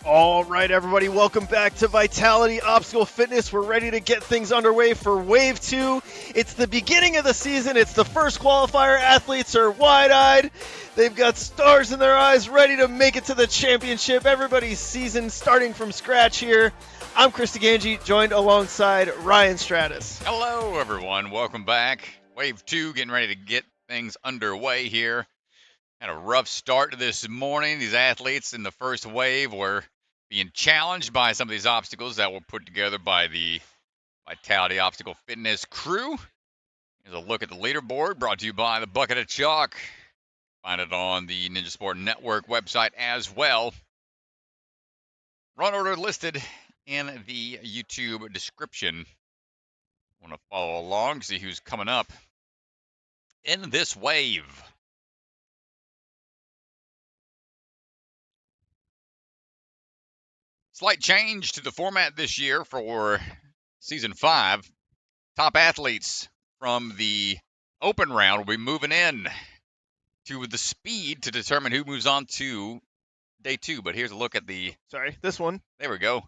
All right, everybody, welcome back to Vitality Obstacle Fitness. We're ready to get things underway for Wave 2. It's the beginning of the season. It's the first qualifier. Athletes are wide-eyed. They've got stars in their eyes, ready to make it to the championship. Everybody's season starting from scratch here. I'm Chris DeGangi, joined alongside Ryan Stratus. Hello, everyone. Welcome back. Wave 2, getting ready to get things underway here. Had a rough start to this morning. These athletes in the first wave were being challenged by some of these obstacles that were put together by the Vitality Obstacle Fitness crew. Here's a look at the leaderboard brought to you by the Bucket of Chalk. Find it on the Ninja Sport Network website as well. Run order listed in the YouTube description. Want to follow along, see who's coming up in this wave. Slight change to the format this year for Season 5. Top athletes from the open round will be moving in to the speed to determine who moves on to Day 2. But here's a look at the... this one. There we go.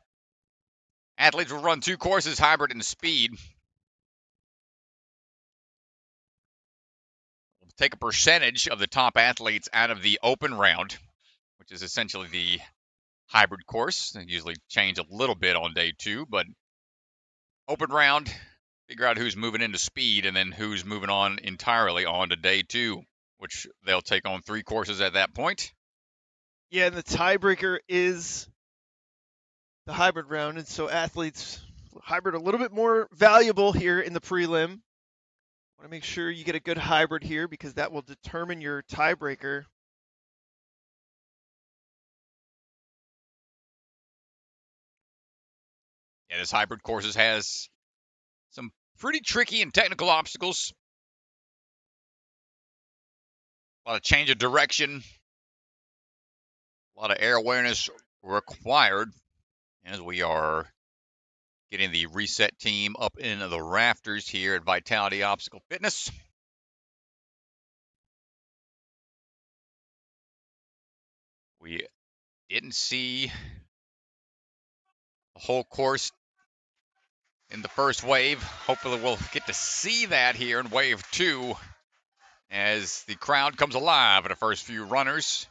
Athletes will run 2 courses, hybrid and speed. We'll take a percentage of the top athletes out of the open round, which is essentially the hybrid course. They usually change a little bit on Day 2, but open round, figure out who's moving into speed and then who's moving on entirely on to Day 2, which they'll take on 3 courses at that point. Yeah, and the tiebreaker is the hybrid round, and so athletes hybrid a little bit more valuable here in the prelim. Want to make sure you get a good hybrid here because that will determine your tiebreaker. Yeah, this hybrid courses has some pretty tricky and technical obstacles. A lot of change of direction. A lot of air awareness required as we are getting the reset team up in the rafters here at Vitality Obstacle Fitness. We didn't see the whole course in the first wave. Hopefully we'll get to see that here in Wave 2 as the crowd comes alive at the first few runners.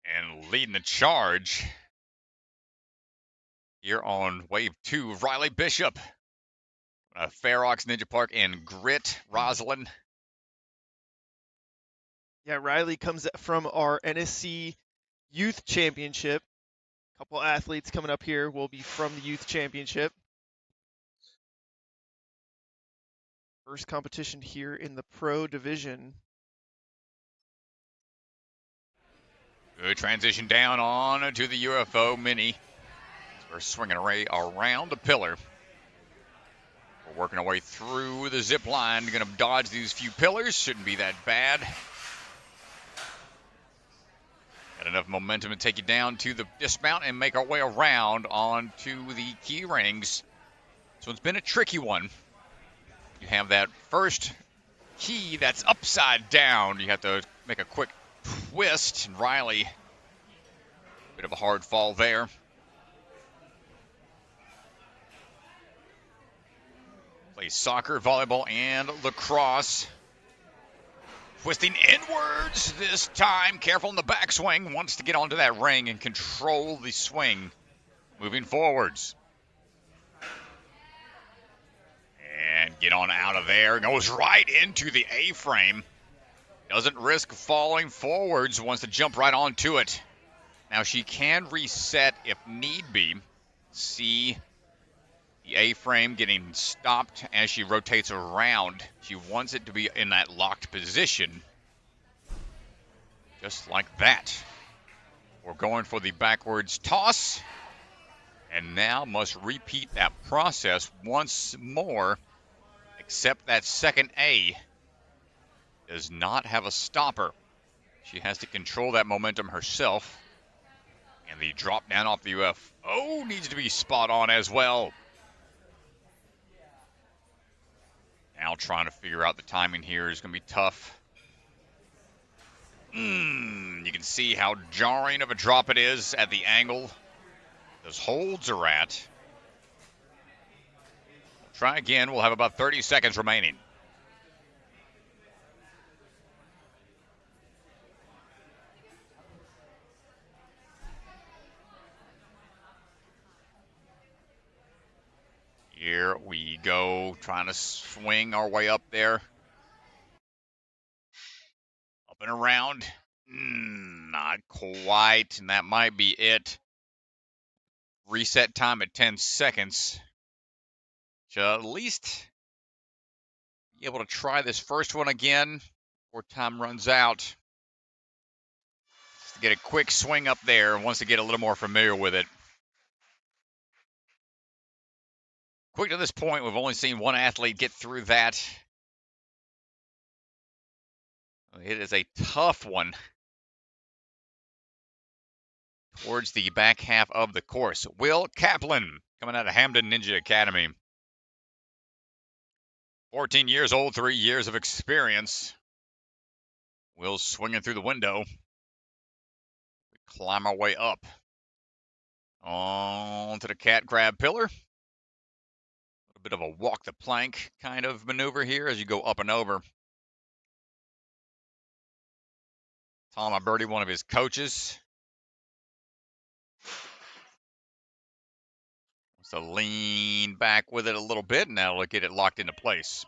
And leading the charge here on Wave 2, Riley Bishop, Fair Oaks Ninja Park and Grit, Rosalind. Yeah, Riley comes from our NSC Youth Championship. A couple athletes coming up here will be from the Youth Championship. First competition here in the Pro Division. Good transition down on to the UFO Mini. We're swinging around the pillar. We're working our way through the zip line. Going to dodge these few pillars. Shouldn't be that bad. Got enough momentum to take you down to the dismount and make our way around onto the key rings. So it's been a tricky one. You have that first key that's upside down. You have to make a quick twist. And Riley, bit of a hard fall there. Plays soccer, volleyball, and lacrosse. Twisting inwards this time. Careful in the backswing. Wants to get onto that ring and control the swing. Moving forwards. And get on out of there. Goes right into the A-frame. Doesn't risk falling forwards. Wants to jump right onto it. Now she can reset if need be. See the A-frame getting stopped as she rotates around. She wants it to be in that locked position. Just like that. We're going for the backwards toss. And now must repeat that process once more. Except that second A does not have a stopper. She has to control that momentum herself. And the drop down off the UFO needs to be spot on as well. Now trying to figure out the timing here is going to be tough. You can see how jarring of a drop it is at the angle those holds are at. We'll try again. We'll have about 30 seconds remaining. Here we go, trying to swing our way up there. Up and around. Not quite, and that might be it. Reset time at 10 seconds. To at least be able to try this first one again before time runs out. Just to get a quick swing up there, wants to get a little more familiar with it. Quick to this point, we've only seen one athlete get through that. It is a tough one towards the back half of the course. Will Kaplan, coming out of Hamden Ninja Academy. 14 years old, 3 years of experience. Will swinging through the window. We climb our way up onto the cat crab pillar. A bit of a walk the plank kind of maneuver here as you go up and over. Tom Alberti, one of his coaches. So lean back with it a little bit, and now we'll get it locked into place.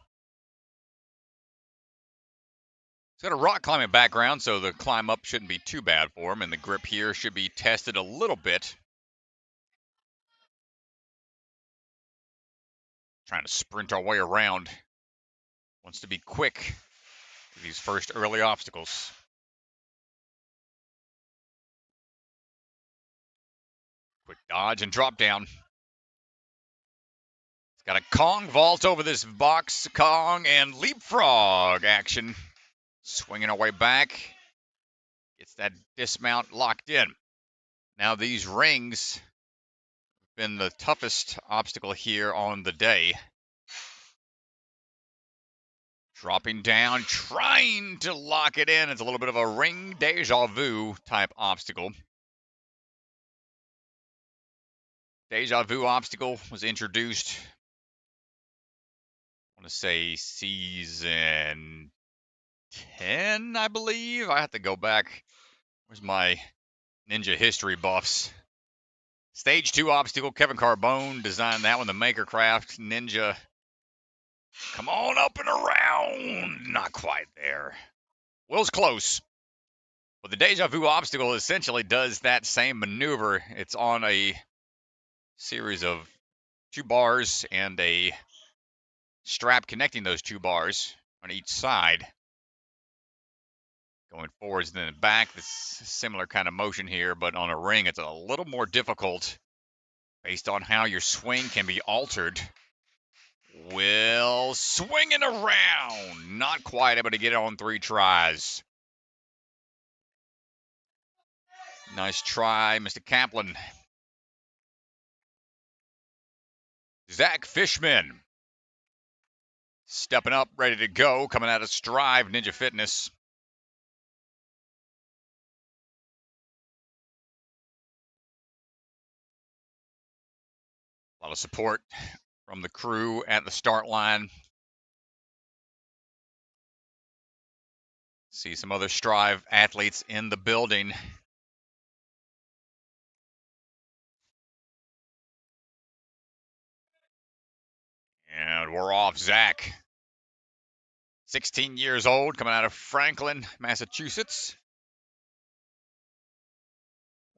He's got a rock climbing background, so the climb up shouldn't be too bad for him, and the grip here should be tested a little bit. Trying to sprint our way around. Wants to be quick to these first early obstacles. Quick dodge and drop down. Got a Kong vault over this box, Kong, and leapfrog action. Swinging our way back. Gets that dismount locked in. Now these rings have been the toughest obstacle here on the day. Dropping down, trying to lock it in. It's a little bit of a ring deja vu type obstacle. Deja vu obstacle was introduced, I want to say season 10, I believe. I have to go back. Where's my ninja history buffs? Stage 2 obstacle. Kevin Carbone designed that one. The Makercraft Ninja. Come on up and around. Not quite there. Will's close. But the Deja Vu obstacle essentially does that same maneuver. It's on a series of 2 bars and a strap connecting those 2 bars on each side. Going forwards and then back, this similar kind of motion here, but on a ring it's a little more difficult based on how your swing can be altered. Will swinging around, not quite able to get it on 3 tries. Nice try, Mr. Kaplan. Zack Fishman stepping up, ready to go, coming out of Strive Ninja Fitness. A lot of support from the crew at the start line. See some other Strive athletes in the building. And we're off. Zach, 16 years old, coming out of Franklin, Massachusetts.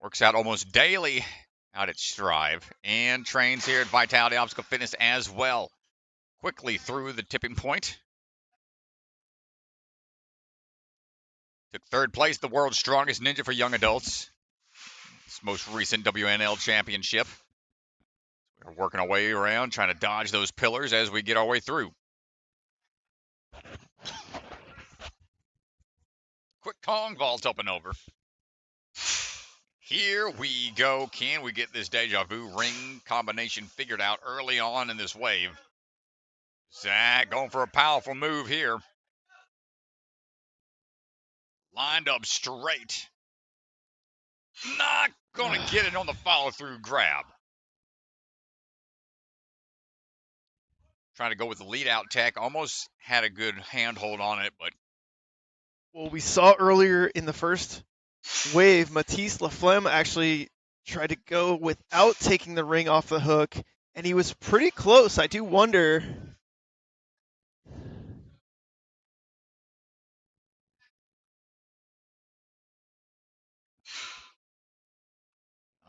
Works out almost daily out at Strive and trains here at Vitality Obstacle Fitness as well. Quickly through the tipping point. Took 3rd place, the world's strongest ninja for young adults. This most recent WNL championship. We're working our way around, trying to dodge those pillars as we get our way through. Quick Kong vault up and over. Here we go. Can we get this Deja Vu ring combination figured out early on in this wave? Zack going for a powerful move here. Lined up straight. Not going to get it on the follow-through grab. Trying to go with the lead-out tack. Almost had a good handhold on it, but... Well, we saw earlier in the first wave, Mathys Laflamme actually tried to go without taking the ring off the hook, and he was pretty close. I do wonder...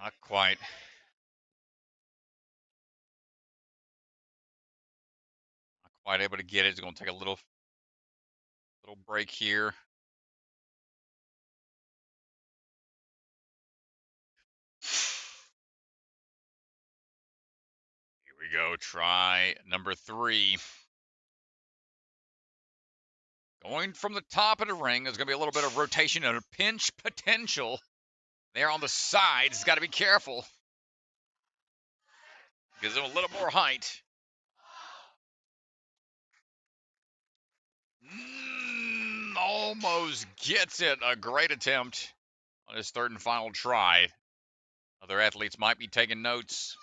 Not quite. Not quite able to get it. It's going to take a little break here. Here we go. Try number 3. Going from the top of the ring, there's going to be a little bit of rotation and a pinch potential. There on the sides, he's got to be careful. Gives him a little more height. Almost gets it. A great attempt on his third and final try. Other athletes might be taking notes.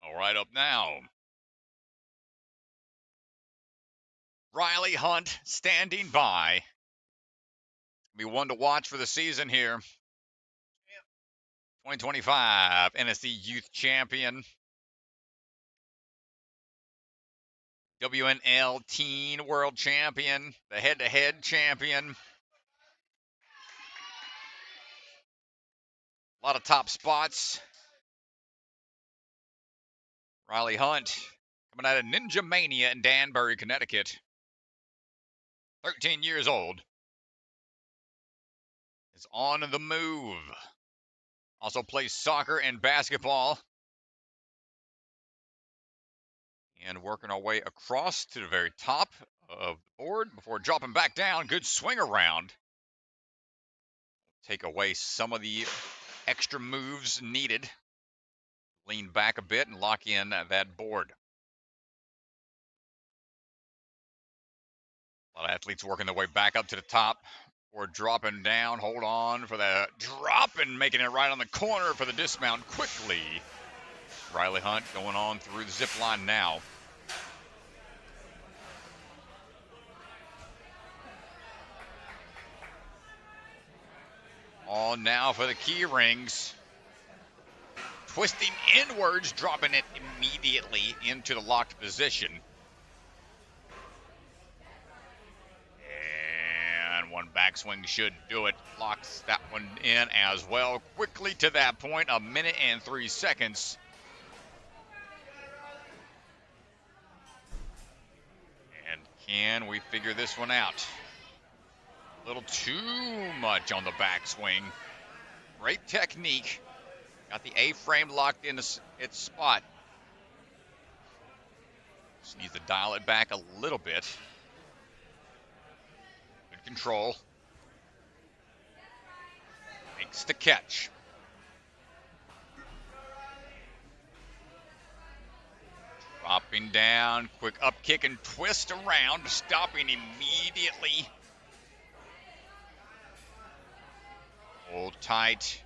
All right, up now. Ryley Hunt standing by. Be one to watch for the season here. 2025 NSC Youth Champion. WNL Teen World Champion. The head-to-head champion. A lot of top spots. Ryley Hunt coming out of Ninja Mania in Danbury, Connecticut. 13 years old. Is on the move. Also plays soccer and basketball. And working our way across to the very top of the board before dropping back down. Good swing around. Take away some of the extra moves needed. Lean back a bit and lock in that board. A lot of athletes working their way back up to the top or dropping down. Hold on for the drop and making it right on the corner for the dismount quickly. Ryley Hunt going on through the zip line now. On now for the key rings. Twisting inwards, dropping it immediately into the locked position. And one backswing should do it. Locks that one in as well. Quickly to that point, 1 minute and 3 seconds. And can we figure this one out? A little too much on the backswing. Great technique. Got the A-frame locked in its spot. Just needs to dial it back a little bit. Good control. Makes the catch. Dropping down, quick up kick and twist around, stopping immediately. Hold tight.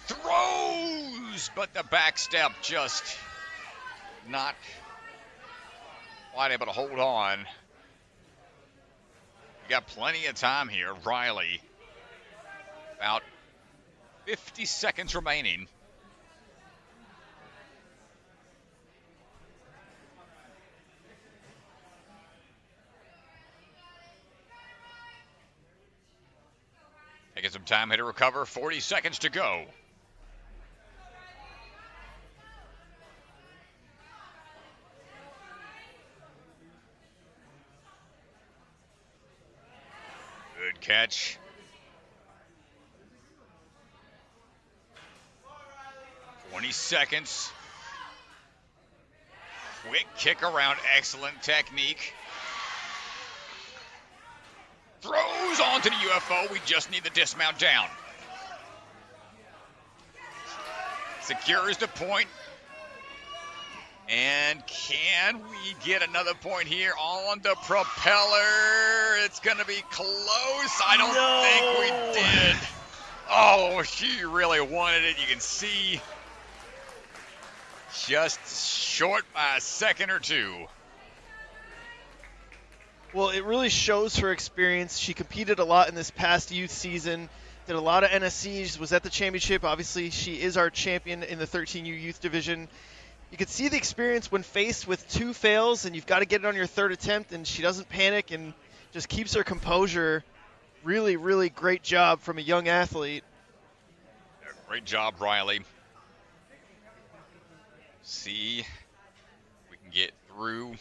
Throws, but the back step just not quite able to hold on. We got plenty of time here. Ryley, about 50 seconds remaining. Taking some time here to recover. 40 seconds to go. Good catch. 20 seconds. Quick kick around, excellent technique. Throws onto the UFO. We just need the dismount down. Secures the point. And can we get another point here on the propeller? It's going to be close. I don't think we did. Oh, she really wanted it. You can see just short by a second or two. Well, it really shows her experience. She competed a lot in this past youth season, did a lot of NSCs, was at the championship. Obviously, she is our champion in the 13U youth division. You can see the experience when faced with 2 fails, and you've got to get it on your 3rd attempt, and she doesn't panic and just keeps her composure. Really, really great job from a young athlete. Great job, Ryley. See if we can get through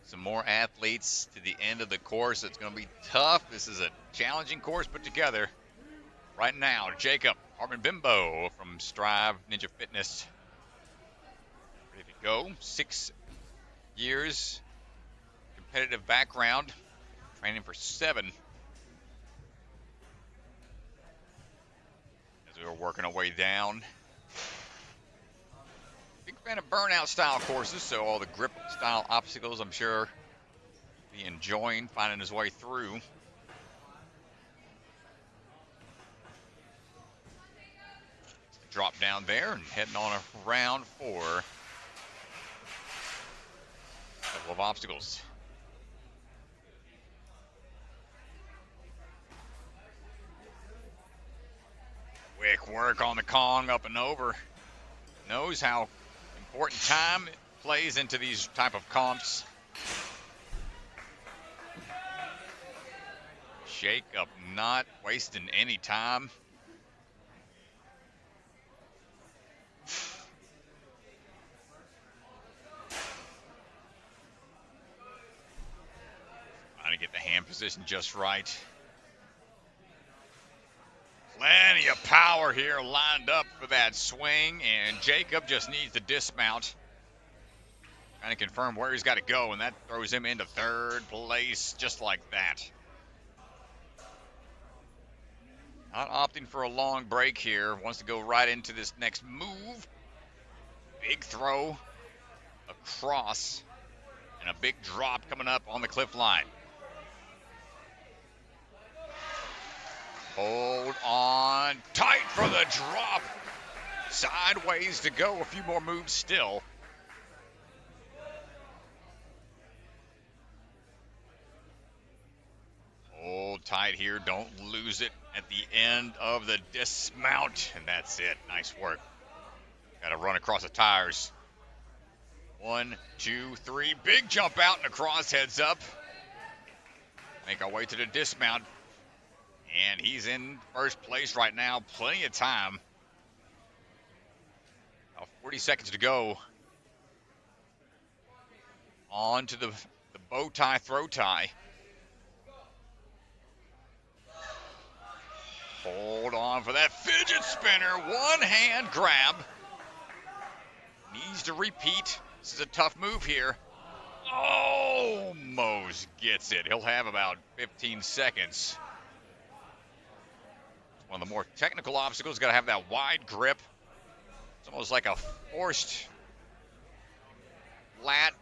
some more athletes to the end of the course. It's going to be tough. This is a challenging course put together. Right now, Jacob Harmon Bimbo from Strive Ninja Fitness. Ready to go. 6 years competitive background. Training for 7. As we were working our way down. Big fan of burnout style courses, so all the grip style obstacles, I'm sure, be enjoying finding his way through. Drop down there and heading on a round 4. Couple of obstacles. Quick work on the Kong up and over. Knows how important time it plays into these type of comps. Jacob not wasting any time. Trying to get the hand position just right. Plenty of power here lined up for that swing, and Jacob just needs to dismount. Trying to confirm where he's got to go, and that throws him into 3rd place just like that. Not opting for a long break here. Wants to go right into this next move. Big throw across, and a big drop coming up on the cliff line. Hold on tight for the drop. Sideways to go. A few more moves still. Hold tight here. Don't lose it at the end of the dismount. And that's it. Nice work. Got to run across the tires. 1, 2, 3. Big jump out and across, heads up. Make our way to the dismount. And he's in 1st place right now. Plenty of time. 40 seconds to go. On to the bow tie, throw tie. Hold on for that fidget spinner. One hand grab. Needs to repeat. This is a tough move here. Almost gets it. He'll have about 15 seconds. One of the more technical obstacles, got to have that wide grip. It's almost like a forced flat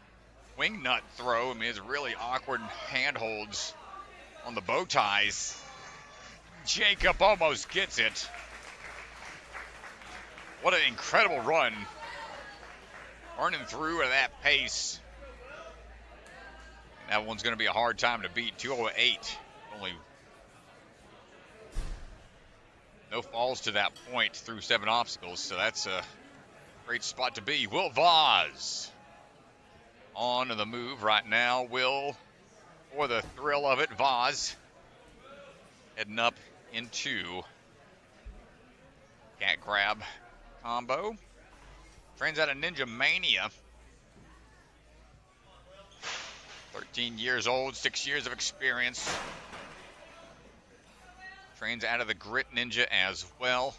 wing nut throw. I mean, it's really awkward handholds on the bow ties. Jacob almost gets it. What an incredible run. Burning through at that pace. And that one's going to be a hard time to beat. 2:08. Only no falls to that point through 7 obstacles, so that's a great spot to be. Will Vaz on the move right now. Will, for the thrill of it, Vaz heading up into cat grab combo. Trains out of Ninja Mania. 13 years old, 6 years of experience. Trains out of the Grit Ninja as well.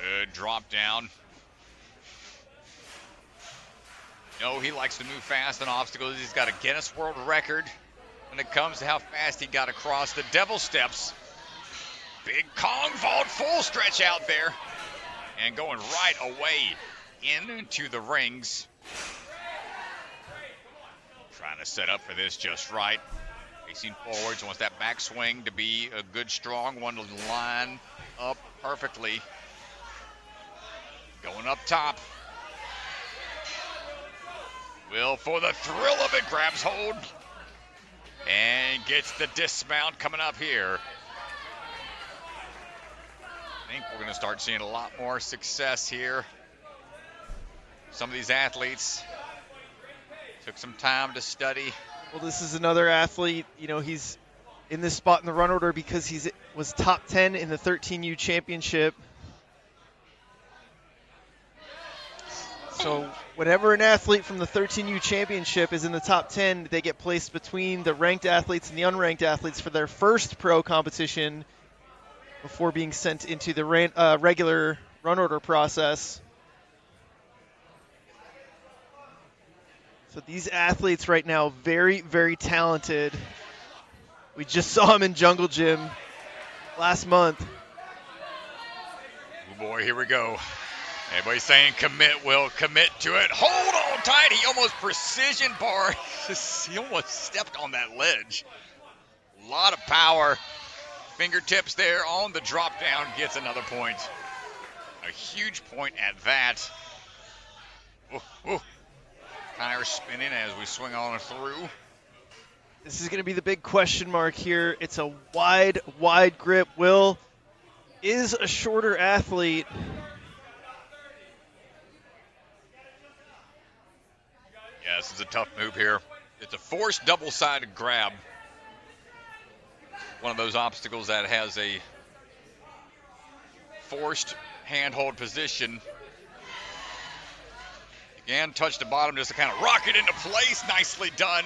Good drop down. No, he likes to move fast on obstacles. He's got a Guinness World Record when it comes to how fast he got across the devil steps. Big Kong vault, full stretch out there. And going right away into the rings. Trying to set up for this just right. Facing forwards, wants that backswing to be a good, strong one to line up perfectly. Going up top. Will, for the thrill of it, grabs hold and gets the dismount coming up here. I think we're going to start seeing a lot more success here. Some of these athletes took some time to study. Well, this is another athlete, you know, he's in this spot in the run order because he was top 10 in the 13U championship. So whenever an athlete from the 13U championship is in the top 10, they get placed between the ranked athletes and the unranked athletes for their first pro competition before being sent into the regular run order process. So these athletes right now, very, very talented. We just saw him in Jungle Gym last month. Oh boy, here we go. Everybody's saying commit, Will. Commit to it. Hold on tight. He almost precision bar. He almost stepped on that ledge. A lot of power. Fingertips there on the drop down. Gets another point. A huge point at that. Tires spinning as we swing on through. This is going to be the big question mark here. It's a wide, wide grip. Will is a shorter athlete. Yeah, this is a tough move here. It's a forced double-sided grab. One of those obstacles that has a forced handhold position. Again, touch the bottom just to kind of rock it into place. Nicely done.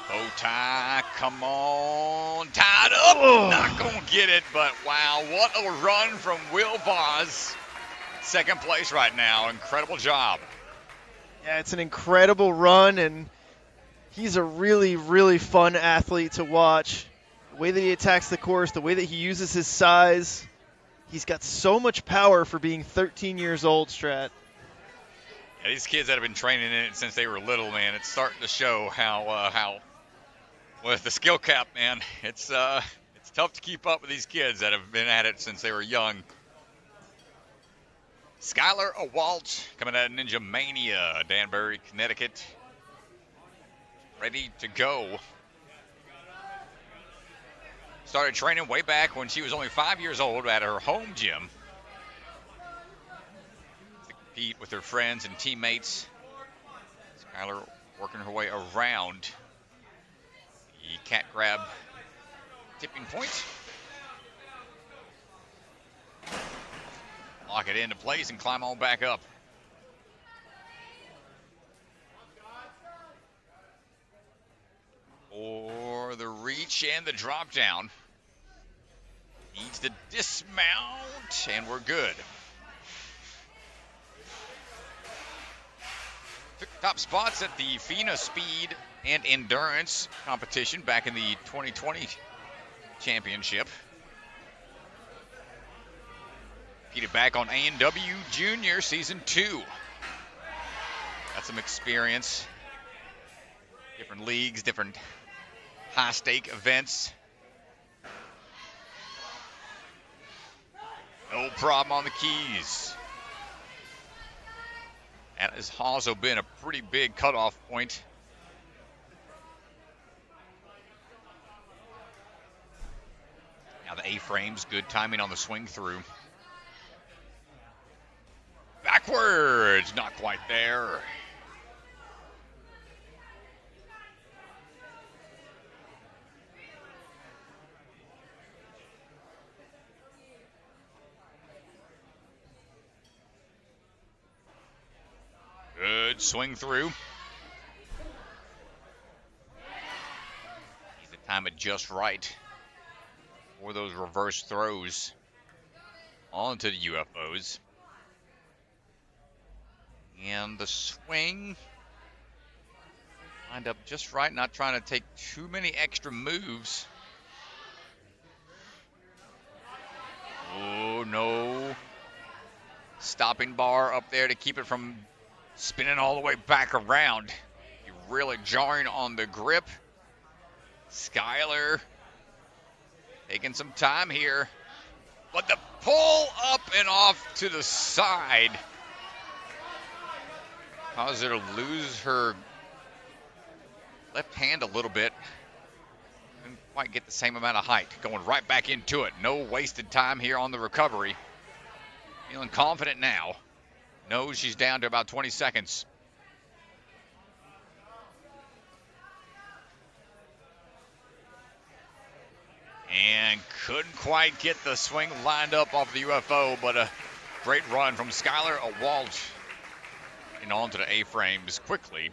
Bow tie, come on. Tied up. Oh. Not going to get it, but wow, what a run from Will Vaz. Second place right now. Incredible job. Yeah, it's an incredible run, and he's a really, really fun athlete to watch. The way that he attacks the course, the way that he uses his size. He's got so much power for being 13 years old, Strat. Yeah, these kids that have been training in it since they were little, man, it's starting to show how with the skill cap, man, it's tough to keep up with these kids that have been at it since they were young. Skylar Awalt coming out of Ninja Mania, Danbury, Connecticut. Ready to go. Started training way back when she was only 5 years old at her home gym. To compete with her friends and teammates. Skylar working her way around the cat grab tipping point. Lock it into place and climb on back up. For the reach and the drop down. Needs to dismount, and we're good. Took top spots at the FINA Speed and Endurance competition back in the 2020 championship. Competed back on A&W Junior Season 2. Got some experience. Different leagues, different high-stake events. No problem on the keys. That has also been a pretty big cutoff point. Now the A-frames, good timing on the swing through. Backwards, not quite there. Good swing through. Needs to time it just right for those reverse throws. onto the UFOs. And the swing lined up just right, not trying to take too many extra moves. Oh, no. Stopping bar up there to keep it from spinning all the way back around. You're really jarring on the grip. Skyler taking some time here. But the pull up and off to the side caused her to lose her left hand a little bit. Didn't quite get the same amount of height. Going right back into it. No wasted time here on the recovery. Feeling confident now. Knows she's down to about 20 seconds. And couldn't quite get the swing lined up off the UFO, but a great run from Skylar Awalt and onto the A-frames quickly.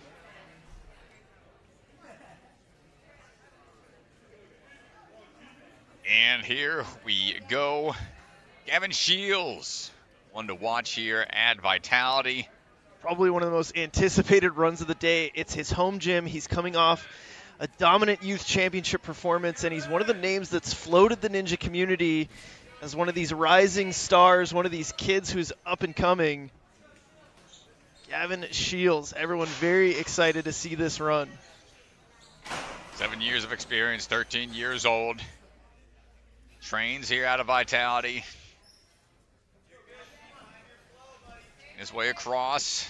And here we go. Gavin Shields, one to watch here at Vitality. Probably one of the most anticipated runs of the day. It's his home gym. He's coming off a dominant youth championship performance, and he's one of the names that's floated the ninja community as one of these rising stars, one of these kids who's up and coming. Gavin Shields, everyone very excited to see this run. 7 years of experience, 13 years old. Trains here out of Vitality. His way across.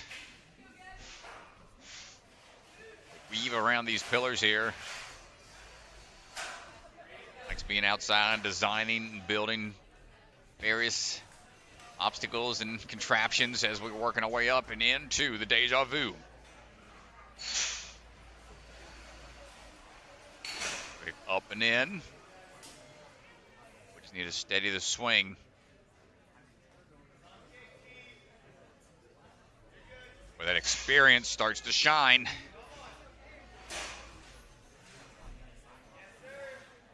Weave around these pillars here. Likes being outside, designing and building various obstacles and contraptions as we're working our way up and into the Deja Vu. Up and in. We just need to steady the swing. Where that experience starts to shine.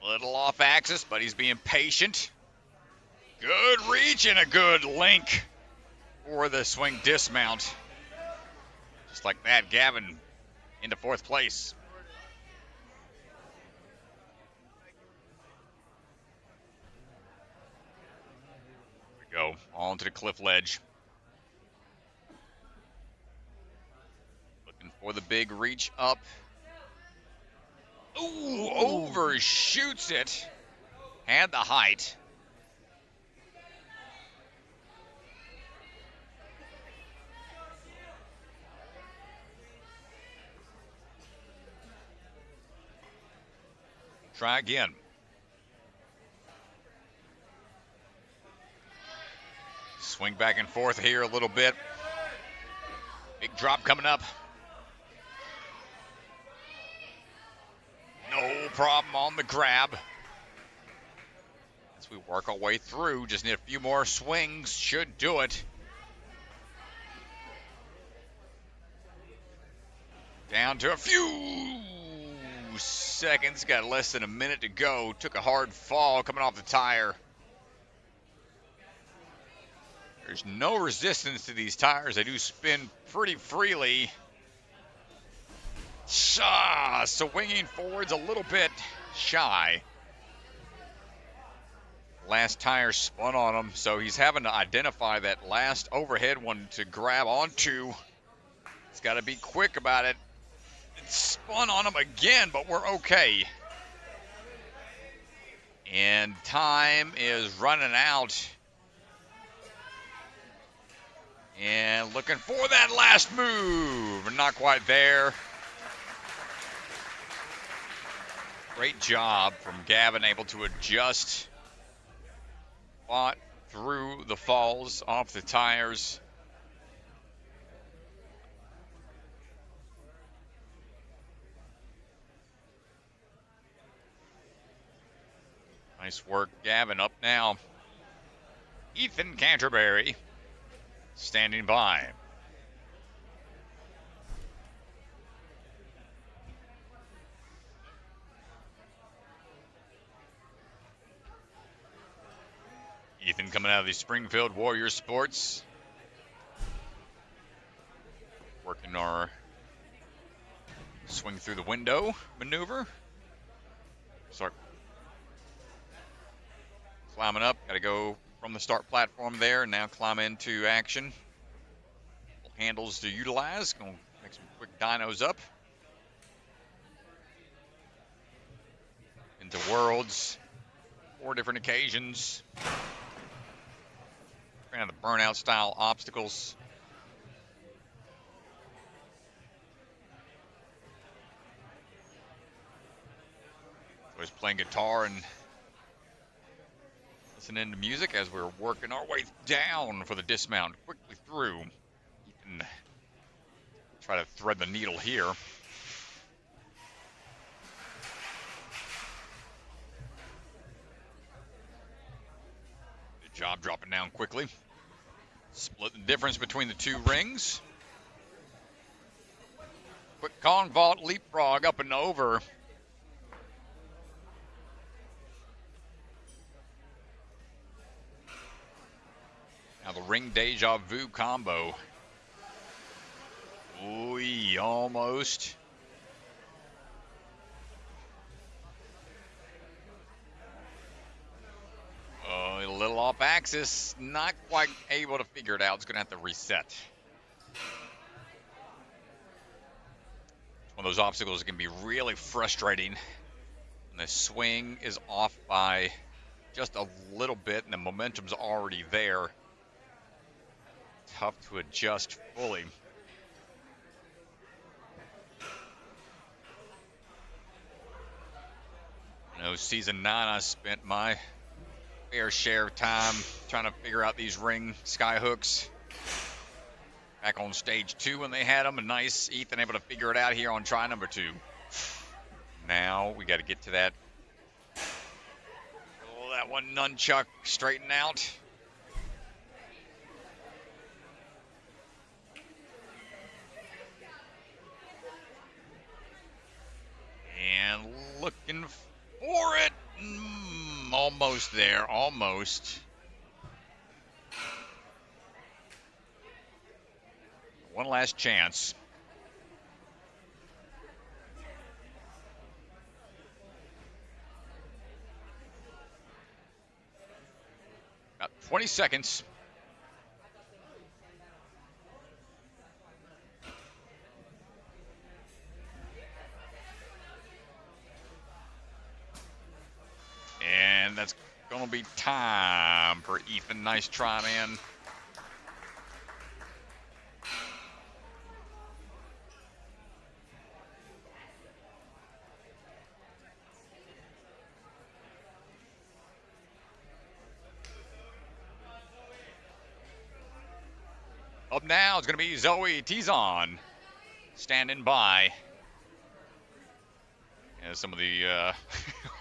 A little off axis, but he's being patient. Good reach and a good link for the swing dismount. Just like that, Gavin into fourth place. Here we go, onto the cliff ledge. Looking for the big reach up. Ooh, overshoots it. Had the height. Try again. Swing back and forth here a little bit. Big drop coming up. No problem on the grab. As we work our way through, just need a few more swings, should do it. Down to a few seconds, got less than a minute to go. Took a hard fall coming off the tire. There's no resistance to these tires. They do spin pretty freely. Swinging forwards a little bit shy. Last tire spun on him, so he's having to identify that last overhead one to grab onto. He's got to be quick about it. It spun on him again, but we're okay. And time is running out. And looking for that last move. Not quite there. Great job from Gavin, able to adjust. Fought through the falls off the tires. Nice work, Gavin. Up now. Ethan Canterbury standing by. Ethan coming out of the Springfield Warrior Sports. Working our swing through the window maneuver. Start climbing up. Got to go from the start platform there and now climb into action. Handles to utilize. Gonna make some quick dynos up. Into Worlds. 4 different occasions. Kind of the burnout style obstacles. So he's playing guitar and listening to music as we're working our way down for the dismount. Quickly through. You can try to thread the needle here. Good job dropping down quickly. Split the difference between the 2 rings. Quick Kong vault leapfrog up and over. Now the ring deja vu combo. Ooh, almost. Oh, a little off axis. Not quite able to figure it out. It's going to have to reset. One of those obstacles that can be really frustrating. And the swing is off by just a little bit, and the momentum's already there. Tough to adjust fully. I know season 9 I spent my fair share of time trying to figure out these ring sky hooks. Back on stage 2 when they had them, and nice Ethan able to figure it out here on try number 2. Now we got to get to that. Oh, that one nunchuck straighten out. And looking for it. Almost there, almost. One last chance. About 20 seconds. And that's going to be time for Ethan. Nice try, man. Up now is going to be Zoe Tizon standing by. Yeah, some of the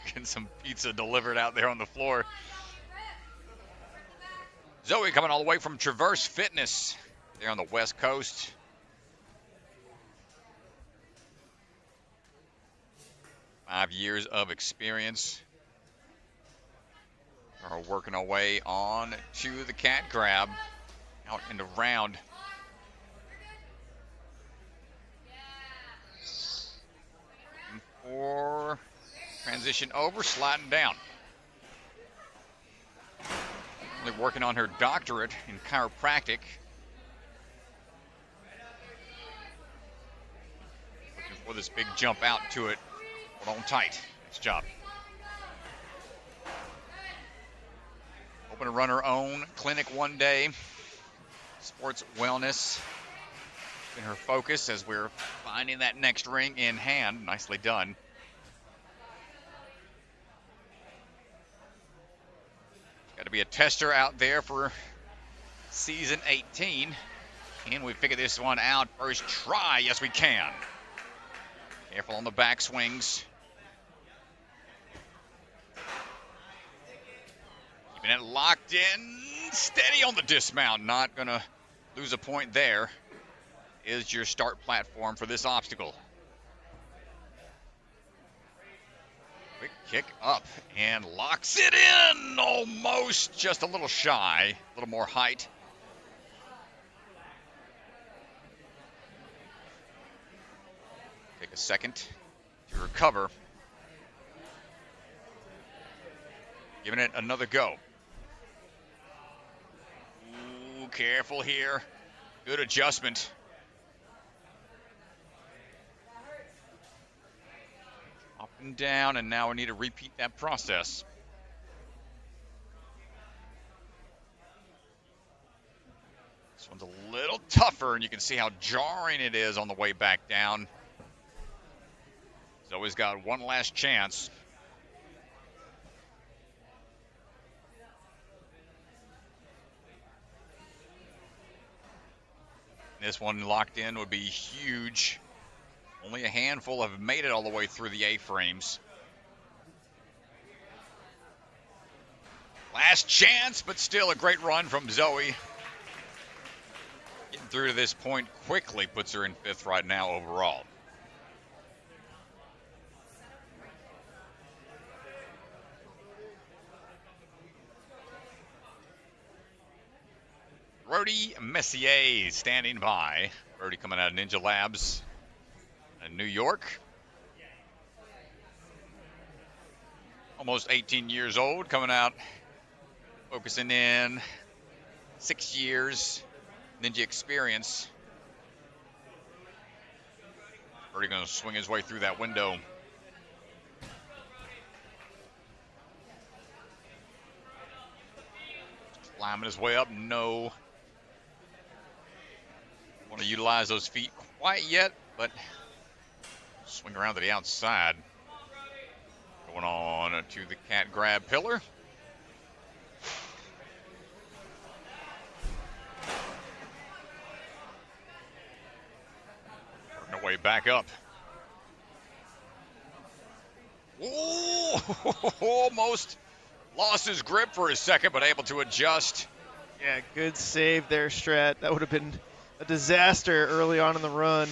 getting some pizza delivered out there on the floor. Zoe coming all the way from Traverse Fitness there on the West Coast. Five years of experience. We're working our way on to the cat grab. Out and around. For transition over, sliding down. Only working on her doctorate in chiropractic. Looking for this big jump out to it. Hold on tight. Nice job. Hoping to run her own clinic one day. Sports wellness in her focus as we're finding that next ring in hand. Nicely done. Got to be a tester out there for season 18. Can we figure this one out first try? Yes, we can. Careful on the back swings. Keeping it locked in. Steady on the dismount. Not going to lose a point there. Is your start platform for this obstacle. Quick kick up and locks it in. Almost just a little shy. A little more height. Take a second to recover. Giving it another go. Ooh, careful here. Good adjustment. Up and down, and now we need to repeat that process. This one's a little tougher, and you can see how jarring it is on the way back down. Zoe's got one last chance. This one locked in would be huge. Only a handful have made it all the way through the A-frames. Last chance, but still a great run from Zoe. Getting through to this point quickly puts her in 5th right now overall. Brody Messier standing by. Brody coming out of Ninja Labs in New York. Almost 18 years old, coming out, focusing in 6 years Ninja experience. Brody going to swing his way through that window. Climbing his way up, no. Want to utilize those feet quite yet, but swing around to the outside. Going on to the cat grab pillar. Working our way back up. Ooh, almost lost his grip for a second, but able to adjust. Yeah, good save there, Strat. That would have been a disaster early on in the run.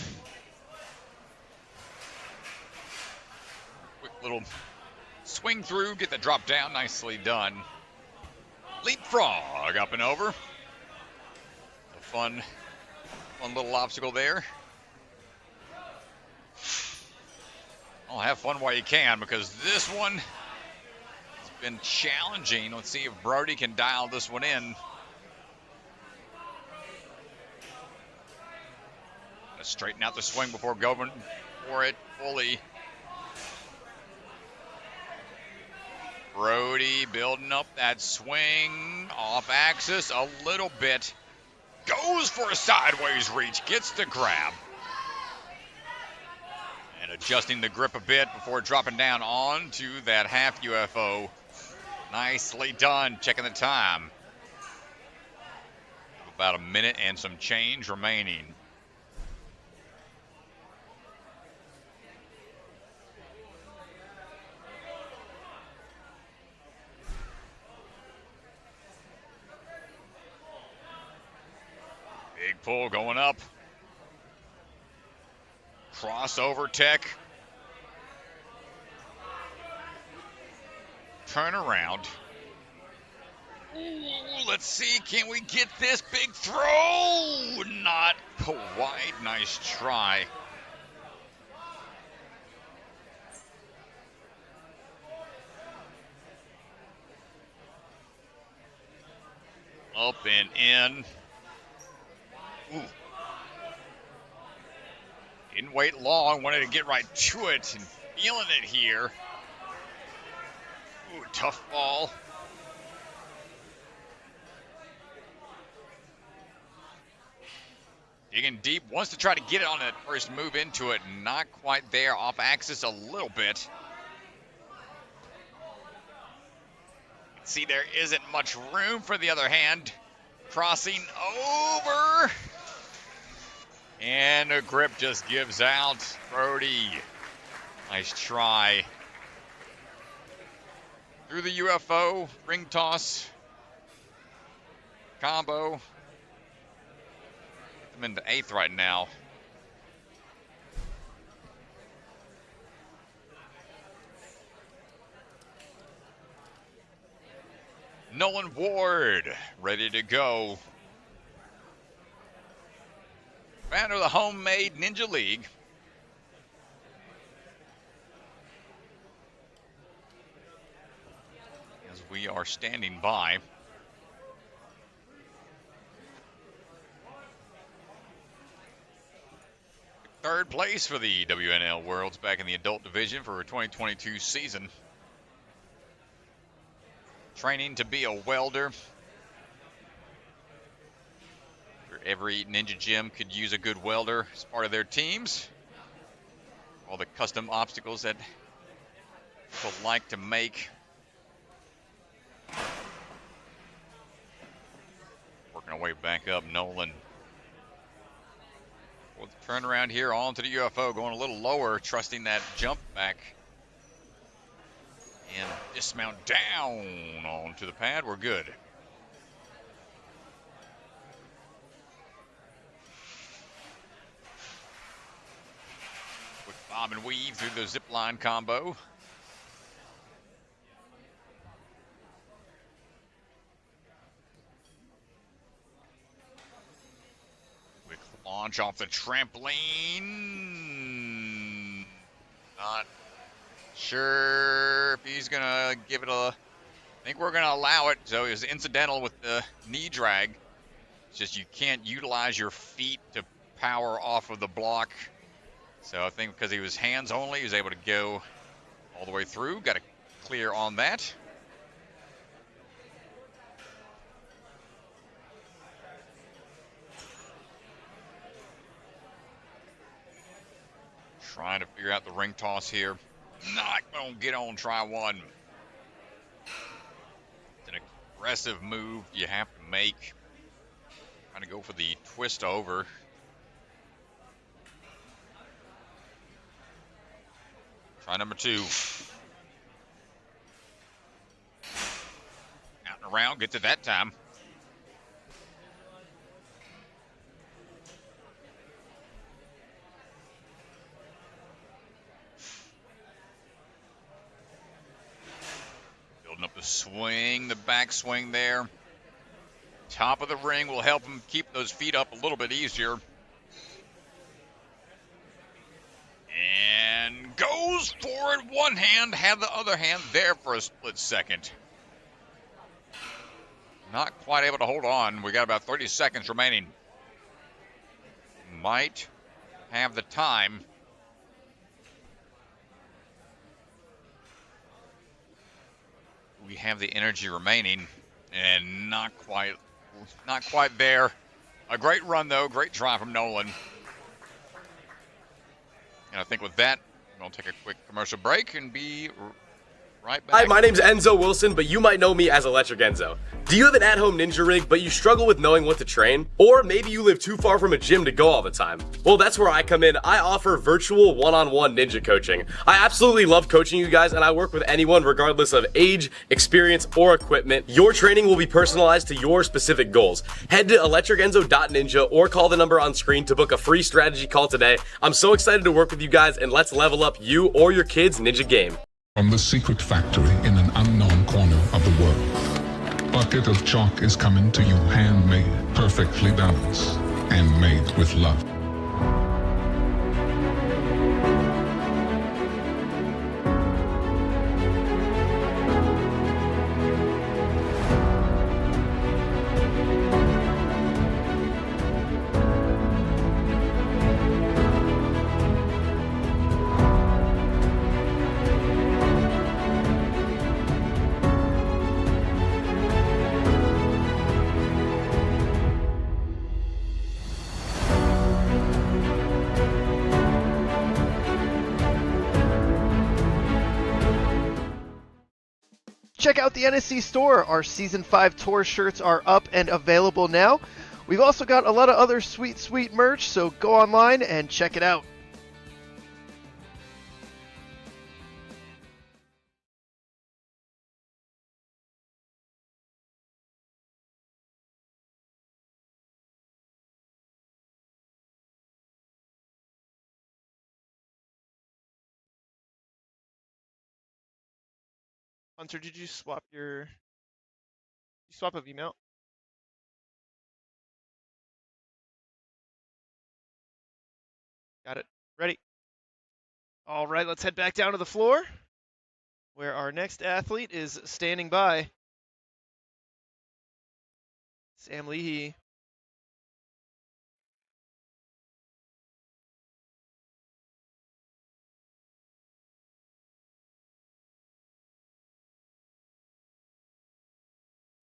Quick little swing through, get the drop down, nicely done. Leapfrog up and over. A fun little obstacle there. I'll have fun while you can, because this one has been challenging. Let's see if Brody can dial this one in. Straighten out the swing before going for it fully. Brody building up that swing off axis a little bit. Goes for a sideways reach, gets the grab. And adjusting the grip a bit before dropping down onto that half UFO. Nicely done, checking the time. About a minute and some change remaining. Big pull going up. Crossover tech. Turn around. Ooh, let's see, can we get this big throw? Not quite. Nice try. Up and in. Ooh. Didn't wait long, wanted to get right to it and feeling it here. Ooh, tough ball. Digging deep, wants to try to get it on that first move into it. Not quite there, off axis a little bit. See, there isn't much room for the other hand. Crossing over. And the grip just gives out. Brody, nice try. Through the UFO, ring toss, combo. Get them into 8th right now. Nolan Ward, ready to go. Founder of the Homemade Ninja League. As we are standing by. Third place for the WNL Worlds back in the adult division for a 2022 season. Training to be a welder. Every ninja gym could use a good welder as part of their teams. All the custom obstacles that people like to make. Working our way back up, Nolan. With the turnaround here onto the UFO, going a little lower, trusting that jump back. And dismount down onto the pad. We're good. Quick bob and weave through the zip line combo. Quick launch off the trampoline. Not sure if he's going to give it a... I think we're going to allow it. So it was incidental with the knee drag. It's just you can't utilize your feet to power off of the block. So I think because he was hands only, he was able to go all the way through. Got a clear on that. Trying to figure out the ring toss here. Not gonna get on, try one. It's an aggressive move you have to make. Trying to go for the twist over. Try number 2. Out and around, gets it that time. Up the swing, the back swing there. Top of the ring will help him keep those feet up a little bit easier. And goes for it. One hand, had the other hand there for a split second. Not quite able to hold on. We got about 30 seconds remaining. Might have the time. We have the energy remaining, and not quite there. A great run, though. Great try from Nolan. And I think with that, we'll take a quick commercial break and be right back. Hi, my name's Enzo Wilson, but you might know me as Electric Enzo. Do you have an at-home ninja rig, but you struggle with knowing what to train? Or maybe you live too far from a gym to go all the time? Well, that's where I come in. I offer virtual one-on-one ninja coaching. I absolutely love coaching you guys, and I work with anyone regardless of age, experience, or equipment. Your training will be personalized to your specific goals. Head to electricenzo.ninja or call the number on screen to book a free strategy call today. I'm so excited to work with you guys, and let's level up you or your kids' ninja game. From the secret factory in an unknown corner of the world, bucket of chalk is coming to you handmade, perfectly balanced, and made with love. Check out the NSC store. Our Season 5 tour shirts are up and available now. We've also got a lot of other sweet merch, so go online and check it out. Hunter, did you swap your You swap a V-mount. Got it. Ready. All right, let's head back down to the floor where our next athlete is standing by. Sam Leahy.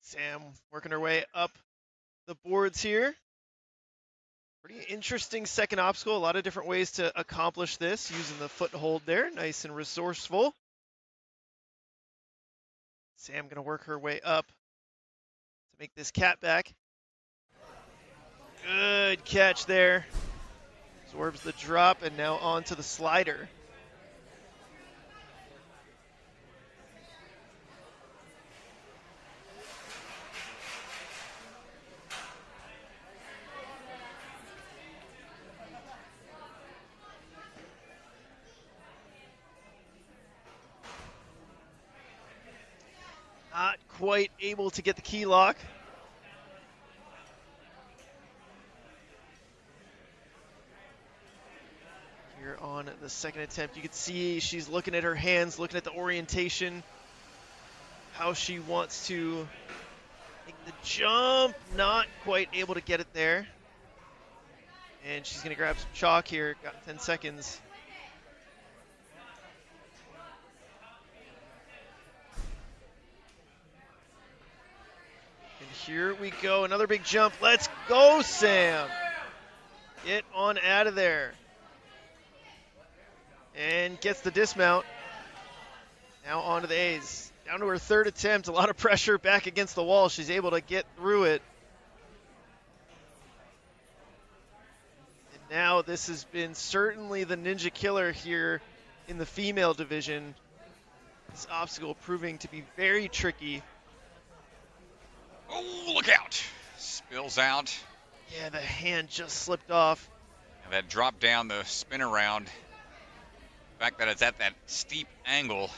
Sam working her way up the boards here. Pretty interesting second obstacle. A lot of different ways to accomplish this using the foothold there. Nice and resourceful. Sam going to work her way up to make this cat back. Good catch there. Absorbs the drop and now onto the slider. Not quite able to get the key lock. Here on the second attempt, you can see she's looking at her hands, looking at the orientation, how she wants to make the jump. Not quite able to get it there. And she's going to grab some chalk here. Got 10 seconds. Here we go, another big jump. Let's go, Sam. Get on out of there. And gets the dismount. Now on to the A's. Down to her third attempt, a lot of pressure back against the wall. She's able to get through it. And now this has been certainly the ninja killer here in the female division. This obstacle proving to be very tricky. Oh, look out. Spills out. Yeah, the hand just slipped off. And that drop down, the spin around. The fact that it's at that steep angle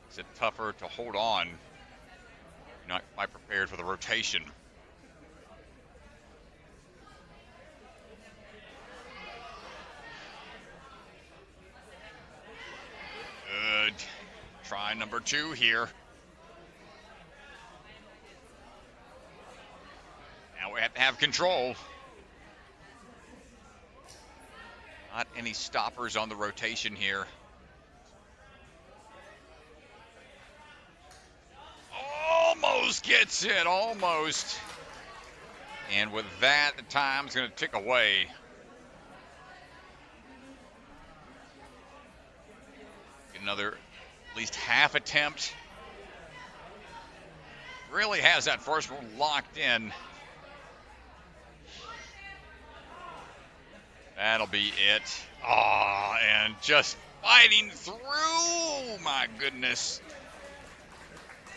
makes it tougher to hold on. You're not quite prepared for the rotation. Good. Try number 2 here. Now we have to have control. Not any stoppers on the rotation here. Almost gets it, almost. And with that, the time's going to tick away. Get another at least half attempt. Really has that first one locked in. That'll be it. Oh, and just fighting through. My goodness.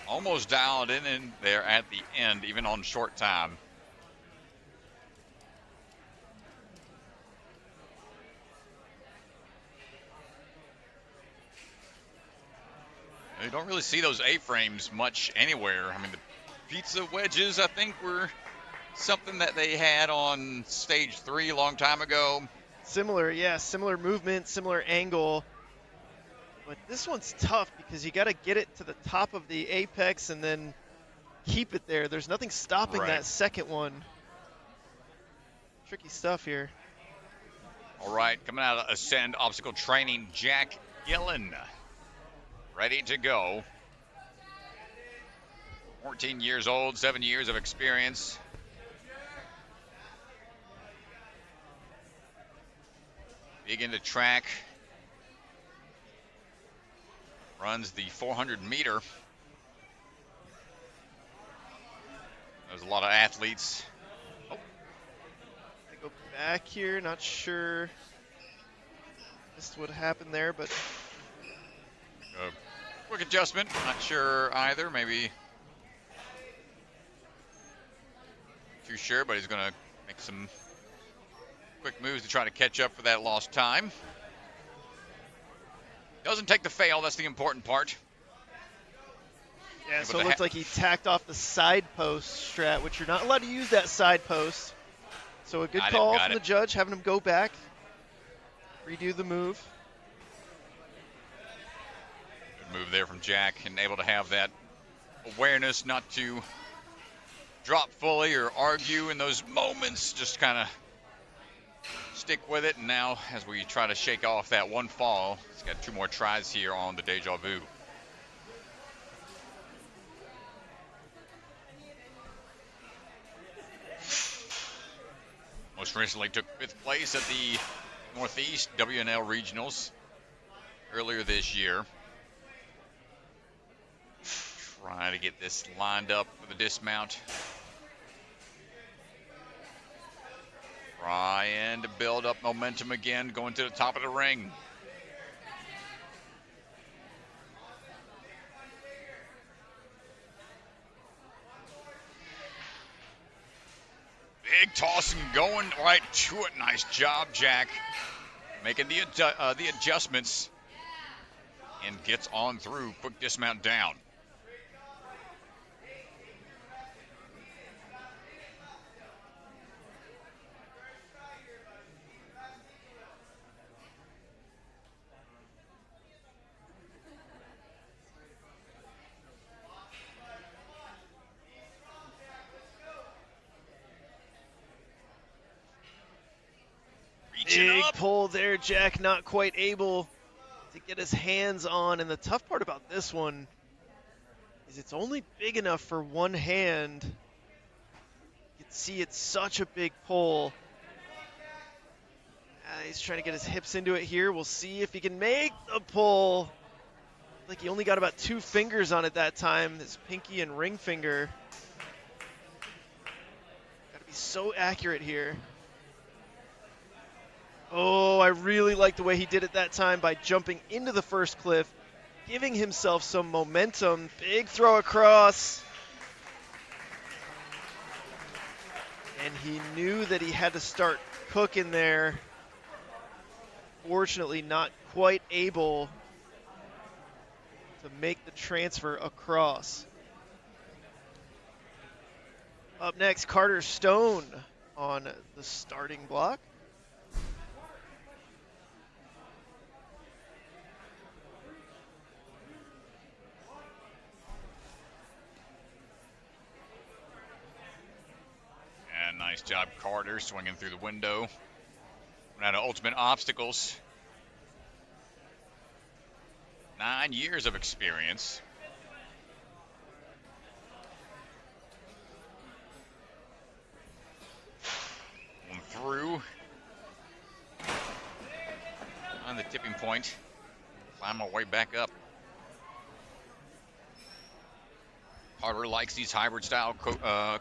Almost dialed in there at the end, even on short time. You don't really see those A-frames much anywhere. I mean, the pizza wedges, I think, were something that they had on stage 3 a long time ago. Similar, yeah, similar movement, similar angle. But this one's tough because you got to get it to the top of the apex and then keep it there. There's nothing stopping that second one. Tricky stuff here. All right, coming out of Ascend Obstacle Training, Jack Gillen. Ready to go. 14 years old, 7 years of experience. Big into track. Runs the 400 meter. There's a lot of athletes. Oh. I go back here, not sure just what happened there, but quick adjustment, not sure either. Maybe too sure, but he's going to make some quick moves to try to catch up for that lost time. Doesn't take the fail, that's the important part. Yeah, so it looked like he tacked off the side post strat, which you're not allowed to use that side post. So a good call from the judge, having him go back, redo the move. Good move there from Jack, and able to have that awareness not to drop fully or argue in those moments, just kind of stick with it. And now as we try to shake off that one fall, he's got 2 more tries here on the Deja Vu. Most recently took 5th place at the Northeast WNL Regionals earlier this year. Trying to get this lined up for the dismount. Trying to build up momentum again, going to the top of the ring. Big toss and going right to it. Nice job, Jack. Making the adjustments and gets on through. Quick dismount down. Big pull there, Jack not quite able to get his hands on. And the tough part about this one is it's only big enough for one hand. You can see it's such a big pull. He's trying to get his hips into it here. We'll see if he can make the pull. Like he only got about 2 fingers on it that time, his pinky and ring finger. Gotta be so accurate here. Oh, I really like the way he did it that time by jumping into the first cliff, giving himself some momentum. Big throw across. And he knew that he had to start cooking there. Fortunately, not quite able to make the transfer across. Up next, Carter Stone on the starting block. Nice job, Carter, swinging through the window. Went out of Ultimate Obstacles. 9 years of experience. One through. On the tipping point. Climb my way back up. Carter likes these hybrid style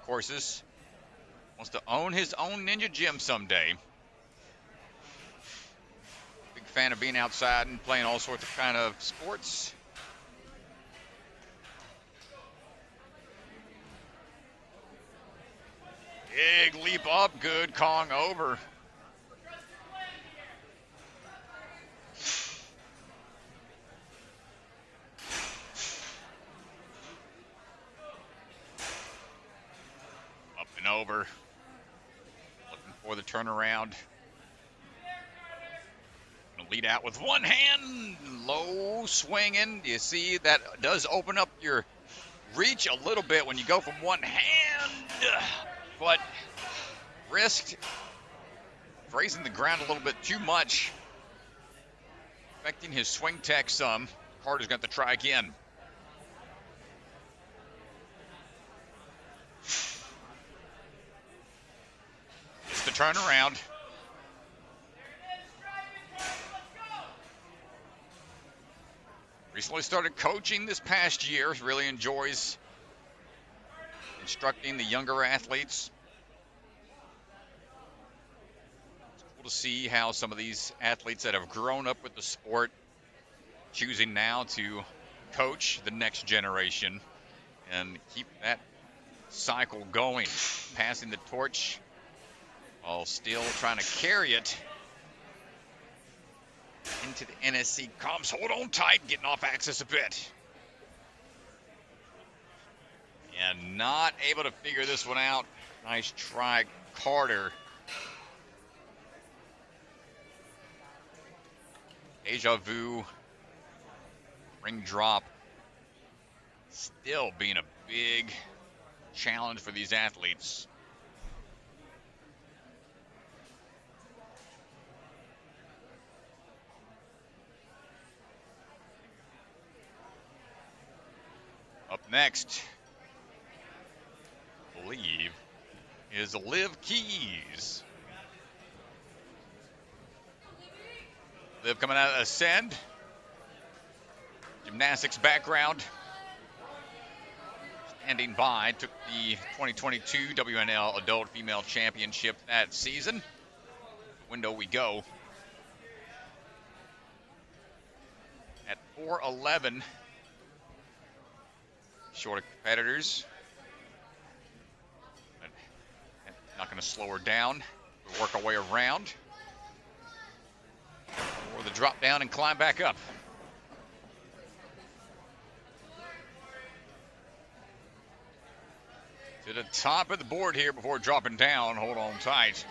courses. Wants to own his own ninja gym someday. Big fan of being outside and playing all sorts of kind of sports. Big leap up, good Kong over. Up and over. For the turnaround. Gonna lead out with one hand, low swinging. You see that does open up your reach a little bit when you go from one hand, but risked grazing the ground a little bit too much, affecting his swing tech some. Carter's got to try again. The turnaround. Recently started coaching this past year. Really enjoys instructing the younger athletes. It's cool to see how some of these athletes that have grown up with the sport choosing now to coach the next generation and keep that cycle going, passing the torch while still trying to carry it into the NSC comps. Hold on tight, getting off axis a bit. And not able to figure this one out. Nice try, Carter. Deja vu. Ring drop. Still being a big challenge for these athletes. Up next, I believe, is Liv Keyes. Liv coming out of Ascend. Gymnastics background. Standing by, took the 2022 WNL Adult Female Championship that season. Window we go. At 4'11". Shorter competitors. But not going to slow her down. We'll work our way around. Or the drop down and climb back up. To the top of the board here before dropping down. Hold on tight.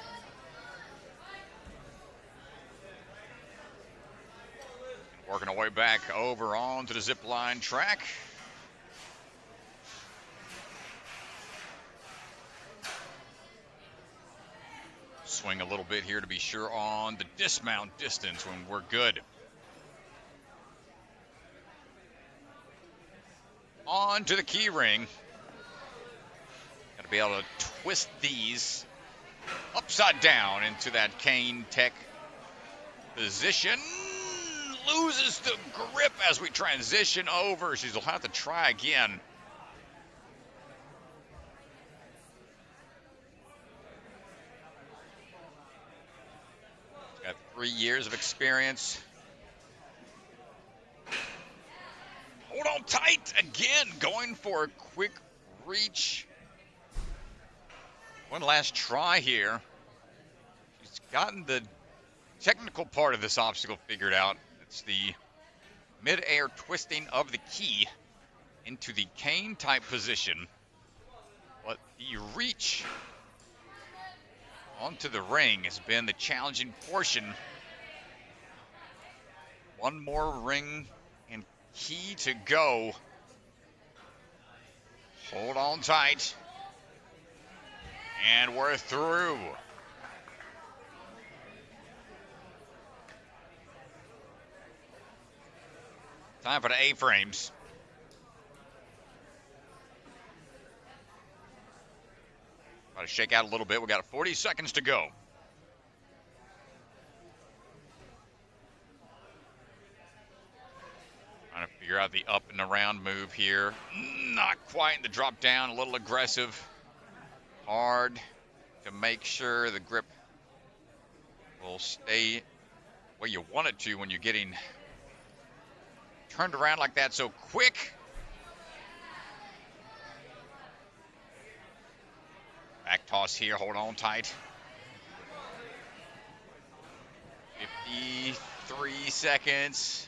Working our way back over onto the zip line track. Swing a little bit here to be sure on the dismount distance when we're good. On to the key ring. Got to be able to twist these upside down into that cane tech position. Loses the grip as we transition over. She'll have to try again. Got 3 years of experience. Hold on tight again, going for a quick reach. One last try here. She's gotten the technical part of this obstacle figured out. It's the mid-air twisting of the key into the cane type position. But the reach onto the ring has been the challenging portion. One more ring and key to go. Hold on tight. And we're through. Time for the A-frames. Got to shake out a little bit. We got 40 seconds to go. Trying to figure out the up and around move here. Not quite in the drop down. A little aggressive. Hard to make sure the grip will stay where you want it to when you're getting turned around like that so quick. Back toss here, hold on tight. 53 seconds.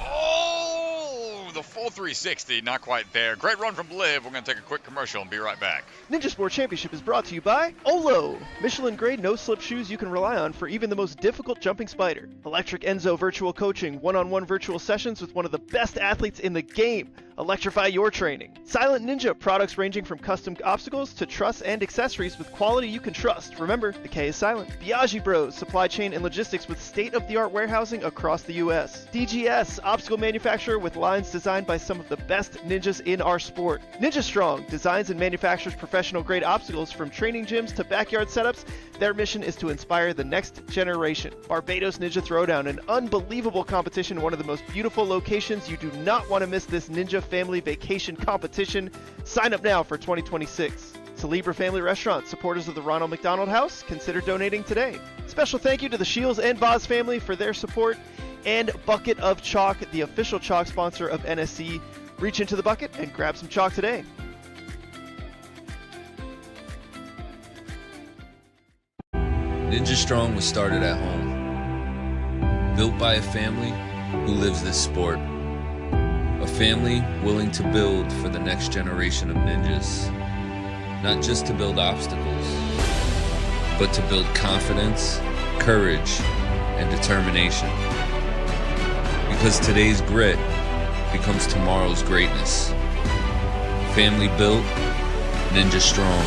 Oh, the full 360, not quite there. Great run from Liv. We're going to take a quick commercial and be right back. Ninja Sport Championship is brought to you by Olo, Michelin-grade no-slip shoes you can rely on for even the most difficult jumping spider. Electric Enzo virtual coaching, one-on-one virtual sessions with one of the best athletes in the game. Electrify your training. Silent Ninja, products ranging from custom obstacles to truss and accessories with quality you can trust. Remember, the K is silent. Biaggi Bros, supply chain and logistics with state-of-the-art warehousing across the U.S. DGS, obstacle manufacturer with lines designed by some of the best ninjas in our sport. Ninja Strong, designs and manufactures professional-grade obstacles from training gyms to backyard setups. Their mission is to inspire the next generation. Barbados Ninja Throwdown, an unbelievable competition, one of the most beautiful locations. You do not want to miss this Ninja Family Vacation competition. Sign up now for 2026. Celebra Family Restaurant, supporters of the Ronald McDonald House, consider donating today. Special thank you to the Shields and Voz family for their support. And Bucket of Chalk, the official chalk sponsor of NSC. Reach into the bucket and grab some chalk today. Ninja Strong was started at home. Built by a family who lives this sport. A family willing to build for the next generation of ninjas. Not just to build obstacles, but to build confidence, courage, and determination. Because today's grit becomes tomorrow's greatness. Family built, ninja strong.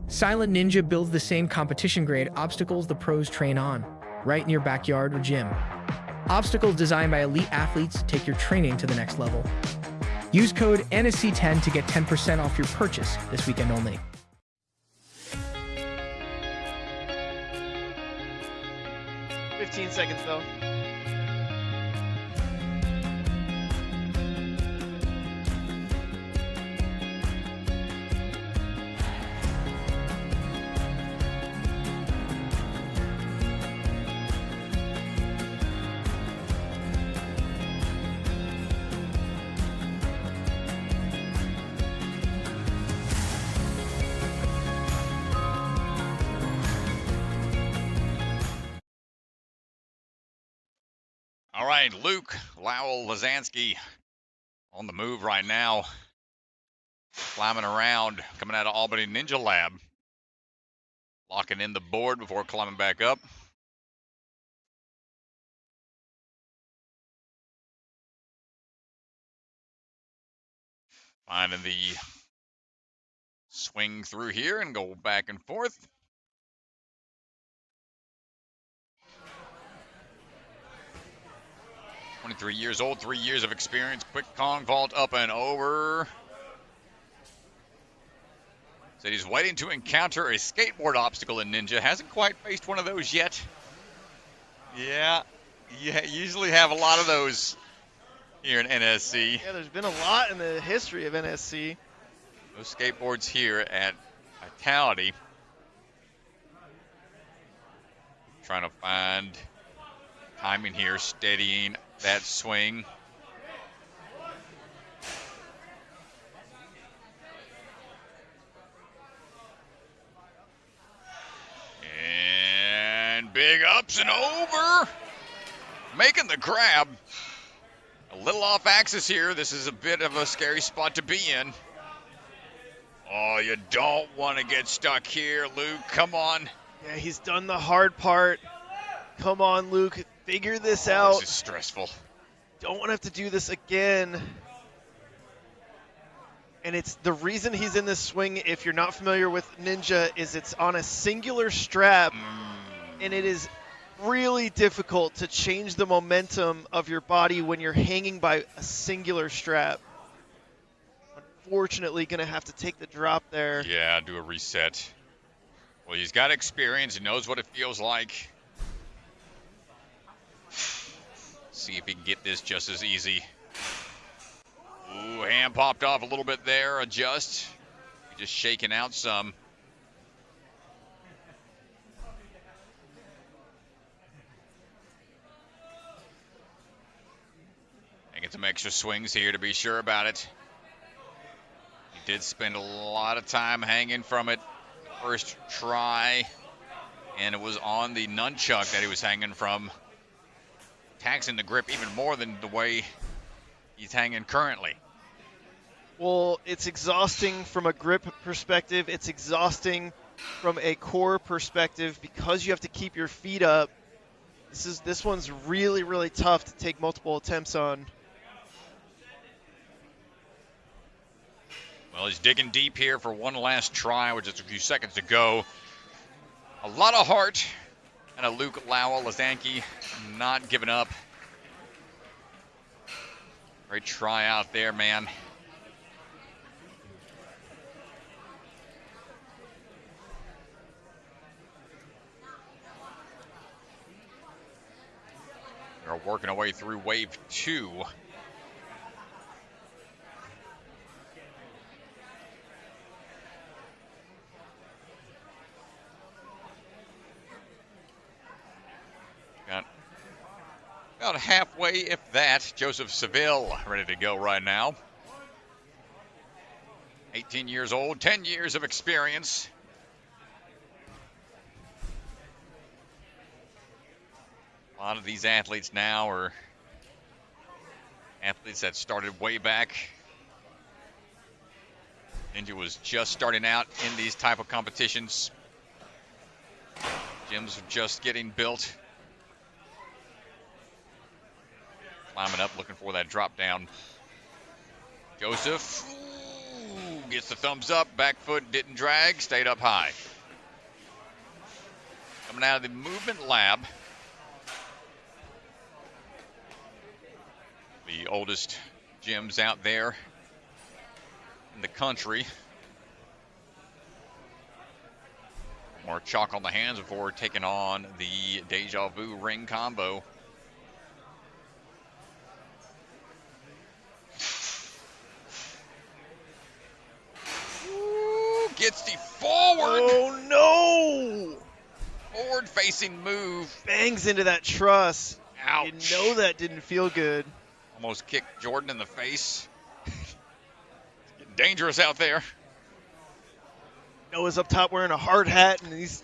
Silent Ninja builds the same competition-grade obstacles the pros train on, right in your backyard or gym. Obstacles designed by elite athletes to take your training to the next level. Use code NSC10 to get 10% off your purchase this weekend only. "15 seconds, though." All right, Luc Wodzinski on the move right now. Climbing around, coming out of Albany Ninja Lab. Locking in the board before climbing back up. Finding the swing through here and go back and forth. 23 years old, 3 years of experience. Quick Kong vault up and over. Said he's waiting to encounter a skateboard obstacle in Ninja. Hasn't quite faced one of those yet. Yeah, usually have a lot of those here in NSC. Yeah, there's been a lot in the history of NSC. Those skateboards here at Vitality. Trying to find timing here, steadying that swing. And big ups and over. Making the grab. A little off axis here. This is a bit of a scary spot to be in. Oh, you don't want to get stuck here, Luc. Come on. Yeah, he's done the hard part. Come on, Luc. Figure this out. This is stressful. Don't want to have to do this again. And it's the reason he's in this swing, if you're not familiar with Ninja, is it's on a singular strap. And it is really difficult to change the momentum of your body when you're hanging by a singular strap. Unfortunately, going to have to take the drop there. Yeah, do a reset. Well, he's got experience. He knows what it feels like. See if he can get this just as easy. Ooh, hand popped off a little bit there. Adjust. Just shaking out some. Making some extra swings here to be sure about it. He did spend a lot of time hanging from it first try, and it was on the nunchuck that he was hanging from. Taxing the grip even more than the way he's hanging currently. Well, it's exhausting from a grip perspective. It's exhausting from a core perspective because you have to keep your feet up. This one's really, really tough to take multiple attempts on. Well, he's digging deep here for one last try, with just a few seconds to go. A lot of heart. And a Luc Wodzinski not giving up. Great try out there, man. We're working our way through wave 2. Got about halfway, if that. Joseph Seville ready to go right now. 18 years old, 10 years of experience. A lot of these athletes now are Athletes that started way back. Ninja was just starting out in these type of competitions. Gyms were just getting built. Climbing up, looking for that drop down. Joseph gets the thumbs up. Back foot didn't drag, stayed up high. Coming out of the movement lab. The oldest gyms out there in the country. More chalk on the hands before taking on the Deja Vu ring combo. Ooh, gets the forward. Oh, no! Forward facing move. Bangs into that truss. Ouch. You know that didn't feel good. Almost kicked Jordan in the face. Getting dangerous out there. Noah's up top wearing a hard hat, and these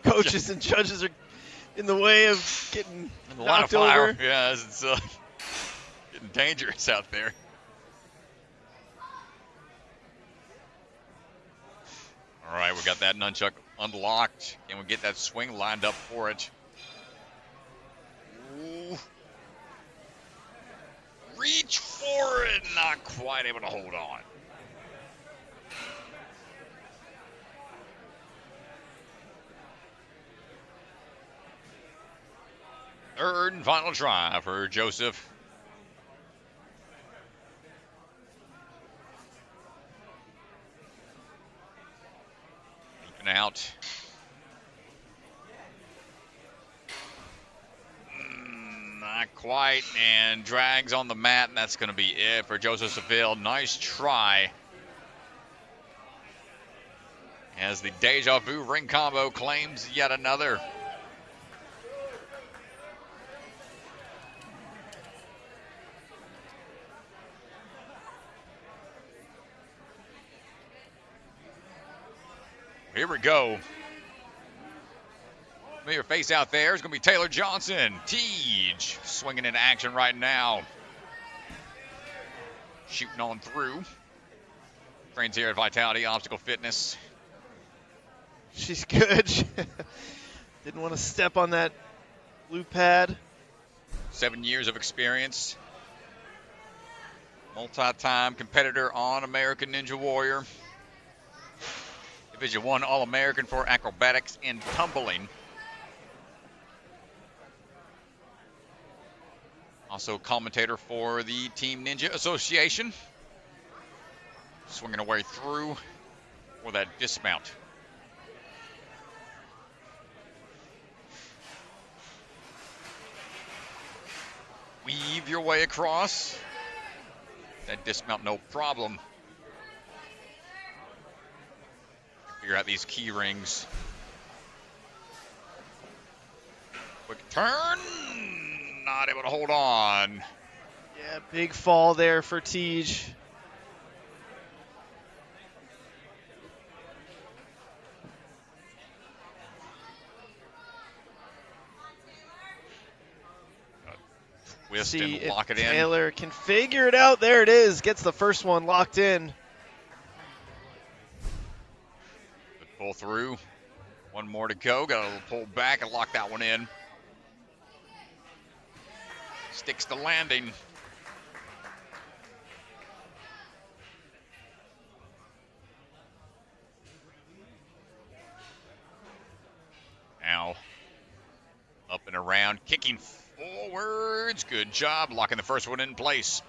coaches and judges are in the way of getting In the line of knocked fire. over. Yeah, it's getting dangerous out there. All right, we got that nunchuck unlocked. Can we get that swing lined up for it? Ooh. Reach for it, not quite able to hold on. Third and final try for Joseph. Keeping out. Not quite, and drags on the mat, and that's going to be it for Joseph Seville. Nice try. As the Deja Vu ring combo claims yet another. Here we go. Your face out there is going to be Taylor Johnson. Tej swinging into action right now. Shooting on through. Trains here at Vitality Obstacle Fitness. She's good. Didn't want to step on that blue pad. 7 years of experience. Multi-time competitor on American Ninja Warrior. Division I All-American for acrobatics and tumbling. Also commentator for the Team Ninja Association. Swinging away through for that dismount. Weave your way across. That dismount, no problem. Figure out these key rings. Quick turn. Not able to hold on. Yeah, big fall there for Tej. Twist See and lock it in. Taylor can figure it out. There it is. Gets the first one locked in. Good pull through. One more to go. Got a little pull back and lock that one in. Sticks the landing. Now up and around, kicking forwards. Good job locking the first one in place.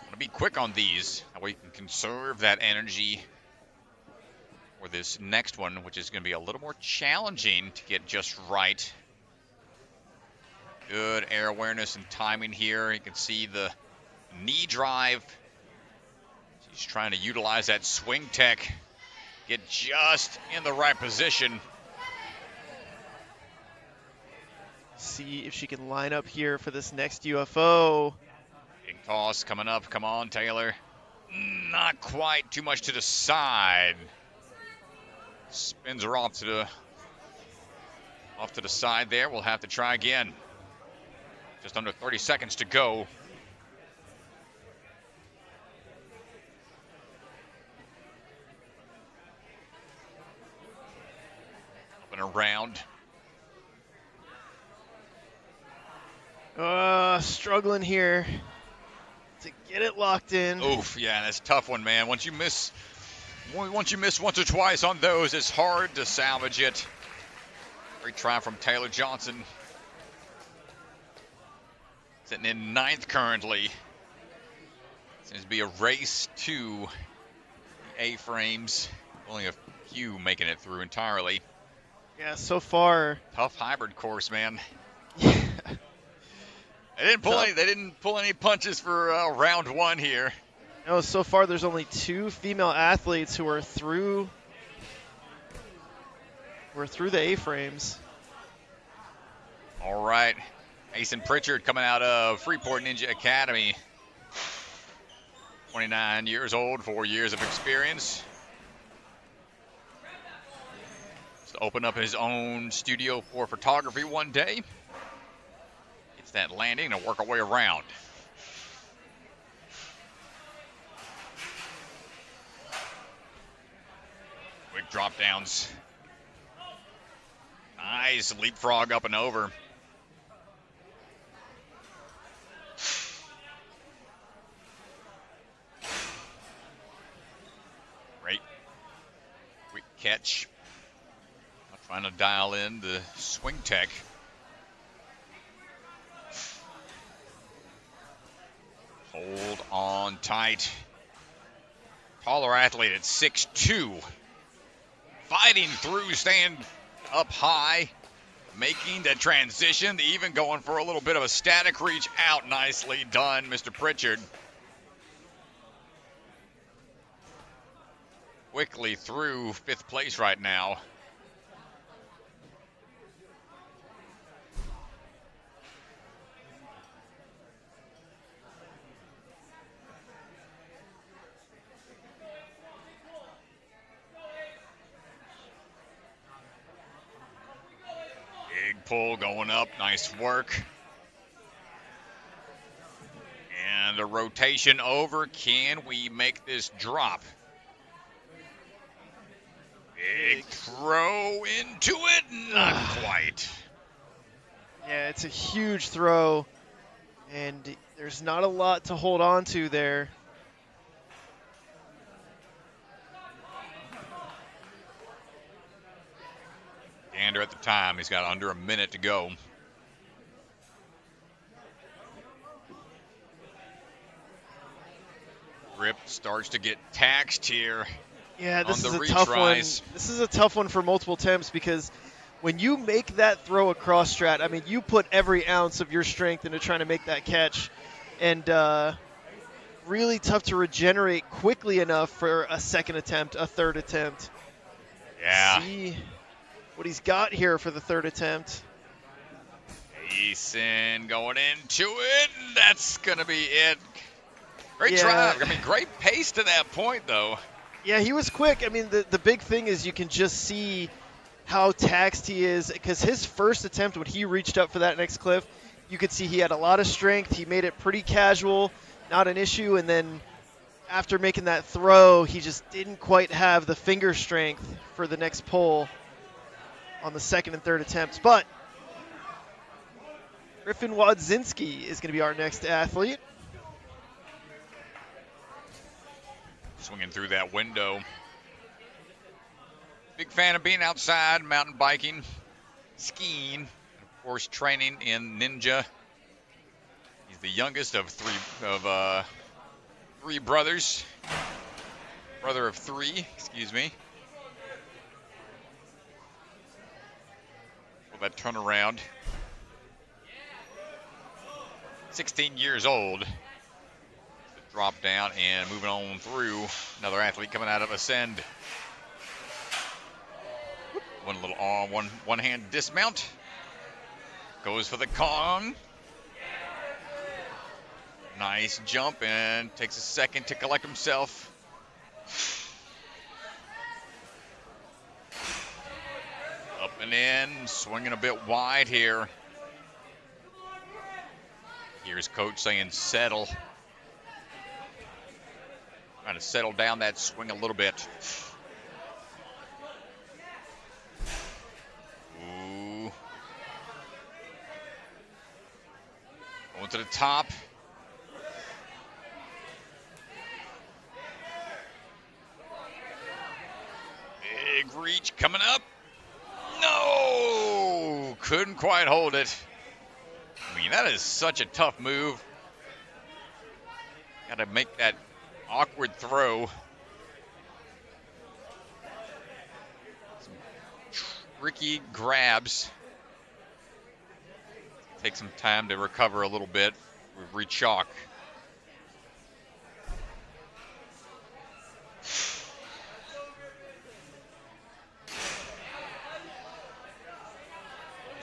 Want to be quick on these. That way you can conserve that energy for this next one, which is going to be a little more challenging to get just right. Good air awareness and timing here. You can see the knee drive. He's trying to utilize that swing tech. Get just in the right position. See if she can line up here for this next UFO. Big toss coming up. Come on, Taylor. Not quite. Too much to the side. Spins her off to the side there. We'll have to try again. Just under 30 seconds to go. round. Struggling here to get it locked in. Oof, yeah, that's a tough one, man. Once you miss once or twice on those, it's hard to salvage it. Great try from Taylor Johnson. Sitting in 9th currently. Seems to be a race to the A-frames. Only a few making it through entirely. Yeah, so far. Tough hybrid course, man. Yeah. They didn't pull any punches for round 1 here. No, so far there's only 2 female athletes who are through the A-frames. All right. Aasin Pritchard coming out of Freeport Ninja Academy. 29 years old, 4 years of experience. Just open up his own studio for photography one day. Gets that landing and work our way around. Quick drop downs. Nice leapfrog up and over. Great. Quick catch. I'm trying to dial in the swing tech. Hold on tight. Taller athlete at 6'2". Fighting through, staying up high. Making the transition, even going for a little bit of a static reach out. Nicely done, Mr. Pritchard. Quickly through 5th place right now. Big pull going up, nice work. And a rotation over. Can we make this drop? Big throw into it, not quite. Yeah, it's a huge throw, and there's not a lot to hold on to there. Gander at the time, he's got under a minute to go. Grip starts to get taxed here. Yeah, this on is the a tough one. retries. This is a tough one for multiple attempts because when you make that throw across strat, I mean, you put every ounce of your strength into trying to make that catch, and really tough to regenerate quickly enough for a second attempt, a third attempt. Yeah. See what he's got here for the third attempt. Aasin going into it, and that's going to be it. Great Yeah. drive. I mean, great pace to that point, though. Yeah, he was quick. I mean, the big thing is you can just see how taxed he is because his first attempt when he reached up for that next cliff, you could see he had a lot of strength. He made it pretty casual, not an issue. And then after making that throw, he just didn't quite have the finger strength for the next pull on the second and third attempts. But Griffin Wodzinski is going to be our next athlete. Swinging through that window. Big fan of being outside, mountain biking, skiing, and of course training in ninja. He's the youngest of three brothers. Brother of 3, excuse me. Well, that turnaround. 16 years old. Drop down and moving on through. Another athlete coming out of Ascend. One little arm, one hand dismount. Goes for the Kong. Nice jump and takes a second to collect himself. Up and in, swinging a bit wide here. Here's coach saying settle. Trying to settle down that swing a little bit. Going to the top. Big reach coming up. No! Couldn't quite hold it. I mean, that is such a tough move. Got to make that awkward throw. Some tricky grabs. Take some time to recover a little bit. We re-chalk.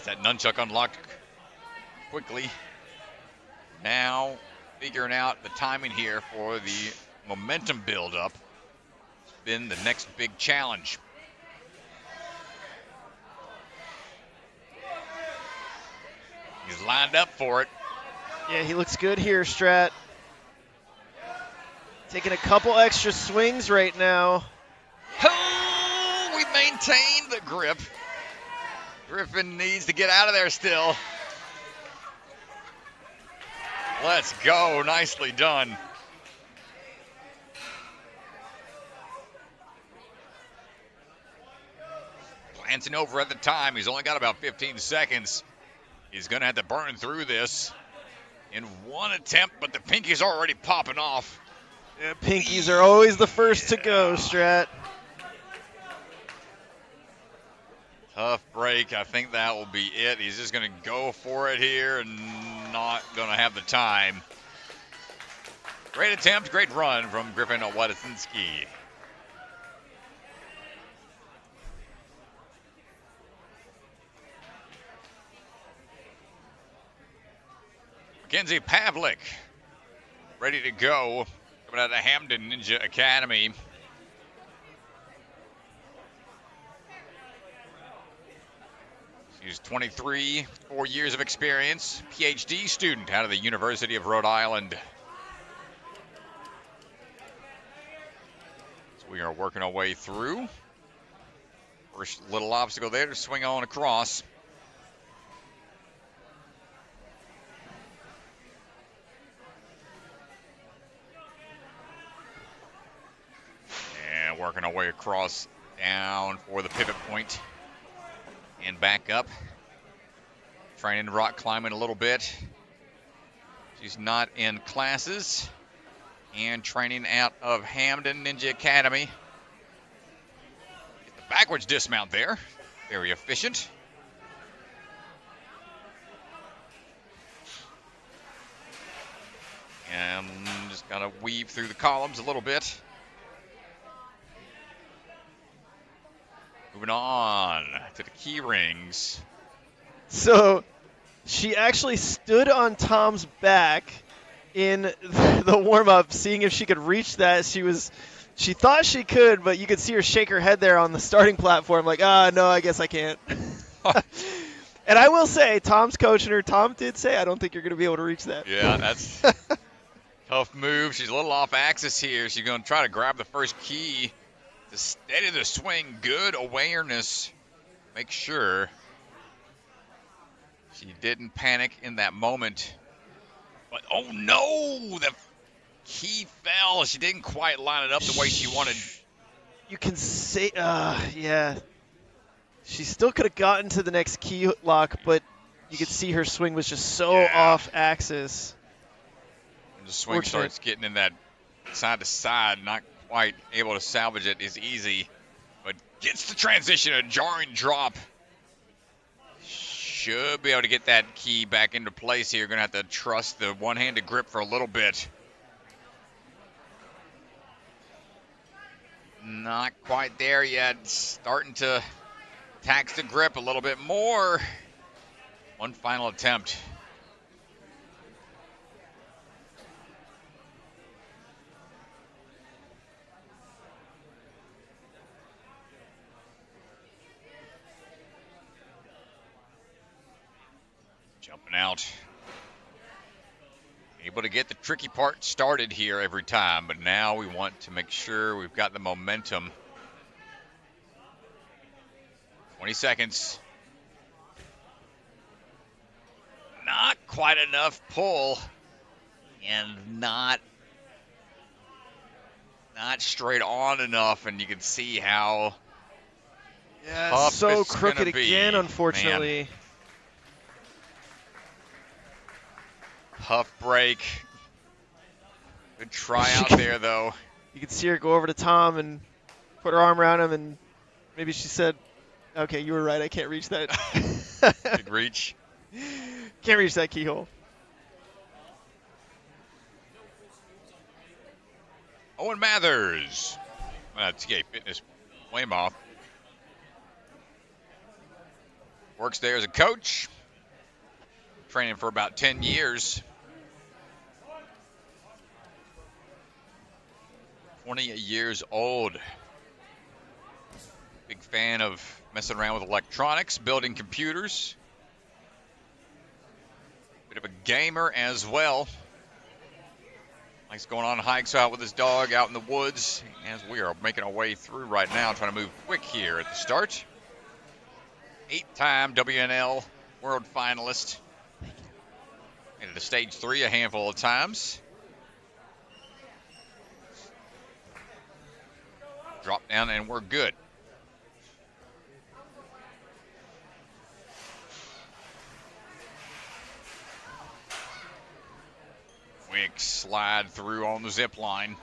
That nunchuck unlocked quickly. Now figuring out the timing here for the momentum build-up. It's been the next big challenge. He's lined up for it. Yeah, he looks good here, Strat. Taking a couple extra swings right now. Oh, we maintain the grip. Griffin needs to get out of there still. Let's go. Nicely done. Glancing over at the time, he's only got about 15 seconds. He's going to have to burn through this in one attempt, but the pinky's already popping off. Yeah, pinkies are always the first to go, Strat. Tough break. I think that will be it. He's just going to go for it here and not going to have the time. Great attempt, great run from Griffin Wodzinski. Mackenzie Pavlik, ready to go, coming out of Hamden Ninja Academy. She's 23, 4 years of experience, PhD student out of the University of Rhode Island. So we are working our way through. First little obstacle there to swing on across. And working our way across down for the pivot point. And back up. Training rock climbing a little bit. She's not in classes. And training out of Hamden Ninja Academy. Get the backwards dismount there. Very efficient. And just gotta weave through the columns a little bit. Moving on to the key rings. So she actually stood on Tom's back in the warm-up, seeing if she could reach that. She thought she could, but you could see her shake her head there on the starting platform like, no, I guess I can't. And I will say, Tom's coaching her. Tom did say, I don't think you're going to be able to reach that. Yeah, that's tough move. She's a little off axis here. She's going to try to grab the first key to steady the swing. Good awareness. Make sure she didn't panic in that moment. But, oh, no! The key fell. She didn't quite line it up the way she wanted. You can say, yeah. She still could have gotten to the next key lock, but you could see her swing was just so off axis. And the swing starts getting in that side to side, not quite able to salvage it is easy, but gets the transition, a jarring drop. Should be able to get that key back into place here. Gonna have to trust the one-handed grip for a little bit. Not quite there yet. Starting to tax the grip a little bit more. One final attempt. Jumping out. Able to get the tricky part started here every time, but now we want to make sure we've got the momentum. 20 seconds. Not quite enough pull, and not straight on enough, and you can see how Yeah, tough so it's crooked gonna be, again, unfortunately. man. Tough break. Good try out there, though. You can see her go over to Tom and put her arm around him, and maybe she said, okay, you were right, I can't reach that. Good reach. Can't reach that keyhole. Owen Mathers. TA Fitness Weymouth. Works there as a coach. Training for about 10 years. 20 years old. Big fan of messing around with electronics, building computers. Bit of a gamer as well. Likes going on hikes out with his dog out in the woods, as we are making our way through right now, trying to move quick here at the start. 8-time WNL World Finalist. Made it to stage 3 a handful of times. Drop down and we're good. Quick slide through on the zip line.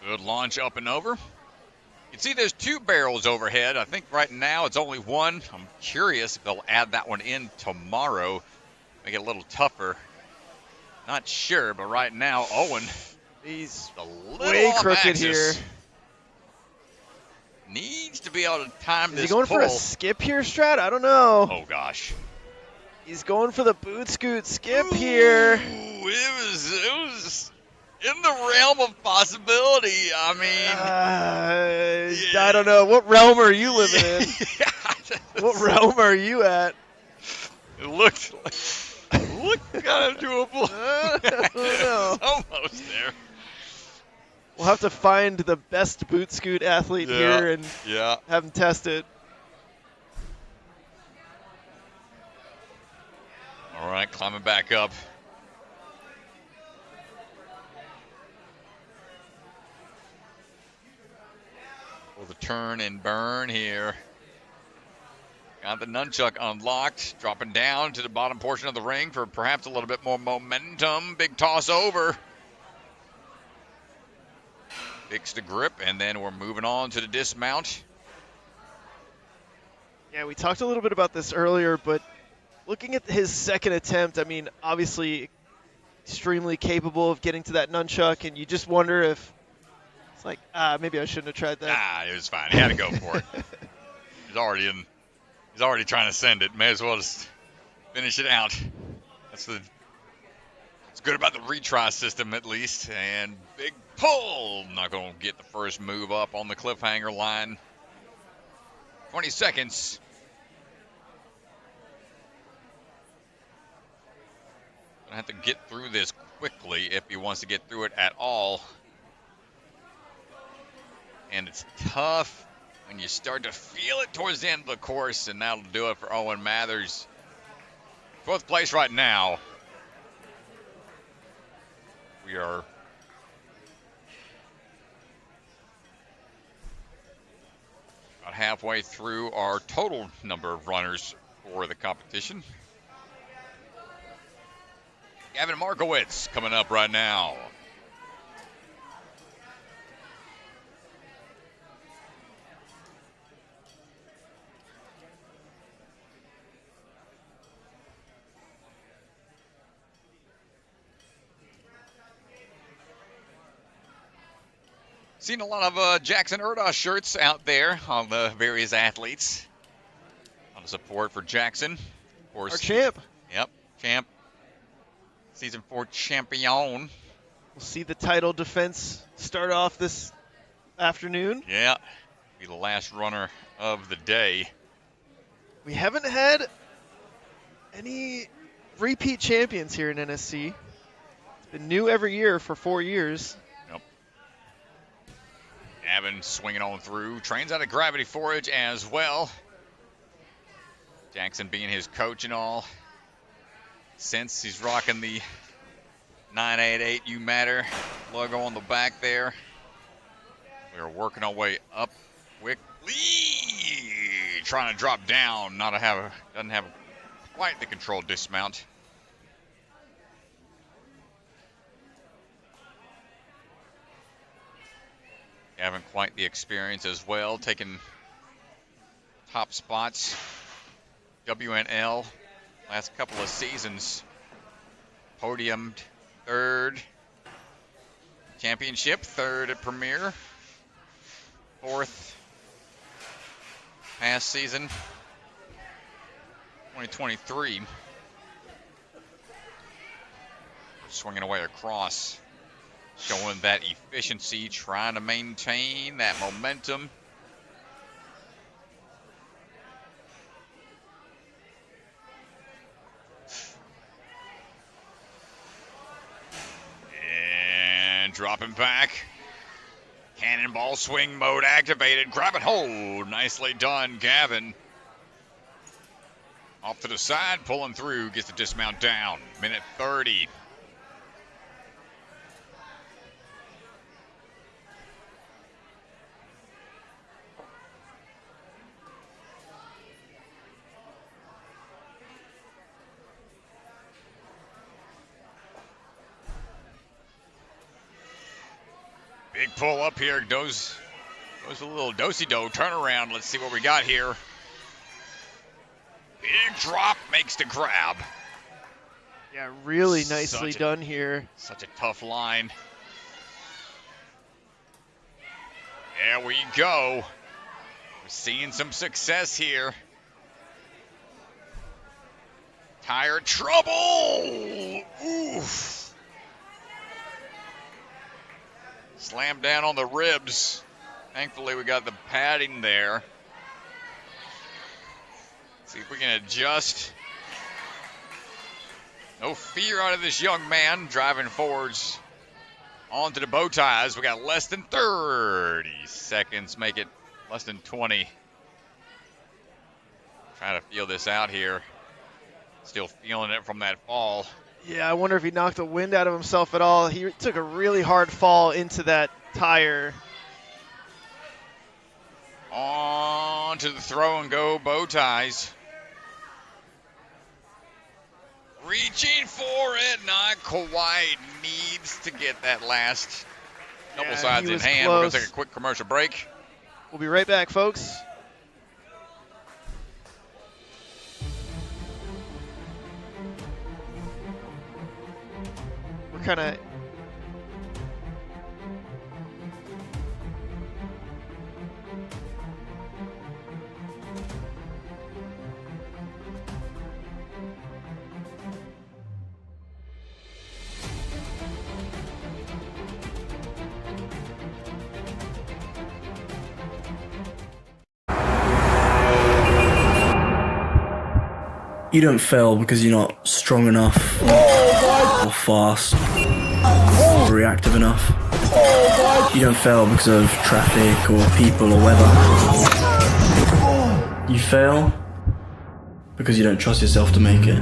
Good launch up and over. You can see there's 2 barrels overhead. I think right now it's only 1. I'm curious if they'll add that one in tomorrow. Make it a little tougher. Not sure, but right now Owen, he's a little way off crooked axis. here. Needs to be able to time Is this he going pull. for a skip here, Strat? I don't know. Oh gosh. He's going for the boot scoot skip here. Ooh, it was in the realm of possibility. I mean, I don't know. What realm are you living in? Yeah, What realm are you at? it looked kind of doable. I don't know. It's almost there. We'll have to find the best boot scoot athlete here and Yeah. have him test it. All right, climbing back up. For the turn and burn here. Got the nunchuck unlocked, dropping down to the bottom portion of the ring for perhaps a little bit more momentum. Big toss over. Fix the grip, and then we're moving on to the dismount. Yeah, we talked a little bit about this earlier, but looking at his second attempt, I mean, obviously extremely capable of getting to that nunchuck, and you just wonder if it's like, maybe I shouldn't have tried that. It was fine. He had to go for it. He's already trying to send it. May as well just finish it out. It's good about the retry system at least. And big pull. Not going to get the first move up on the cliffhanger line. 20 seconds. Gonna have to get through this quickly if he wants to get through it at all. And it's tough when you start to feel it towards the end of the course, and that'll do it for Owen Mathers. 4th place right now. We are about halfway through our total number of runners for the competition. Gavin Markowitz coming up right now. Seen a lot of Jackson Erdos shirts out there on the various athletes. A lot of support for Jackson. Of course, Our champ. Yep, champ. Season 4 champion. We'll see the title defense start off this afternoon. Yeah, be the last runner of the day. We haven't had any repeat champions here in NSC. It's been new every year for 4 years. Yep. Gavin swinging on through. Trains out of Gravity Forage as well. Jackson being his coach and all. Since he's rocking the 988 You Matter logo on the back there. We're working our way up quickly. Trying to drop down, doesn't have quite the controlled dismount. Having quite the experience as well, taking top spots. WNL last couple of seasons. Podiumed third. Championship, third at Premier. Fourth past season, 2023. Swinging away across, showing that efficiency, trying to maintain that momentum. And dropping back. Cannonball swing mode activated. Grab and hold. Nicely done, Gavin. Off to the side, pulling through. Gets the dismount down. Minute 30. Big pull up here. Goes a little do-si-do turnaround. Let's see what we got here. Big drop, makes the grab. Yeah, really nicely done here. Such a tough line. There we go. We're seeing some success here. Tire trouble. Oof. Slammed down on the ribs. Thankfully, we got the padding there. See if we can adjust. No fear out of this young man driving forwards onto the bow ties. We got less than 30 seconds. Make it less than 20. Trying to feel this out here. Still feeling it from that fall. Yeah, I wonder if he knocked the wind out of himself at all. He took a really hard fall into that tire. On to the throw and go bow ties. Reaching for it, not quite. Needs to get that last couple sides in hand. We're going to take a quick commercial break. We'll be right back, folks. We're kind of... You don't fail because you're not strong enough, or fast, or reactive enough. You don't fail because of traffic or people or weather. You fail because you don't trust yourself to make it.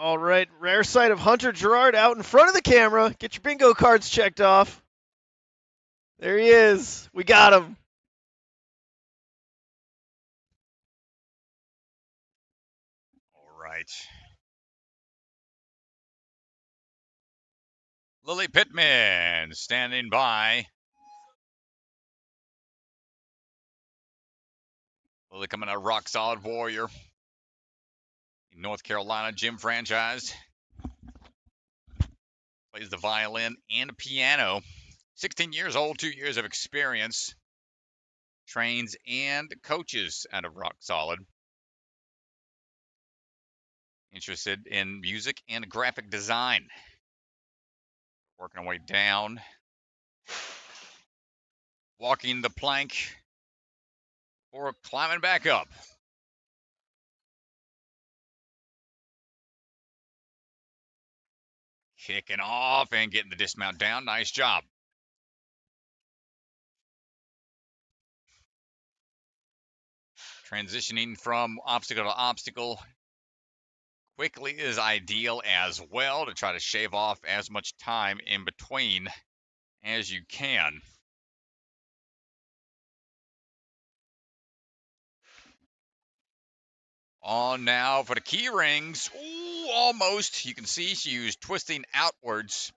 All right, rare sight of Hunter Gerard out in front of the camera. Get your bingo cards checked off. There he is. We got him. All right. Lily Pittman standing by. Lily coming out, rock solid warrior. North Carolina gym franchise. Plays the violin and piano. 16 years old, 2 years of experience. Trains and coaches out of Rock Solid. interested in music and graphic design. Working our way down. Walking the plank or climbing back up. Kicking off and getting the dismount down. Nice job. Transitioning from obstacle to obstacle quickly is ideal as well to try to shave off as much time in between as you can. On now for the key rings. Ooh, almost. You can see she was twisting outwards.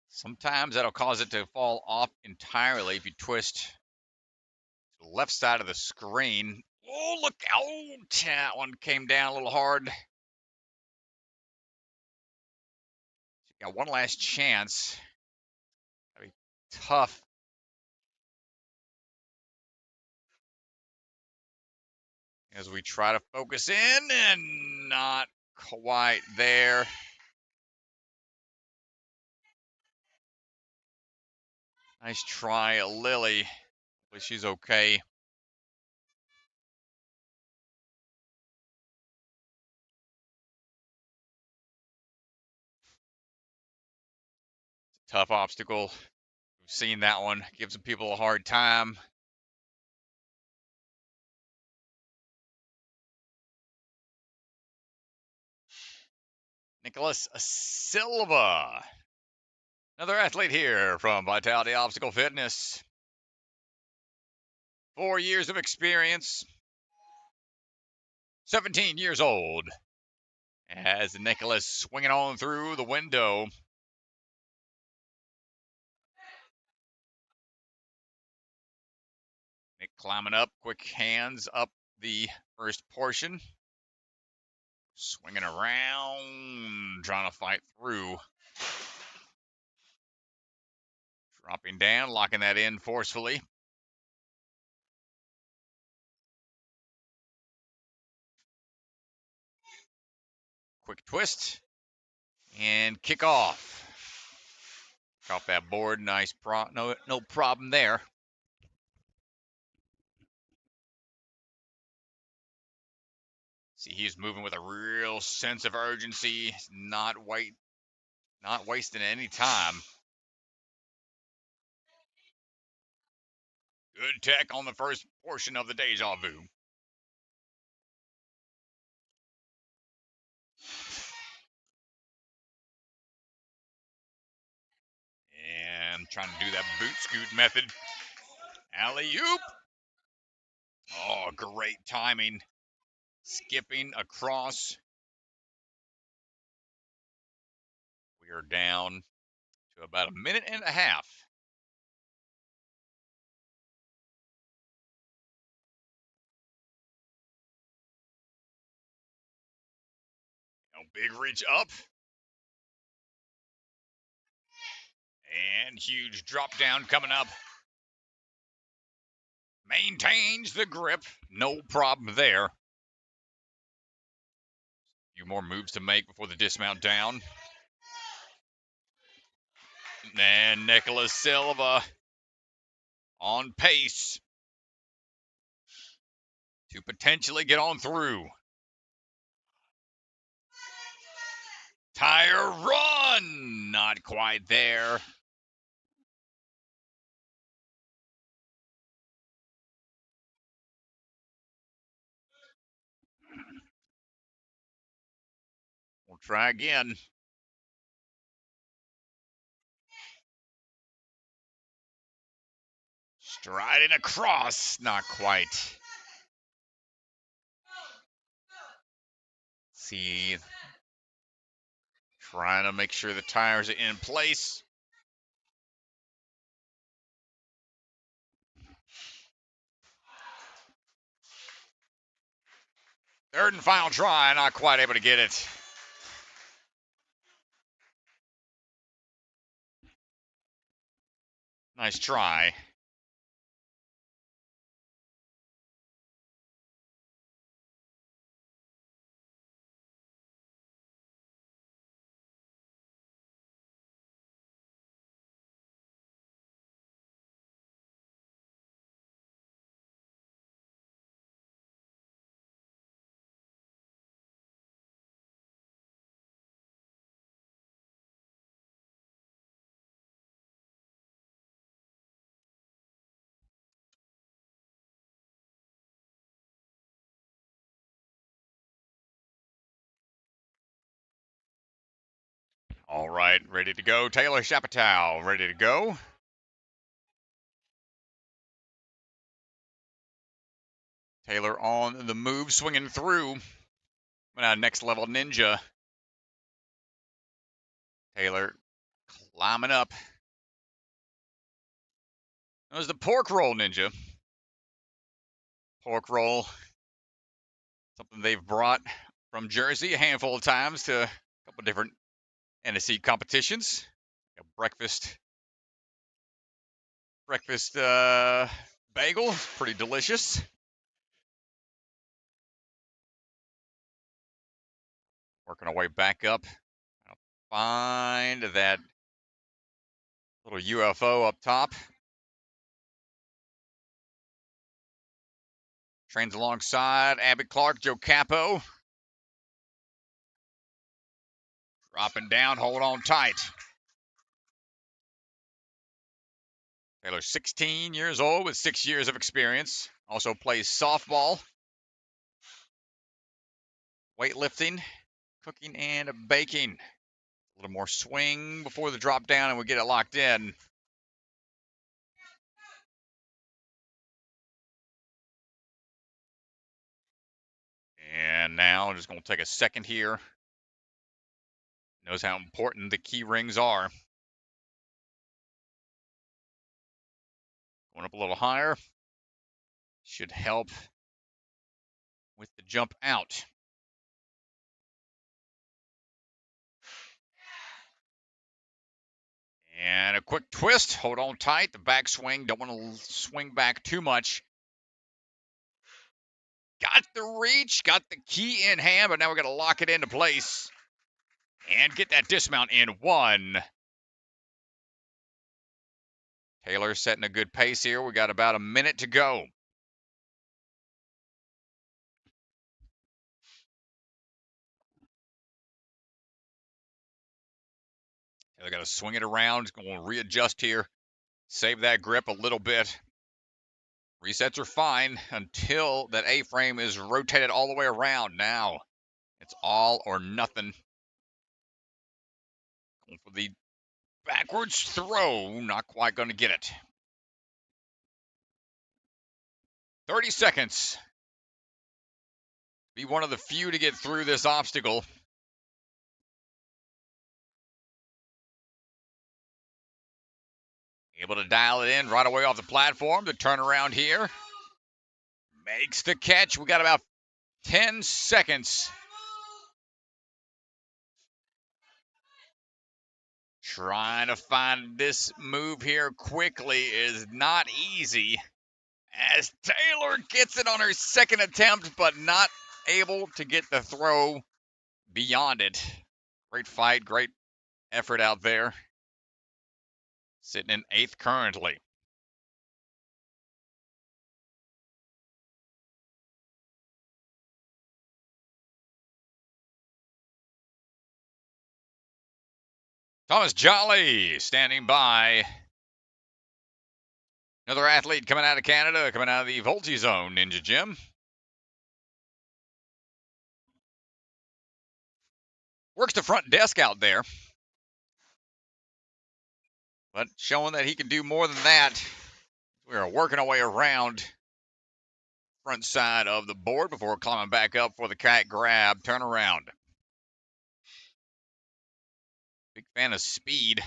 Sometimes that'll cause it to fall off entirely if you twist to the left side of the screen. Oh, look out. That one came down a little hard. She got one last chance. That'll be tough. As we try to focus in and not quite there. Nice try, Lily. Hopefully she's okay. Tough obstacle. We've seen that one. Gives some people a hard time. Nicolas Silva. Another athlete here from Vitality Obstacle Fitness. 4 years of experience. 17 years old. As Nicolas swinging on through the window. Nick climbing up, quick hands up the first portion. Swinging around, trying to fight through. Dropping down, locking that in forcefully. Quick twist and kick off. Off that board, nice, no problem there. See, he's moving with a real sense of urgency, not wasting any time. Good tech on the first portion of the Deja Vu. And trying to do that boot scoot method. Alley-oop. Oh, great timing. Skipping across. We are down to about a minute and a half. Big reach up. And huge drop down coming up. Maintains the grip. No problem there. A few more moves to make before the dismount down. And Nicolas Silva on pace to potentially get on through. Tire run, not quite there. We'll try again. Striding across, not quite. See, trying to make sure the tires are in place. Third and final try, not quite able to get it. Nice try. All right, ready to go. Taylor Chapatow, ready to go. Taylor on the move, swinging through. Next level ninja. Taylor climbing up. That was the pork roll ninja. Pork roll, something they've brought from Jersey a handful of times to a couple different NSC competitions. A breakfast bagel, pretty delicious. Working our way back up. I'll find that little UFO up top. Trains alongside Abby Clark, Joe Capo. Dropping down, hold on tight. Taylor, 16 years old with 6 years of experience. Also plays softball, weightlifting, cooking, and baking. A little more swing before the drop down, and we get it locked in. And now I'm just going to take a second here. Knows how important the key rings are. Going up a little higher. Should help with the jump out. And a quick twist. Hold on tight. The back swing. Don't want to swing back too much. Got the reach. Got the key in hand, but now we're going to lock it into place. And get that dismount in one. Taylor setting a good pace here. We got about a minute to go. Taylor got to swing it around. Going to readjust here. Save that grip a little bit. Resets are fine until that A-frame is rotated all the way around. Now it's all or nothing. Going for the backwards throw. Not quite going to get it. 30 seconds. Be one of the few to get through this obstacle. Able to dial it in right away off the platform. The turnaround here. Makes the catch. We got about 10 seconds. Trying to find this move here quickly is not easy. As Taylor gets it on her second attempt, but not able to get the throw beyond it. Great fight, great effort out there. Sitting in 8th currently. Thomas Jolly standing by. Another athlete coming out of Canada, coming out of the Volti Zone Ninja Gym. Works the front desk out there. But showing that he can do more than that. We are working our way around front side of the board before climbing back up for the cat grab turnaround. Big fan of speed.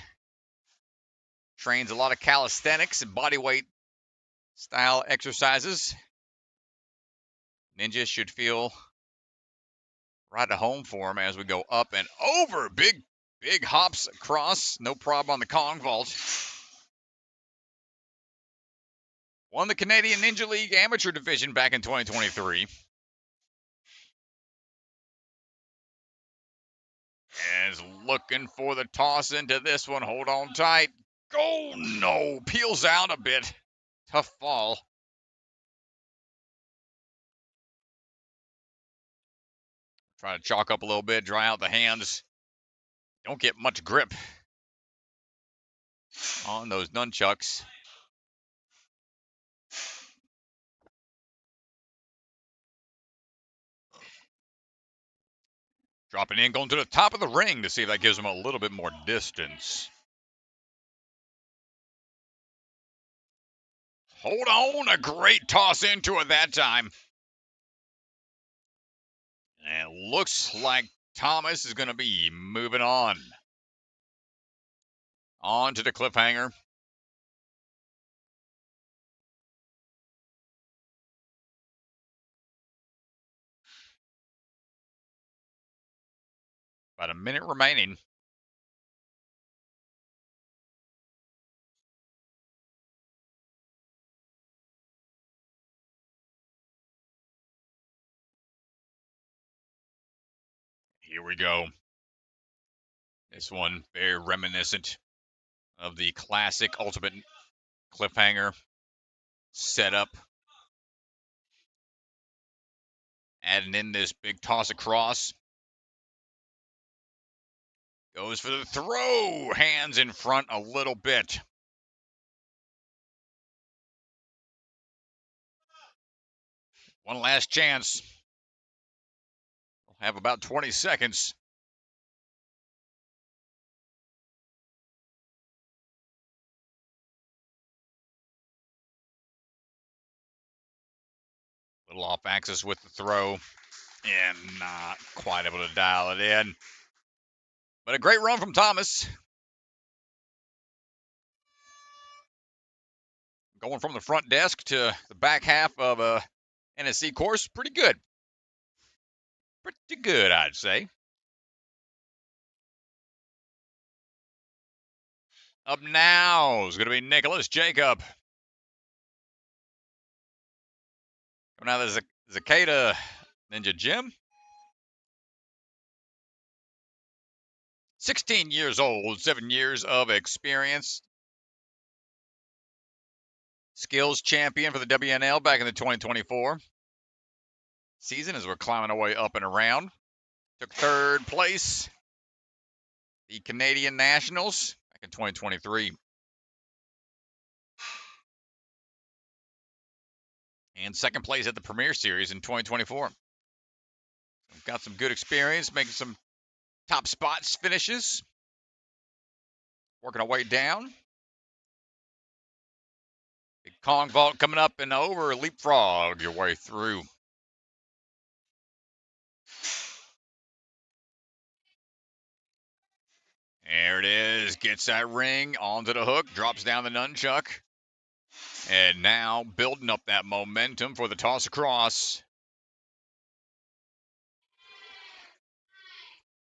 Trains a lot of calisthenics and body weight style exercises. Ninja should feel right at home for him as we go up and over. Big hops across. No problem on the Kong vault. Won the Canadian Ninja League Amateur Division back in 2023. And is looking for the toss into this one. Hold on tight. Oh, no. Peels out a bit. Tough fall. Try to chalk up a little bit, dry out the hands. Don't get much grip on those nunchucks. Dropping in, going to the top of the ring to see if that gives him a little bit more distance. Hold on, a great toss into it that time. And it looks like Thomas is going to be moving on. On to the cliffhanger. About a minute remaining. Here we go. This one very reminiscent of the classic Ultimate cliffhanger setup. Adding in this big toss across. Goes for the throw. Hands in front a little bit. One last chance. We'll have about 20 seconds. Little off axis with the throw. And not quite able to dial it in. But a great run from Thomas. Going from the front desk to the back half of a NSC course, pretty good. Pretty good, I'd say. Up now is going to be Nicolas Jacob. Coming out of the Zakata Ninja Gym. 16 years old, 7 years of experience. Skills champion for the WNL back in the 2024 season as we're climbing our way up and around. Took third place, the Canadian Nationals back in 2023. And second place at the Premier Series in 2024. We've got some good experience, making some top spots finishes. Working our way down. Big Kong vault coming up and over. Leapfrog your way through. There it is. Gets that ring onto the hook. Drops down the nunchuck. And now building up that momentum for the toss across.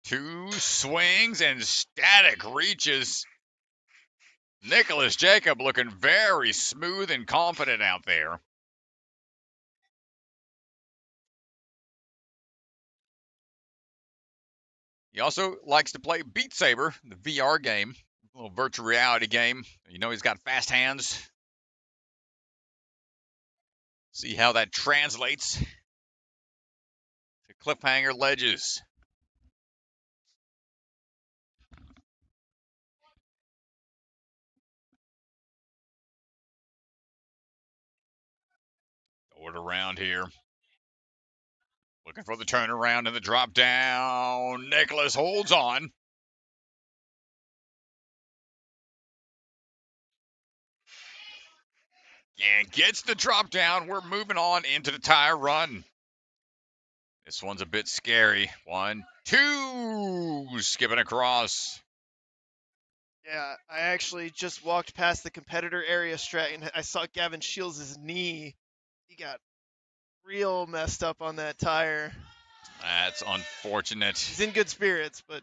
2 swings and static reaches. Nicolas Jacob looking very smooth and confident out there. He also likes to play Beat Saber, the VR game, a little virtual reality game. You know he's got fast hands. See how that translates to cliffhanger ledges. Throw it around here. Looking for the turnaround and the drop down. Nicolas holds on. And gets the drop down. We're moving on into the tire run. This one's a bit scary. 1, 2. Skipping across. Yeah, I actually just walked past the competitor area strat and I saw Gavin Shields' knee. He got real messed up on that tire. That's unfortunate. He's in good spirits, but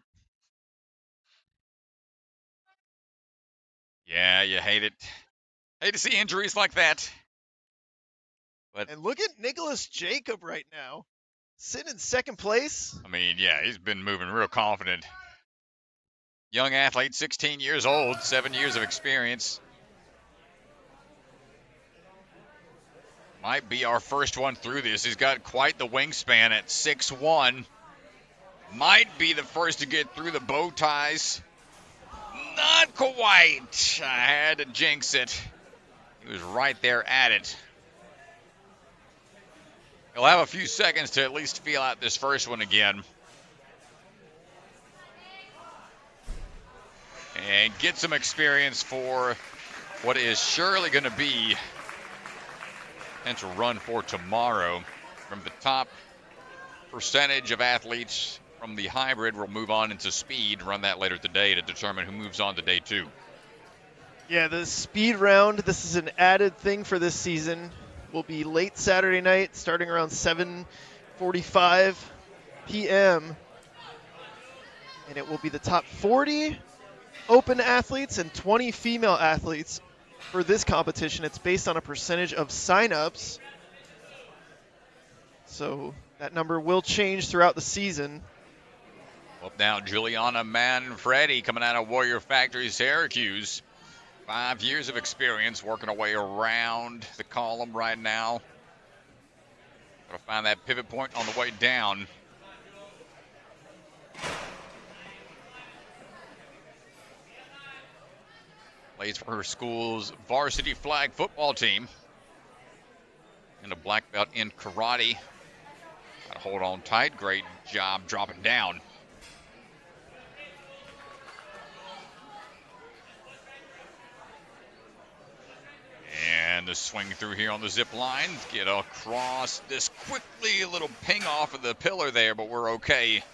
yeah, you hate it. Hate to see injuries like that. But and look at Nicolas Jacob right now. Sitting in second place. I mean, yeah, he's been moving real confident. Young athlete, 16 years old, 7 years of experience. Might be our first one through this. He's got quite the wingspan at 6'1". Might be the first to get through the bow ties. Not quite. I had to jinx it. He was right there at it. He'll have a few seconds to at least feel out this first one again. and get some experience for what is surely going to be a potential run for tomorrow. From the top percentage of athletes from the hybrid, we'll move on into speed, run that later today to determine who moves on to day 2. Yeah, the speed round, this is an added thing for this season. Will be late Saturday night, starting around 7:45 p.m. And it will be the top 40 open athletes and 20 female athletes for this competition. It's based on a percentage of signups. So that number will change throughout the season. Up now, Juliana Manfredi coming out of Warrior Factory, Syracuse. 5 years of experience working her way around the column right now. Got to find that pivot point on the way down. Plays for her school's varsity flag football team. And a black belt in karate. Got to hold on tight. Great job dropping down. And the swing through here on the zip line. Get across this quickly. A little ping off of the pillar there, but we're okay.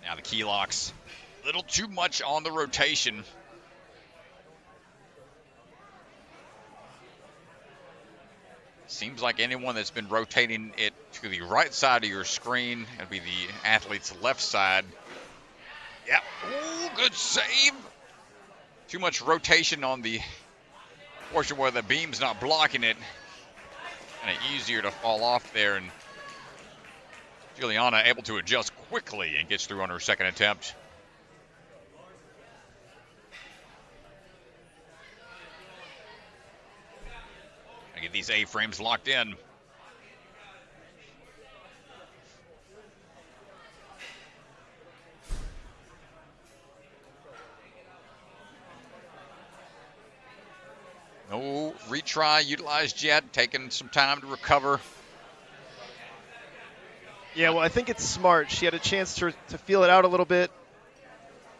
Now the key locks. A little too much on the rotation. Seems like anyone that's been rotating it to the right side of your screen, that'd be the athlete's left side. Yeah, ooh, good save. Too much rotation on the portion where the beam's not blocking it. Kind of easier to fall off there, and Juliana able to adjust quickly and gets through on her second attempt. Get these A-frames locked in. No retry utilized yet, taking some time to recover. Yeah, well, I think it's smart. She had a chance to feel it out a little bit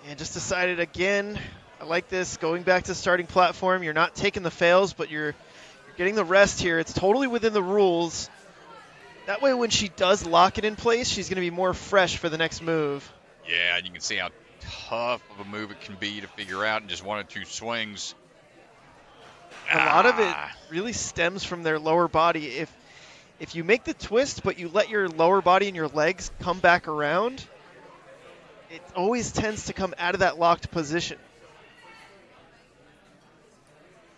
and just decided again, I like this, going back to starting platform. You're not taking the fails, but you're getting the rest here. It's totally within the rules. That way when she does lock it in place, she's going to be more fresh for the next move. Yeah, you can see how tough of a move it can be to figure out in just 1 or 2 swings. A lot of it really stems from their lower body. If you make the twist, but you let your lower body and your legs come back around, it always tends to come out of that locked position.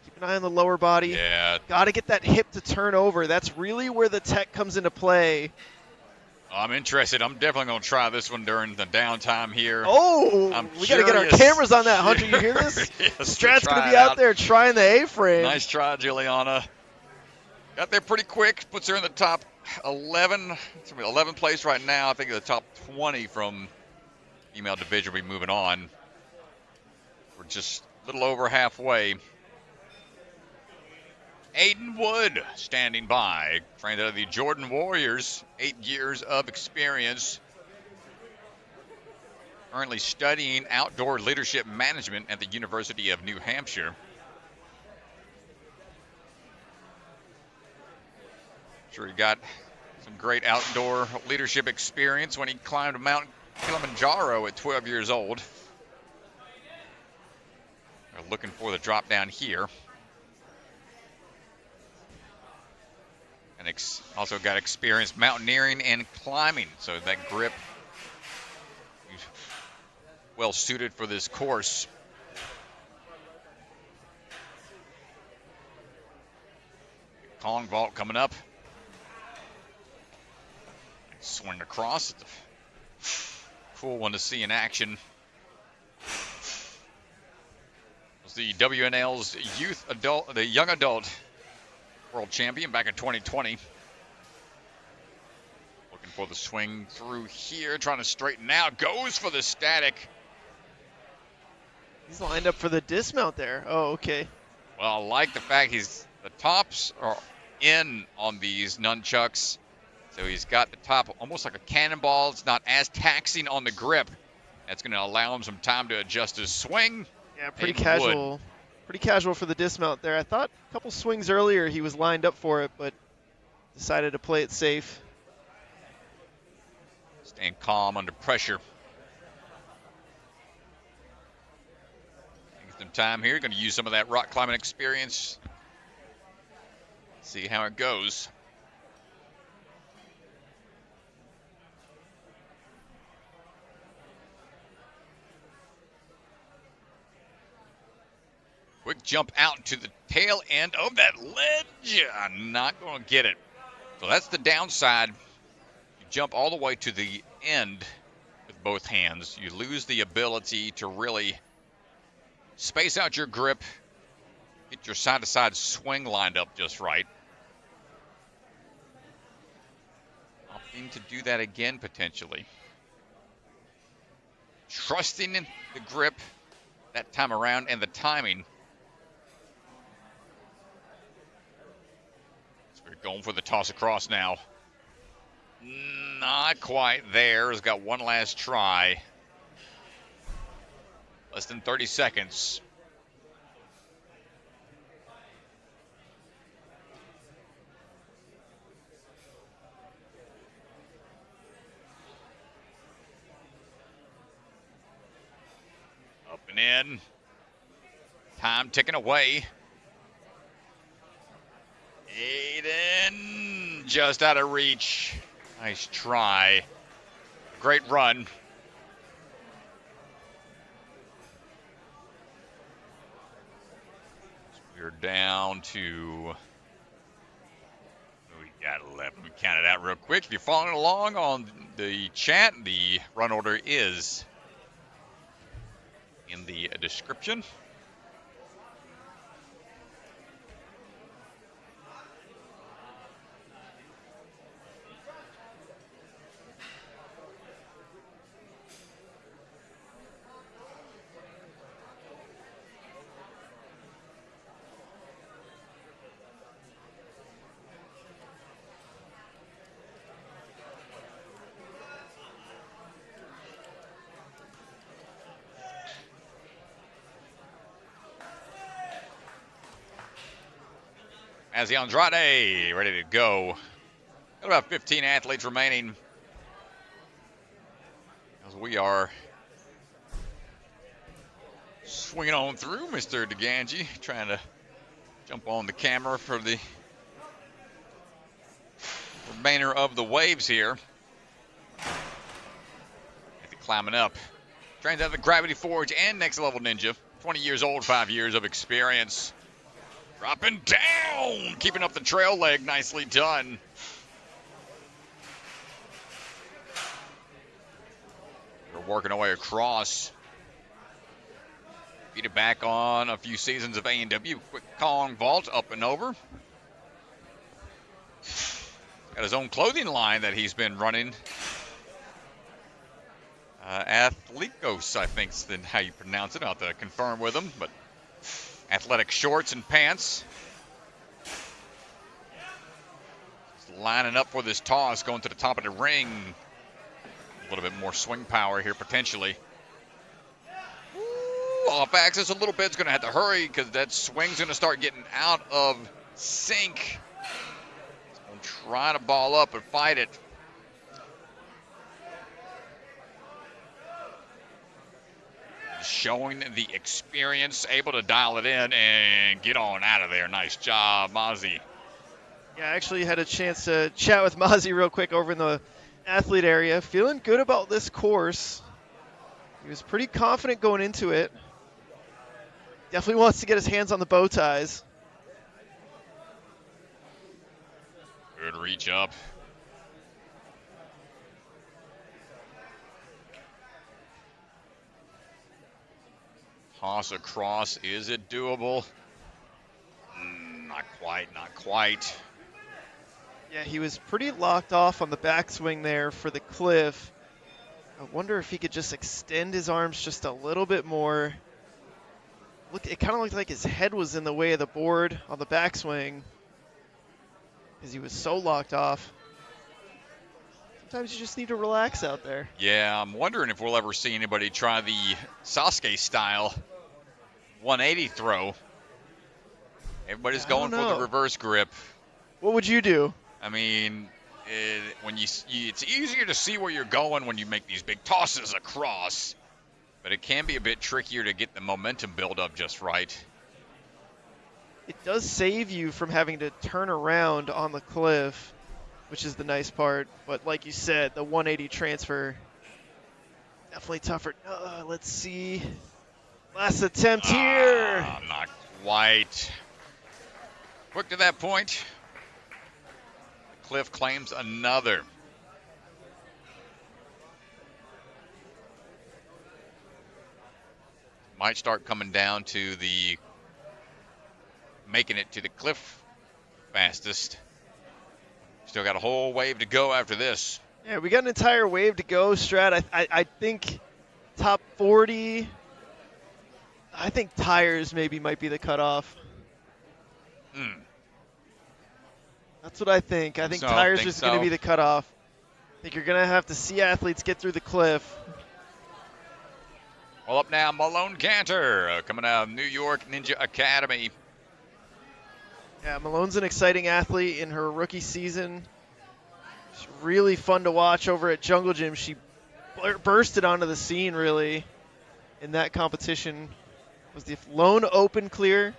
Keep an eye on the lower body. Yeah. Got to get that hip to turn over. That's really where the tech comes into play. I'm interested. I'm definitely going to try this one during the downtime here. Oh, we got to get our cameras on that, Hunter. You hear this? Yes, Strat's going to be out there trying the A-frame. Nice try, Juliana. Got there pretty quick. Puts her in the top 11. It's 11th place right now. I think the top 20 from female division will be moving on. We're just a little over halfway. Aidan Wood standing by, trained out of the Jordan Warriors, 8 years of experience. Currently studying outdoor leadership management at the University of New Hampshire. Sure, he got some great outdoor leadership experience when he climbed Mount Kilimanjaro at 12 years old. They're looking for the drop down here. And also got experience mountaineering and climbing, so that grip is well suited for this course. Kong vault coming up. Swing across. Cool one to see in action. It was the WNL's young adult world champion back in 2020. Looking for the swing through here, trying to straighten out. Goes for the static. He's lined up for the dismount there. Oh, okay. Well, I like the fact he's The tops are in on these nunchucks. So he's got the top almost like a cannonball. It's not as taxing on the grip. That's going to allow him some time to adjust his swing. Yeah, pretty Aidan casual. Wood. Pretty casual for the dismount there. I thought a couple swings earlier he was lined up for it, but decided to play it safe. Staying calm under pressure. Taking some time here. Going to use some of that rock climbing experience. See how it goes. Quick jump out to the tail end of that ledge. I'm not going to get it. So that's the downside. You jump all the way to the end with both hands. You lose the ability to really space out your grip, get your side-to-side swing lined up just right. Opting to do that again, potentially. Trusting in the grip that time around and the timing. Going for the toss across now. Not quite there. He's got one last try. Less than 30 seconds. Up and in. Time ticking away. Aidan just out of reach. Nice try. Great run. We're down to, we got 11. We counted out real quick. If you're following along on the chat, the run order is in the description. Mazeiah Andrade ready to go. Got about 15 athletes remaining as we are swinging on through. Mr. DeGangi trying to jump on the camera for the remainder of the waves here. Climbing up. Trains out of the Gravity Forge and Next Level Ninja. 20 years old, 5 years of experience. Dropping down, keeping up the trail leg, nicely done. We're working our way across. Beat it back on a few seasons of A&W. Quick Kong vault up and over. Got his own clothing line that he's been running. Athleticos, I think is how you pronounce it. I'll have to confirm with him, but athletic shorts and pants. Just lining up for this toss, going to the top of the ring. A little bit more swing power here, potentially. Ooh, off axis a little bit. It's going to have to hurry because that swing's going to start getting out of sync. I'm trying to ball up and fight it. Showing the experience, able to dial it in and get on out of there. Nice job, Mazeiah. Yeah, I actually had a chance to chat with Mazeiah real quick over in the athlete area. Feeling good about this course. He was pretty confident going into it. Definitely wants to get his hands on the bow ties. Good reach up. Toss across, is it doable? Not quite, not quite. Yeah, he was pretty locked off on the backswing there for the cliff. I wonder if he could just extend his arms just a little bit more. it kind of looked like his head was in the way of the board on the backswing because he was so locked off. Sometimes you just need to relax out there. Yeah, I'm wondering if we'll ever see anybody try the Sasuke style 180 throw. Everybody's going for the reverse grip. What would you do? I mean, it's easier to see where you're going when you make these big tosses across, but it can be a bit trickier to get the momentum build up just right. It does save you from having to turn around on the cliff, which is the nice part. But like you said, the 180 transfer, definitely tougher. Let's see. Last attempt here. Not quite. Quick to that point. Cliff claims another. Might start coming down to the making it to the cliff fastest. Still got a whole wave to go after this. Yeah, we got an entire wave to go, Strat. I think top 40. I think tires maybe might be the cutoff. That's what I think. I think tires is going to be the cutoff. I think you're going to have to see athletes get through the cliff. Well, up now, Malone Canter coming out of New York Ninja Academy. Yeah, Malone's an exciting athlete in her rookie season. She's really fun to watch over at Jungle Gym. She bursted onto the scene, really, in that competition. It was the lone open clear,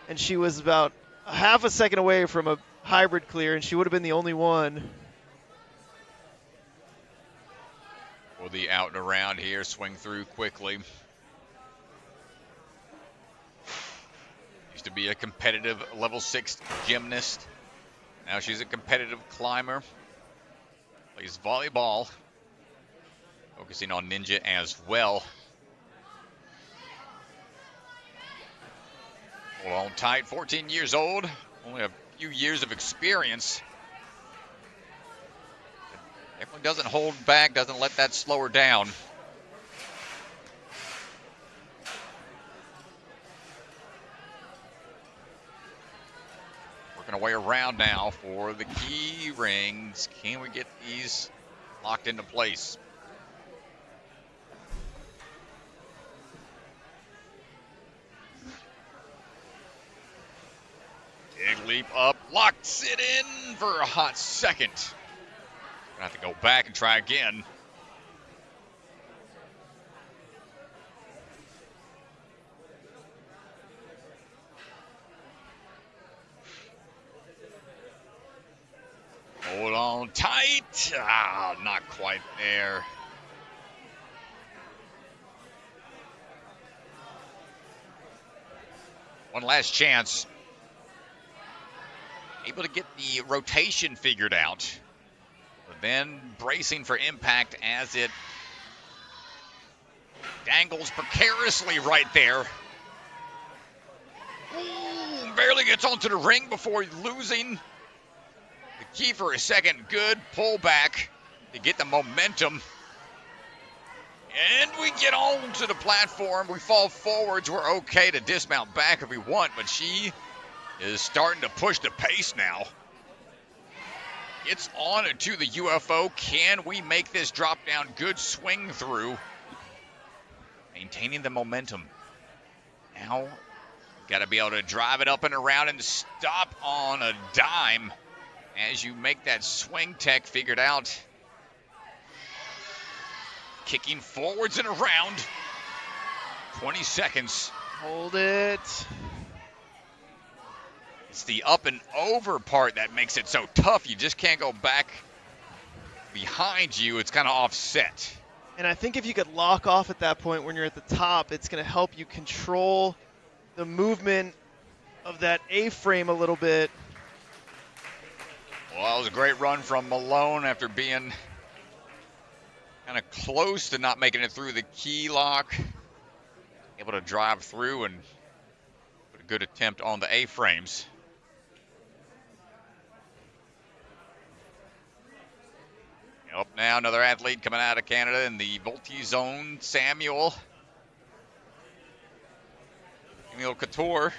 and she was about a half a second away from a hybrid clear, and she would have been the only one. Will the out and around here swing through quickly. Used to be a competitive level 6 gymnast. Now she's a competitive climber. Plays volleyball. Focusing on ninja as well. Hold on tight, 14 years old. Only a few years of experience. Definitely doesn't hold back, doesn't let that slow her down. Working our way around now for the key rings. Can we get these locked into place? Big leap up, locks it in for a hot second. Gonna have to go back and try again. Hold on tight. Not quite there. One last chance. Able to get the rotation figured out. But then bracing for impact as it dangles precariously right there. Ooh, barely gets onto the ring before losing. The key for a second, good pull back to get the momentum. And we get onto the platform. We fall forwards. We're okay to dismount back if we want, but she is starting to push the pace now. It's on to the UFO. Can we make this drop down? Good swing through. Maintaining the momentum. Now, got to be able to drive it up and around and stop on a dime as you make that swing tech figured out. Kicking forwards and around. 20 seconds. Hold it. It's the up and over part that makes it so tough. You just can't go back behind you. It's kind of offset. And I think if you could lock off at that point when you're at the top, it's going to help you control the movement of that A-frame a little bit. Well, that was a great run from Malone after being kind of close to not making it through the key lock. Able to drive through and put a good attempt on the A-frames. Up now, another athlete coming out of Canada in the Volti zone, Samuel. Camille Couture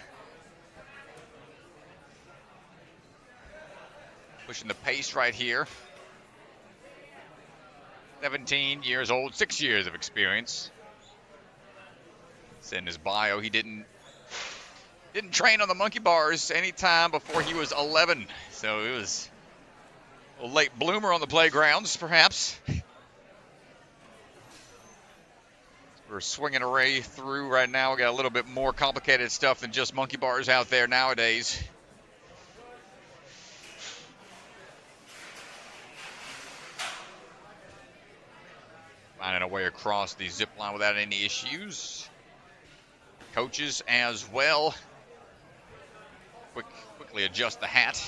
pushing the pace right here. 17 years old, 6 years of experience. It's in his bio. He didn't train on the monkey bars any time before he was 11. So it was a late bloomer on the playgrounds, perhaps. We're swinging a ray through right now. We got a little bit more complicated stuff than just monkey bars out there nowadays. Finding a way across the zip line without any issues. Coaches as well. Quickly adjust the hat.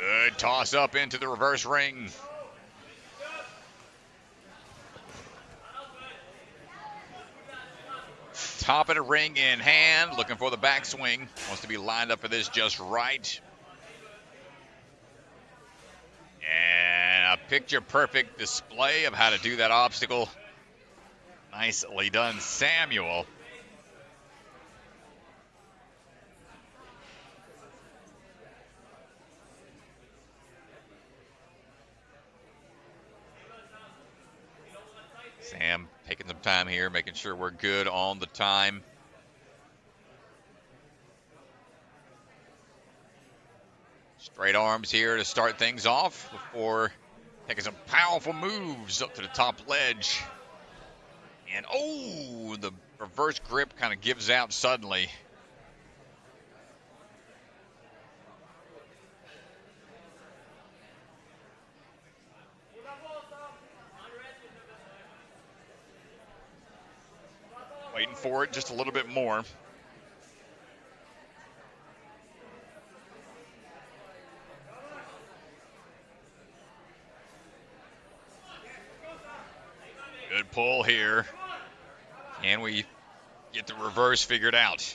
Good toss up into the reverse ring. Top of the ring in hand, looking for the backswing. Wants to be lined up for this just right. And a picture-perfect display of how to do that obstacle. Nicely done, Samuel. Sam taking some time here, making sure we're good on the time. Straight arms here to start things off before taking some powerful moves up to the top ledge. And oh, the reverse grip kind of gives out suddenly. Waiting for it just a little bit more. Good pull here. Can we get the reverse figured out?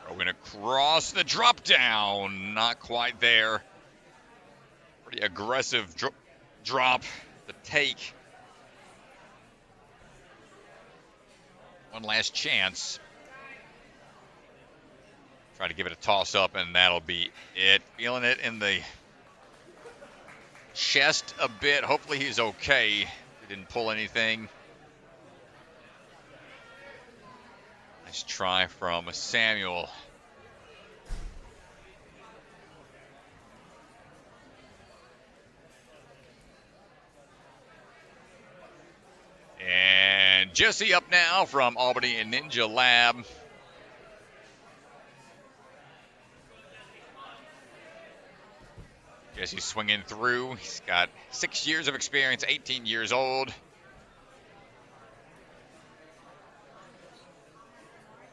We're going to cross the drop down. Not quite there. Pretty aggressive drop. The take. One last chance. Try to give it a toss up, and that'll be it. Feeling it in the chest a bit. Hopefully he's okay. He didn't pull anything. Nice try from Samuel. And Jesse up now from Albany and Ninja Lab. Jesse swinging through. He's got 6 years of experience, 18 years old.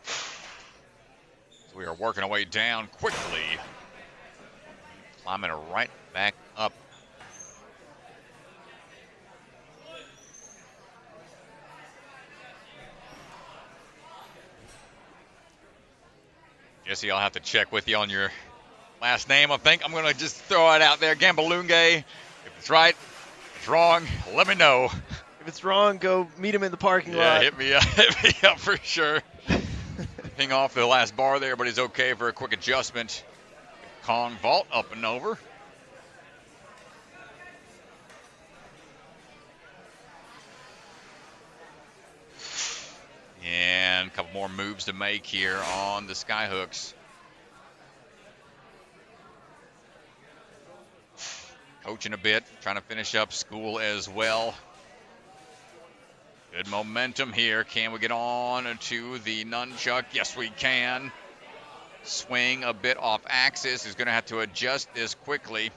So we are working our way down quickly. Climbing right back up. Jesse, I'll have to check with you on your last name. I think I'm going to just throw it out there. Gambalunge. If it's right, if it's wrong, let me know. If it's wrong, go meet him in the parking lot. Yeah, hit me up for sure. Ping off the last bar there, but he's okay for a quick adjustment. Kong vault up and over. And a couple more moves to make here on the skyhooks. Coaching a bit, trying to finish up school as well. Good momentum here. Can we get on to the nunchuck? Yes, we can. Swing a bit off axis. He's going to have to adjust this quickly.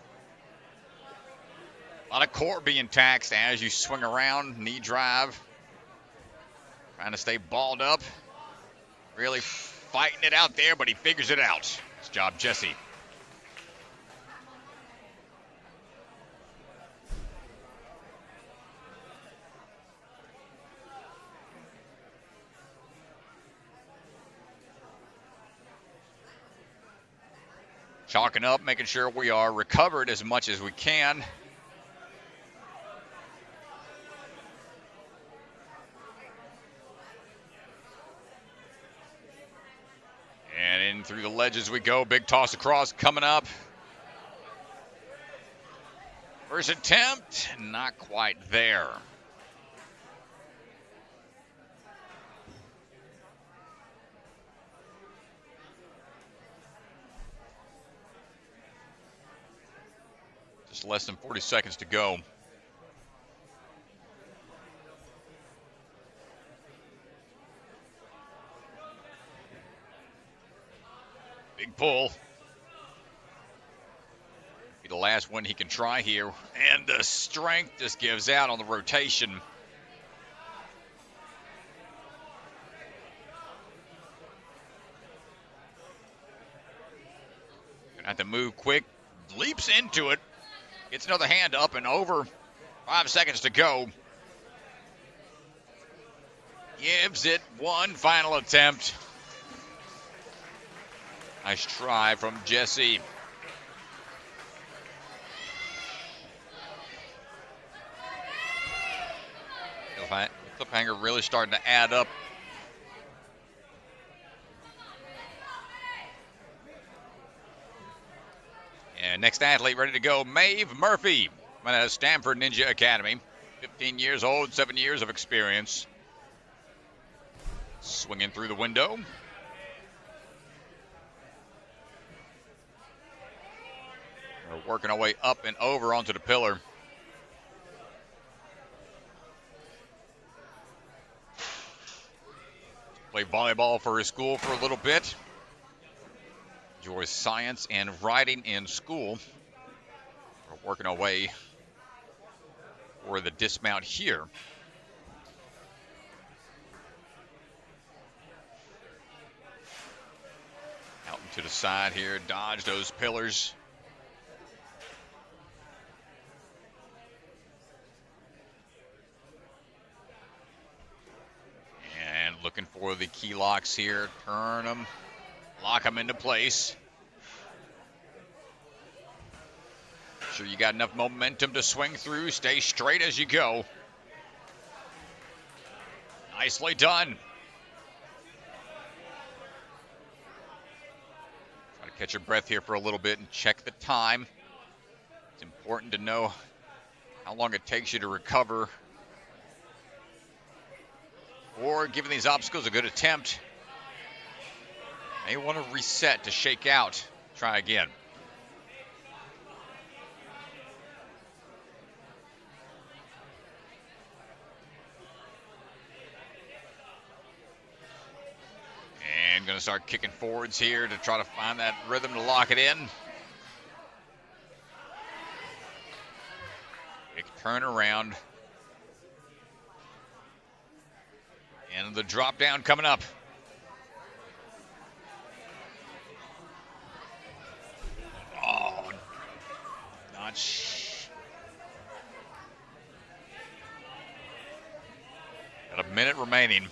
A lot of core being taxed as you swing around. Knee drive. Trying to stay balled up. Really fighting it out there, but he figures it out. Nice job, Jesse. Chalking up, making sure we are recovered as much as we can. And through the ledges we go. Big toss across coming up. First attempt, not quite there. Just less than 40 seconds to go. Big pull. Be the last one he can try here. And the strength just gives out on the rotation. Gonna have to move quick. Leaps into it. Gets another hand up and over. 5 seconds to go. Gives it one final attempt. Nice try from Jesse. Cliffhanger really starting to add up. And next athlete ready to go, Maeve Murphy, at Stanford Ninja Academy. 15 years old, 7 years of experience. Swinging through the window. We're working our way up and over onto the pillar. Played volleyball for his school for a little bit. Enjoys science and writing in school. We're working our way for the dismount here. Out and to the side here, dodge those pillars. And looking for the key locks here. Turn them, lock them into place. Make sure you got enough momentum to swing through. Stay straight as you go. Nicely done. Try to catch your breath here for a little bit and check the time. It's important to know how long it takes you to recover or giving these obstacles a good attempt. May want to reset to shake out. Try again. And going to start kicking forwards here to try to find that rhythm to lock it in. Big turnaround. And the drop down coming up. Oh, not got a minute remaining.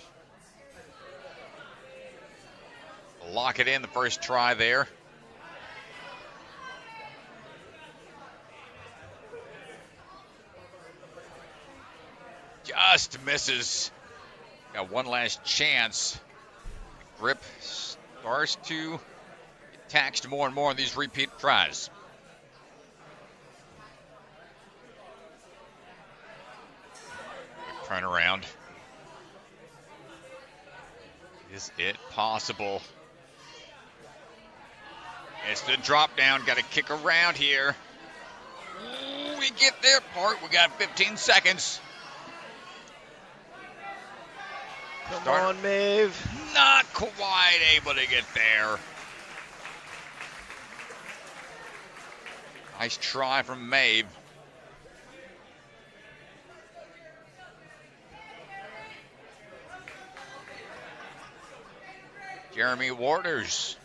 Lock it in the first try there. Just misses. Got one last chance. Grip starts to get taxed more and more on these repeat tries. Quick turnaround. Is it possible? It's the drop down. Got to kick around here. Ooh, we get their part. We got 15 seconds. Come on, Maeve. Not quite able to get there. Nice try from Maeve. Jeremy Waters,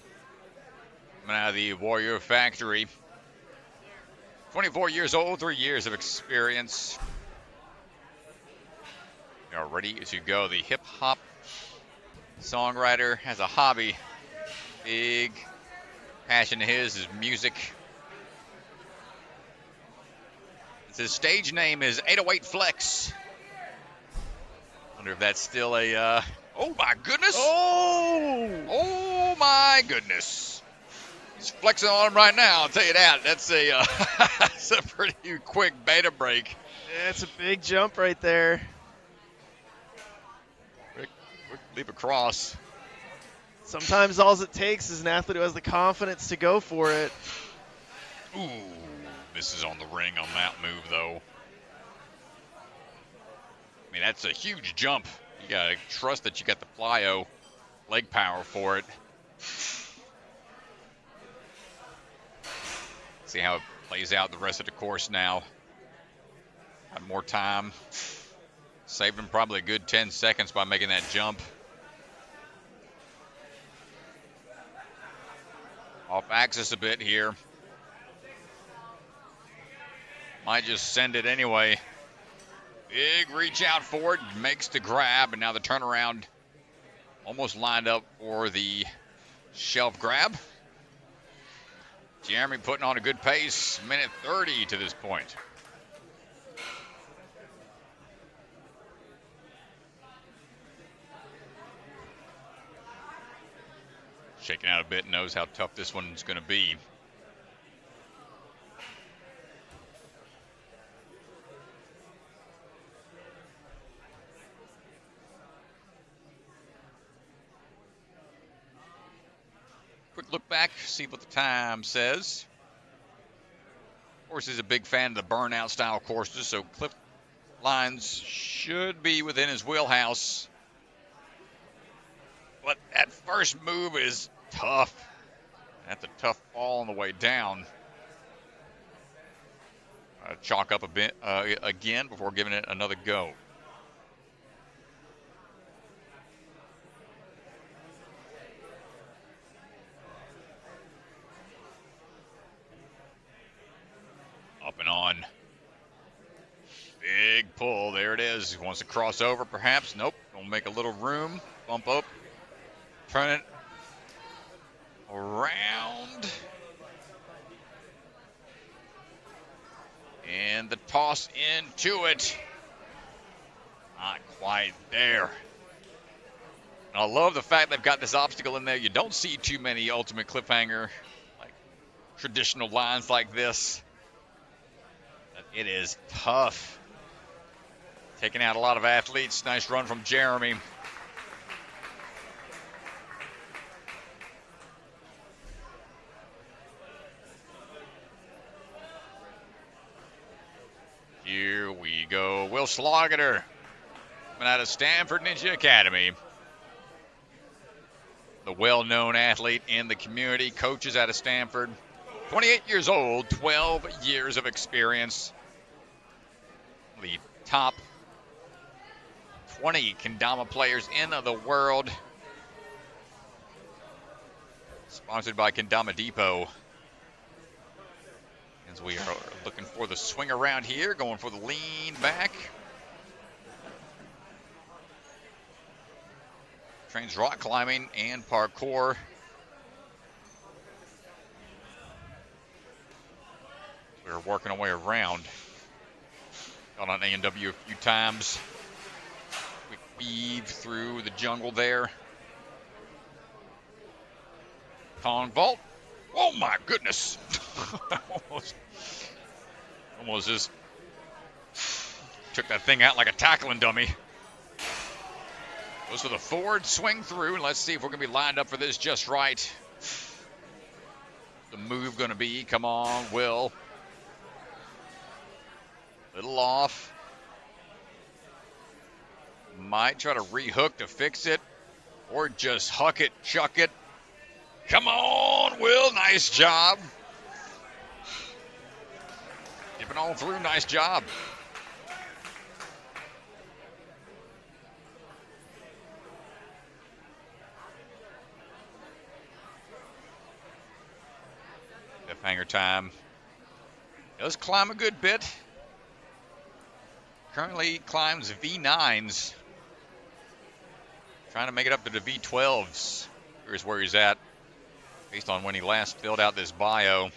coming out of the Warrior Factory. 24 years old, 3 years of experience. Now ready to go. The hip-hop songwriter has a hobby. Big passion of his is music. His stage name is 808 Flex. Wonder if that's still a Oh, my goodness. Oh! Oh, my goodness. He's flexing on him right now, I'll tell you that. That's a, that's a pretty quick beta break. Yeah, it's a big jump right there. Quick leap across. Sometimes all it takes is an athlete who has the confidence to go for it. Ooh, misses on the ring on that move, though. I mean, that's a huge jump. You got to trust that you got the plyo leg power for it. See how it plays out the rest of the course now. Got more time. Saved him probably a good 10 seconds by making that jump. Off axis a bit here. Might just send it anyway. Big reach out for it, makes the grab, and now the turnaround almost lined up for the shelf grab. Jeremy putting on a good pace, minute 30 to this point. Shaking out a bit, knows how tough this one's going to be. Quick look back, see what the time says. Of course, he's a big fan of the burnout style courses, so clip lines should be within his wheelhouse. But that first move is tough. That's a tough fall on the way down. Chalk up a bit again before giving it another go. Up and on. Big pull. There it is. He wants to cross over perhaps. Nope. Gonna make a little room. Bump up. Turn it around. And the toss into it. Not quite there. And I love the fact they've got this obstacle in there. You don't see too many ultimate cliffhanger, like traditional lines like this. But it is tough. Taking out a lot of athletes. Nice run from Jeremy. Here we go. Will Sloggeter coming out of Stanford Ninja Academy. The well-known athlete in the community, coaches out of Stanford. 28 years old, 12 years of experience. The top 20 kendama players in the world. Sponsored by Kendama Depot. As we are looking for the swing around here, going for the lean back. Trains rock climbing and parkour. We're working our way around. Got on A&W a few times. Quick weave through the jungle there. Kong vault. Oh my goodness. almost just took that thing out like a tackling dummy. Goes for the forward swing through, and let's see if we're going to be lined up for this just right. The move going to be, come on, Will. Little off. Might try to rehook to fix it, or just huck it, chuck it. Come on, Will, nice job. Dipping on through, nice job. Hanger time. Does climb a good bit. Currently climbs V9s. Trying to make it up to the V12s. Here's where he's at, based on when he last filled out this bio.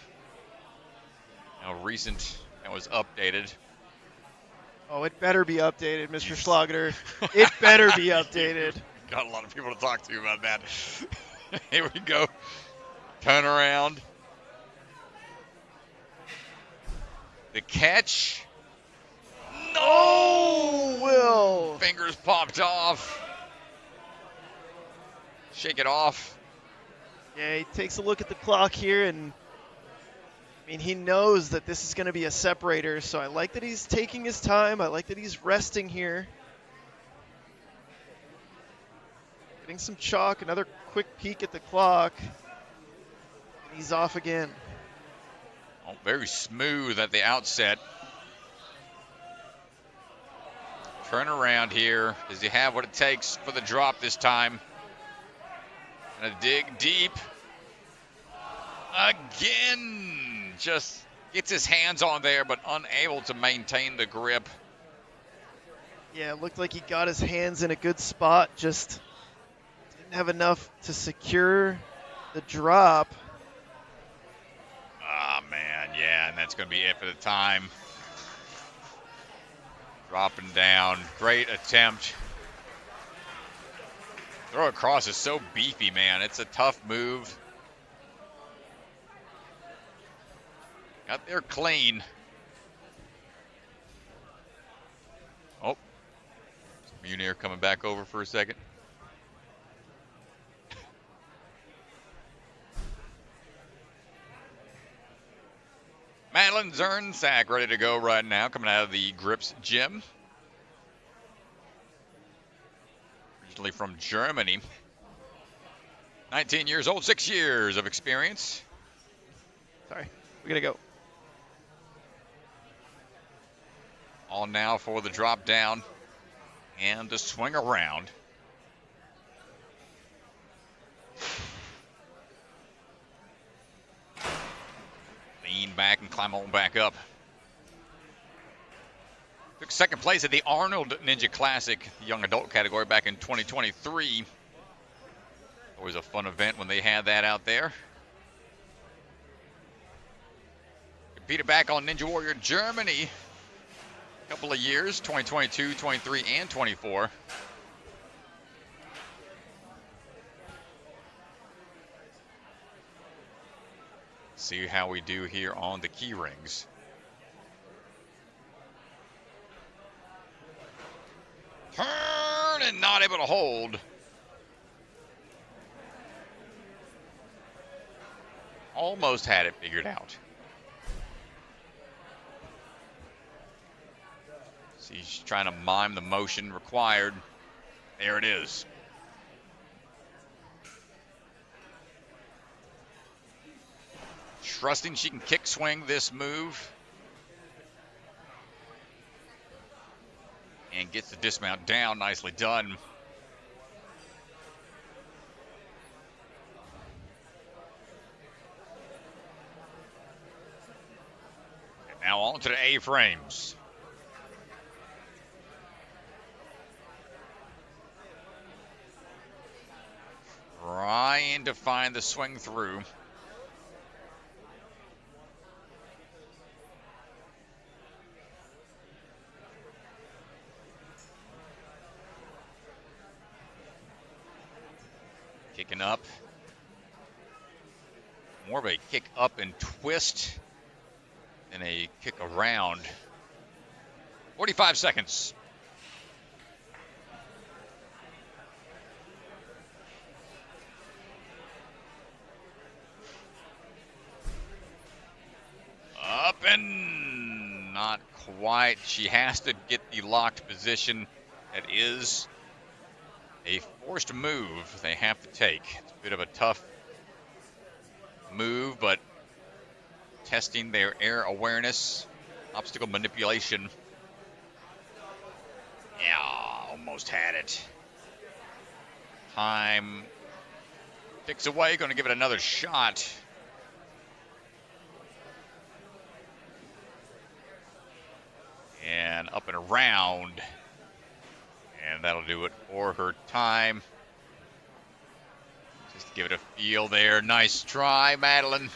Now recent, that was updated. Oh, it better be updated, Mr. Schlager. It better be updated. Got a lot of people to talk to about that. Here we go. Turn around. The catch. No! Oh, Will. Fingers popped off. Shake it off. Yeah, he takes a look at the clock here, and I mean, he knows that this is going to be a separator, so I like that he's taking his time. I like that he's resting here. Getting some chalk, another quick peek at the clock. And he's off again. Oh, very smooth at the outset. Turn around here. Does he have what it takes for the drop this time? Gonna dig deep. Again. Just gets his hands on there, but unable to maintain the grip. Yeah, it looked like he got his hands in a good spot, just didn't have enough to secure the drop. Oh, man, yeah, and that's going to be it for the time. Dropping down. Great attempt. Throw across is so beefy, man. It's a tough move. Got there clean. Oh. Munir coming back over for a second. Madleen Zirnsak ready to go right now, coming out of the Grips gym. Originally from Germany. 19 years old, 6 years of experience. Sorry, we gotta go. All now for the drop down and the swing around. Lean back and climb on back up. Took second place at the Arnold Ninja Classic, the young adult category, back in 2023. Always a fun event when they had that out there. Competed back on Ninja Warrior Germany a couple of years, 2022, 23, and 24. See how we do here on the key rings. Turn and not able to hold. Almost had it figured out. See, she's trying to mime the motion required. There it is. Trusting she can kick swing this move. And gets the dismount down. Nicely done. And now on to the A-frames. Trying to find the swing through. Kicking up. More of a kick up and twist than a kick around. 45 seconds. Up and not quite. She has to get the locked position. That is a forced move they have to take. It's a bit of a tough move, but testing their air awareness, obstacle manipulation. Yeah, almost had it. Time ticks away, going to give it another shot. And up and around. And that'll do it for her time. Just to give it a feel there. Nice try, Madleen.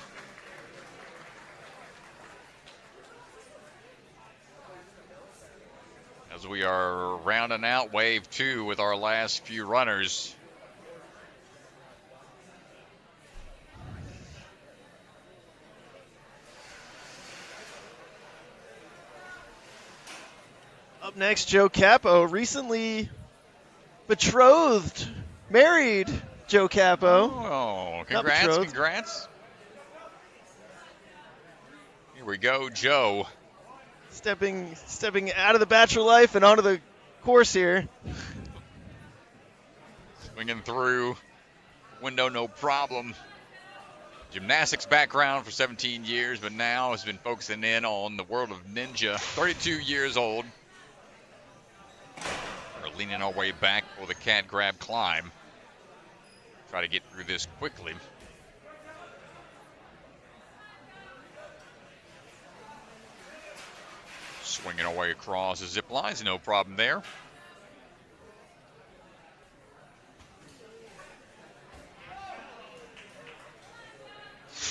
As Shields. We are rounding out wave 2 with our last few runners. Up next, Joe Capo, recently betrothed, married Joe Capo. Oh, Not congrats, betrothed. congrats. Here we go, Joe. Stepping out of the bachelor life and onto the course here. Swinging through. Window, no problem. Gymnastics background for 17 years, but now has been focusing in on the world of ninja. 32 years old. We're leaning our way back for the cat grab climb. Try to get through this quickly. Swinging our way across the zip lines, no problem there.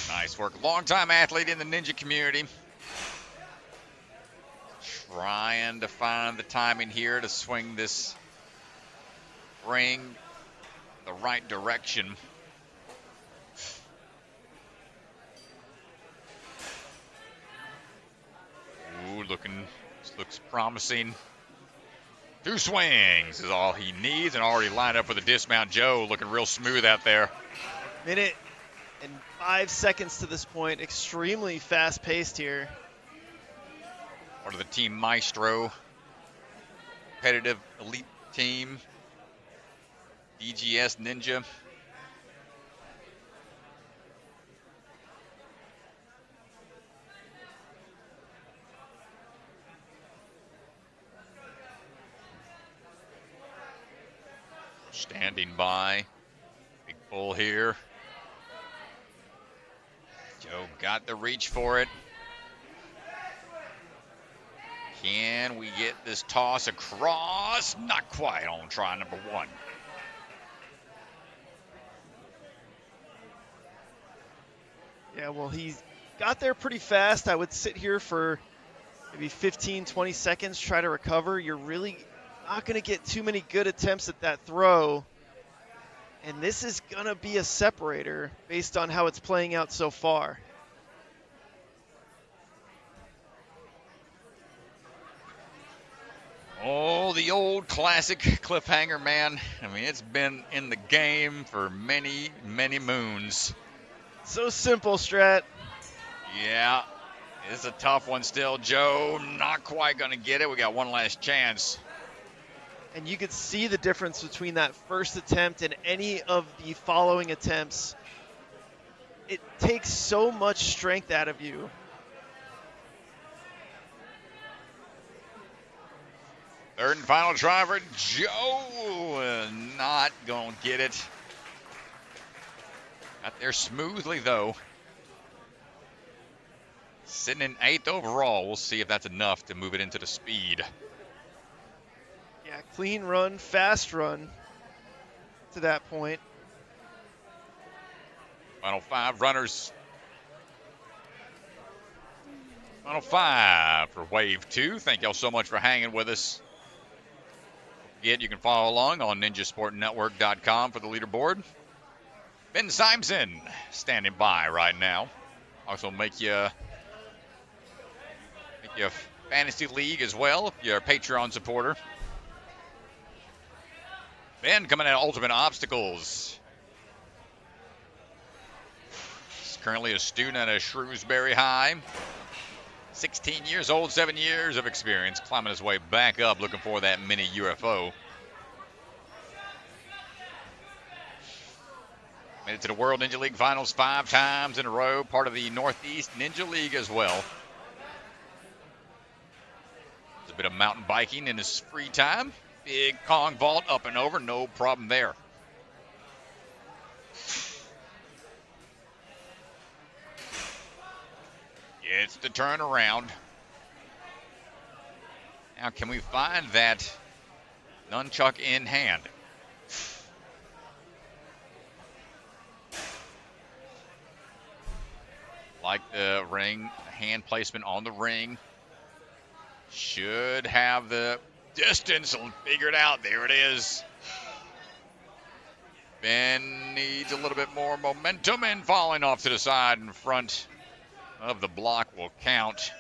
Nice work. Long-time athlete in the ninja community. Trying to find the timing here to swing this ring the right direction. Ooh, looks promising. 2 swings is all he needs, and already lined up for the dismount. Joe looking real smooth out there. Minute and 5 seconds to this point. Extremely fast-paced here. Part of the Team Maestro competitive elite team. DGS Ninja. Standing by. Big pull here. Joe got the reach for it. Can we get this toss across? Not quite on try number 1. Yeah, well, he got there pretty fast. I would sit here for maybe 15, 20 seconds, try to recover. You're really not going to get too many good attempts at that throw. And this is going to be a separator based on how it's playing out so far. Oh, the old classic cliffhanger, man. I mean, it's been in the game for many, many moons. So simple, Strat. Yeah, it's a tough one still. Joe, not quite going to get it. We got one last chance. And you could see the difference between that first attempt and any of the following attempts. It takes so much strength out of you. Third and final try for Joe. Not going to get it. Got there smoothly, though. Sitting in 8th overall. We'll see if that's enough to move it into the speed. Yeah, clean run, fast run to that point. Final 5 runners. Final 5 for Wave 2. Thank y'all so much for hanging with us. Again, you can follow along on ninjasportnetwork.com for the leaderboard. Ben Simson standing by right now. Also make you a fantasy league as well if you're a Patreon supporter. Ben coming out of Ultimate Obstacles. He's currently a student at a Shrewsbury High. 16 years old, 7 years of experience, climbing his way back up, looking for that mini UFO. Made it to the World Ninja League Finals 5 times in a row, part of the Northeast Ninja League as well. There's a bit of mountain biking in his free time. Big Kong vault up and over, no problem there. It's the turnaround. Now, can we find that nunchuck in hand? Like the ring, hand placement on the ring. Should have the distance. Figure it out. There it is. Ben needs a little bit more momentum, and falling off to the side in front of the block will count.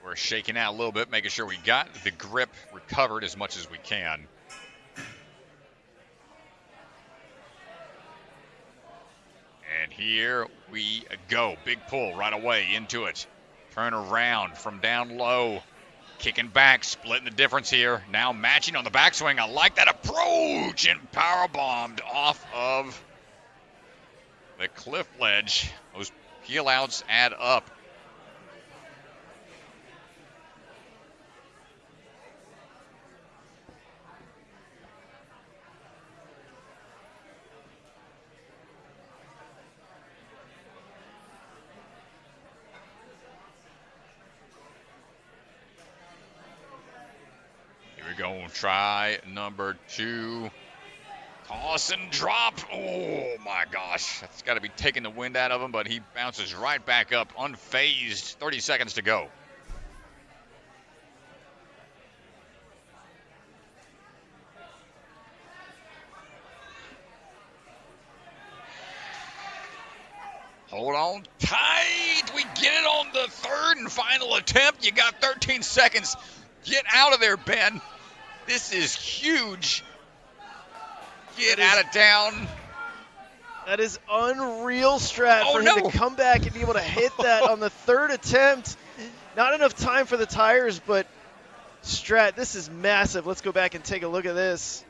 We're shaking out a little bit, making sure we got the grip recovered as much as we can. And here we go. Big pull right away into it. Turn around from down low. Kicking back, splitting the difference here. Now matching on the backswing. I like that approach, and power bombed off of the cliff ledge. Those peel outs add up. Go try number 2. Toss and drop. Oh my gosh. That's got to be taking the wind out of him, but he bounces right back up unfazed. 30 seconds to go. Hold on tight. We get it on the third and final attempt. You got 13 seconds. Get out of there, Ben. This is huge. Get out of town. That is unreal, Strat, for him to come back and be able to hit that on the third attempt. Not enough time for the tires, but Strat, this is massive. Let's go back and take a look at this.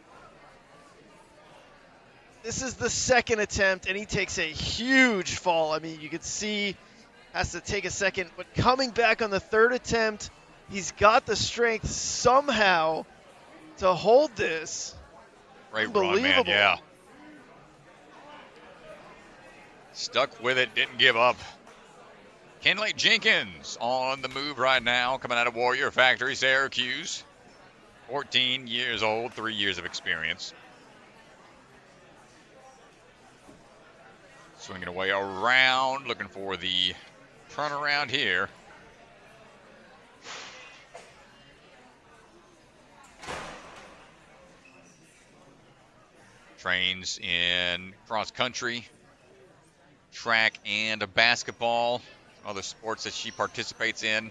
This is the second attempt, and he takes a huge fall. I mean, you could see has to take a second, but coming back on the third attempt, he's got the strength somehow to hold this. Great run, man, yeah. Stuck with it, didn't give up. Kinley Jenkins on the move right now, coming out of Warrior Factory, Syracuse. 14 years old, 3 years of experience. Swinging away around, looking for the turnaround here. Trains in cross country, track, and basketball, other sports that she participates in.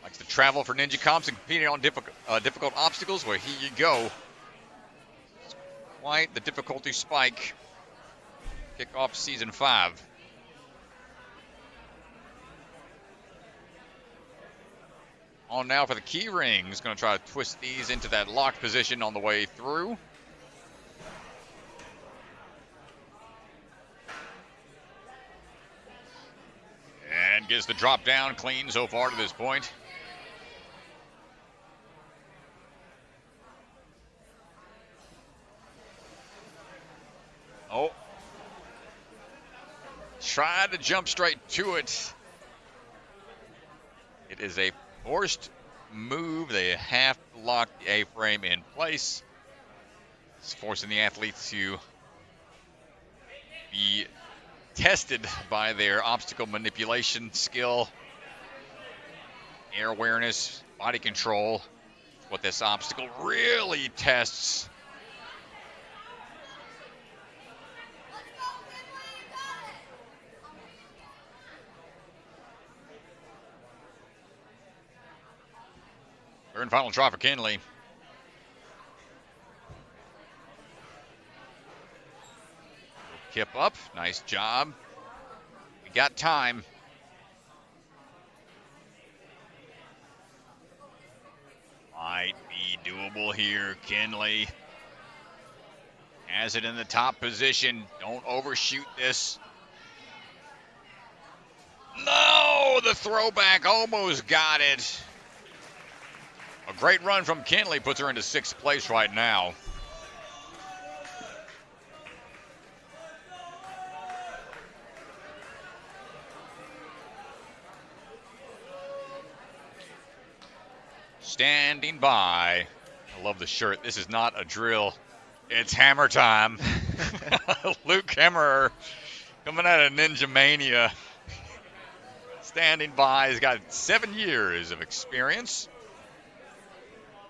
Likes to travel for Ninja Comps and competing on difficult obstacles. Well, here you go. It's quite the difficulty spike. Kick off season 5. On now for the key rings. Going to try to twist these into that locked position on the way through. And gets the drop down clean so far to this point. Oh. Tried to jump straight to it. It is a forced move. They have to lock the A-frame in place. It's forcing the athletes to be tested by their obstacle manipulation skill, air awareness, body control. What this obstacle really tests. Third and final try for Kinley. Kip up. Nice job. We got time. Might be doable here. Kinley has it in the top position. Don't overshoot this. No, the throwback almost got it. A great run from Kinley puts her into 6th place right now. standing by. I love the shirt. This is not a drill. It's hammer time. Luc Kemmerer coming out of Ninja Mania. Standing by. He's got 7 years of experience.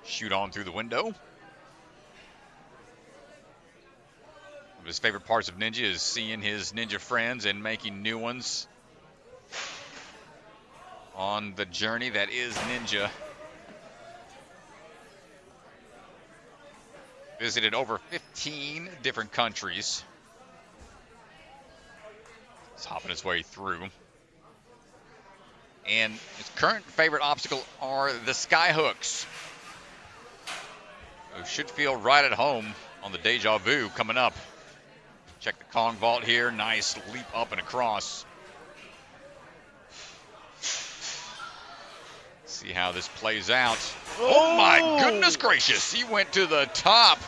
Shoot on through the window. One of his favorite parts of Ninja is seeing his ninja friends and making new ones on the journey that is Ninja. Visited over 15 different countries. He's hopping his way through. And his current favorite obstacle are the sky hooks. So should feel right at home on the Deja Vu coming up. Check the Kong vault here. Nice leap up and across. See how this plays out. Oh my goodness gracious. He went to the top.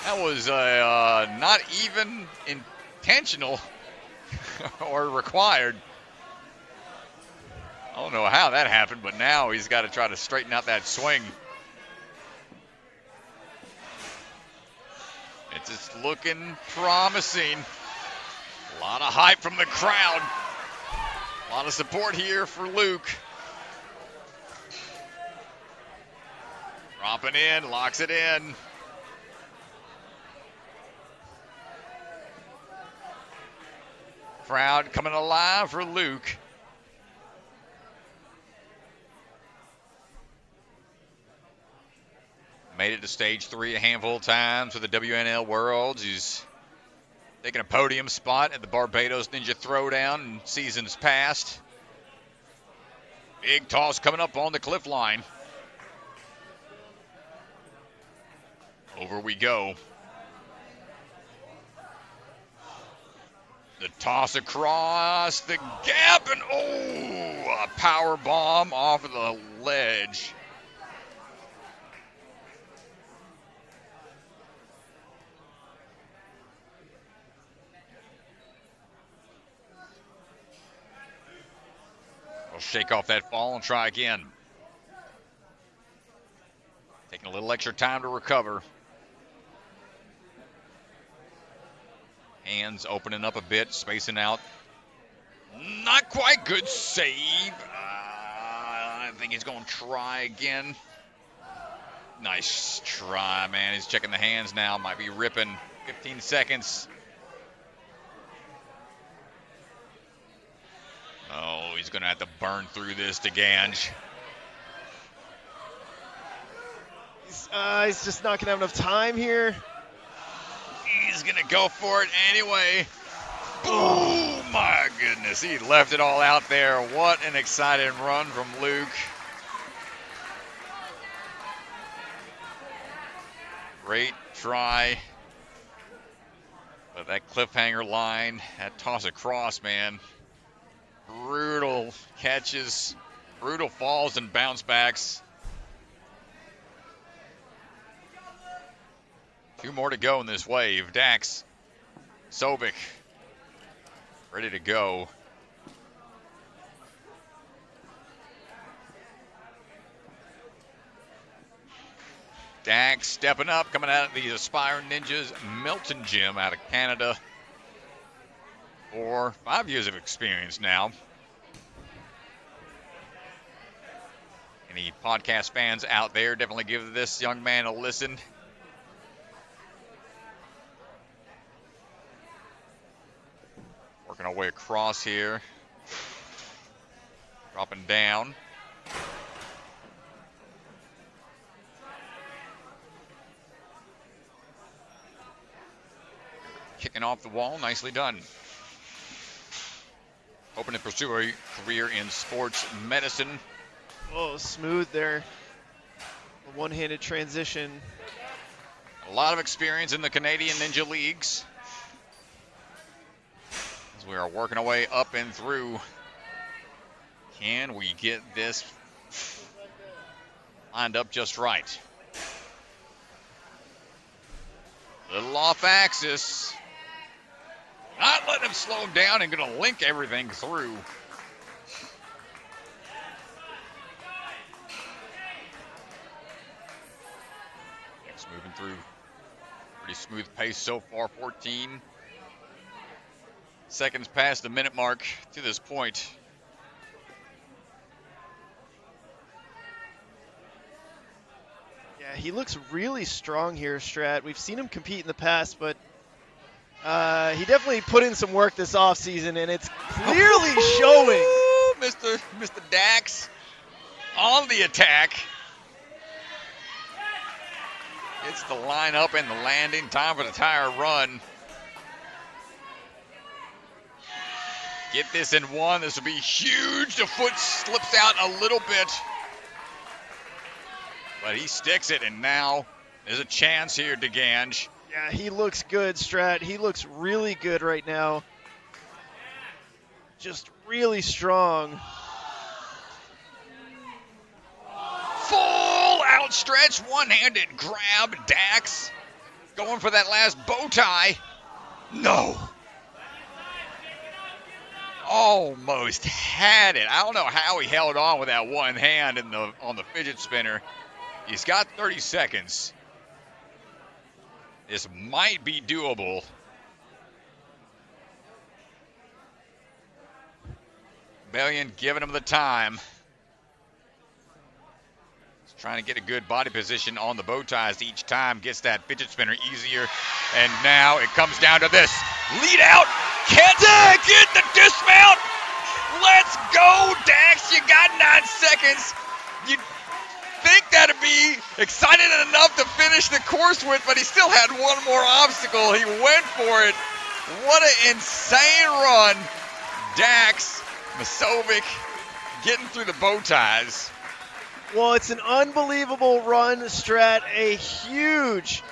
That was not even intentional or required. I don't know how that happened, but now he's got to try to straighten out that swing. It's just looking promising. A lot of hype from the crowd. A lot of support here for Luc. Dropping in, locks it in. Crowd coming alive for Luc. Made it to stage 3 a handful of times for the WNL Worlds. He's taking a podium spot at the Barbados Ninja Throwdown in seasons past. Big toss coming up on the cliff line. Over we go. The toss across the gap, and a power bomb off of the ledge. We'll shake off that fall and try again. Taking a little extra time to recover. Hands opening up a bit, spacing out. Not quite good save. I think he's going to try again. Nice try, man. He's checking the hands now. Might be ripping. 15 seconds. Oh, he's going to have to burn through this to Ganj. He's just not going to have enough time here. He's going to go for it anyway. Oh, my goodness. He left it all out there. What an exciting run from Luc. Great try. But that cliffhanger line, that toss across, man. Brutal catches, brutal falls and bounce backs. 2 more to go in this wave. Dax Musovic ready to go. Dax stepping up, coming out of the Aspire Ninjas Milton Gym out of Canada. 4, 5 years of experience now. Any podcast fans out there, definitely give this young man a listen. Working our way across here. Dropping down. Kicking off the wall, nicely done. Hoping to pursue a career in sports medicine. Oh, smooth there. A one-handed transition. A lot of experience in the Canadian Ninja Leagues. As we are working our way up and through. Can we get this lined up just right? Little off axis. Not letting him slow down and going to link everything through. Pretty smooth pace so far, 14 seconds past the minute mark to this point. Yeah, he looks really strong here, Strat. We've seen him compete in the past, but he definitely put in some work this offseason, and it's clearly showing. Mr. Dax on the attack. It's the lineup and the landing. Time for the tire run. Get this in one. This will be huge. The foot slips out a little bit. But he sticks it, and now there's a chance here, DeGange. Yeah, he looks good, Strat. He looks really good right now. Just really strong. Full outstretched, one-handed grab. Dax going for that last bow tie. No. Almost had it. I don't know how he held on with that one hand on the fidget spinner. He's got 30 seconds. This might be doable. Bellion giving him the time. He's trying to get a good body position on the bow ties each time. Gets that fidget spinner easier. And now it comes down to this. Lead out. Can't get the dismount. Let's go, Dax. You got 9 seconds. You think that'd be excited enough to finish the course with, but he still had one more obstacle. He went for it. What an insane run. Dax Musovic getting through the bow ties. Well, it's an unbelievable run, Strat. A huge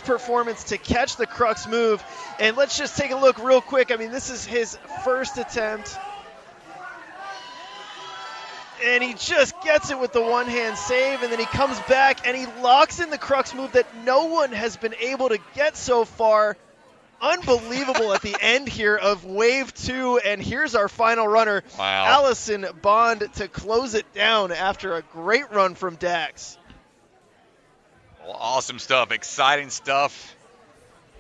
performance to catch the crux move. And let's just take a look real quick. I mean, this is his first attempt. And he just gets it with the one-hand save, and then he comes back and he locks in the crux move that no one has been able to get so far. Unbelievable at the end here of Wave 2, and here's our final runner, wow. Allison Bond, to close it down after a great run from Dax. Well, awesome stuff, exciting stuff.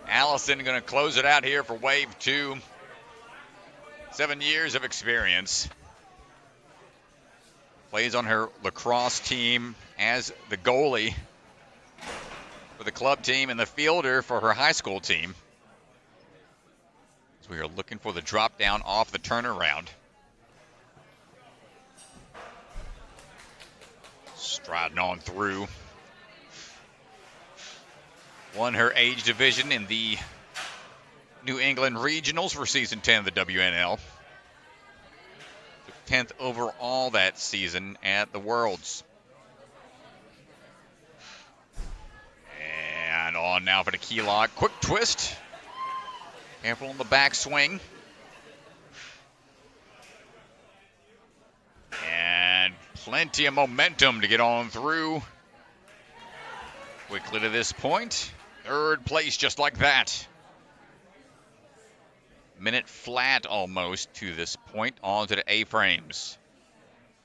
Allison going to close it out here for Wave 2. 7 years of experience. Plays on her lacrosse team as the goalie for the club team and the fielder for her high school team. So we are looking for the drop down off the turnaround. Striding on through. Won her age division in the New England Regionals for season 10 of the WNL. 10th overall that season at the Worlds. And on now for the key lock. Quick twist. Careful on the back swing. And plenty of momentum to get on through. Quickly to this point. 3rd place just like that. Minute flat almost to this point, onto the A-frames.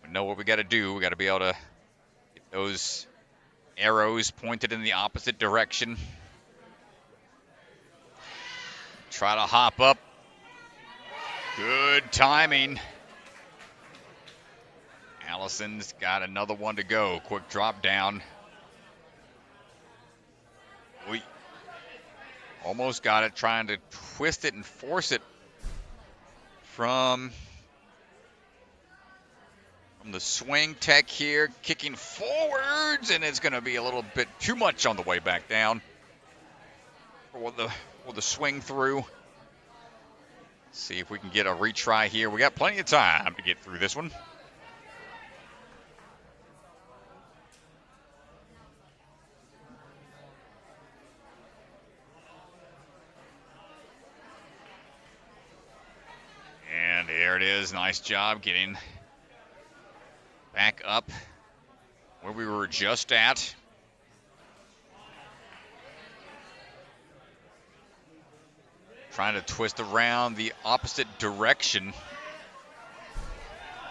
We know what we got to do. We got to be able to get those arrows pointed in the opposite direction. Try to hop up. Good timing. Allison's got another one to go. Quick drop down. We almost got it, trying to twist it and force it from the swing tech here, kicking forwards, and it's going to be a little bit too much on the way back down for the swing through. Let's see if we can get a retry here. We got plenty of time to get through this one. And there it is. Nice job getting back up where we were just at. Trying to twist around the opposite direction.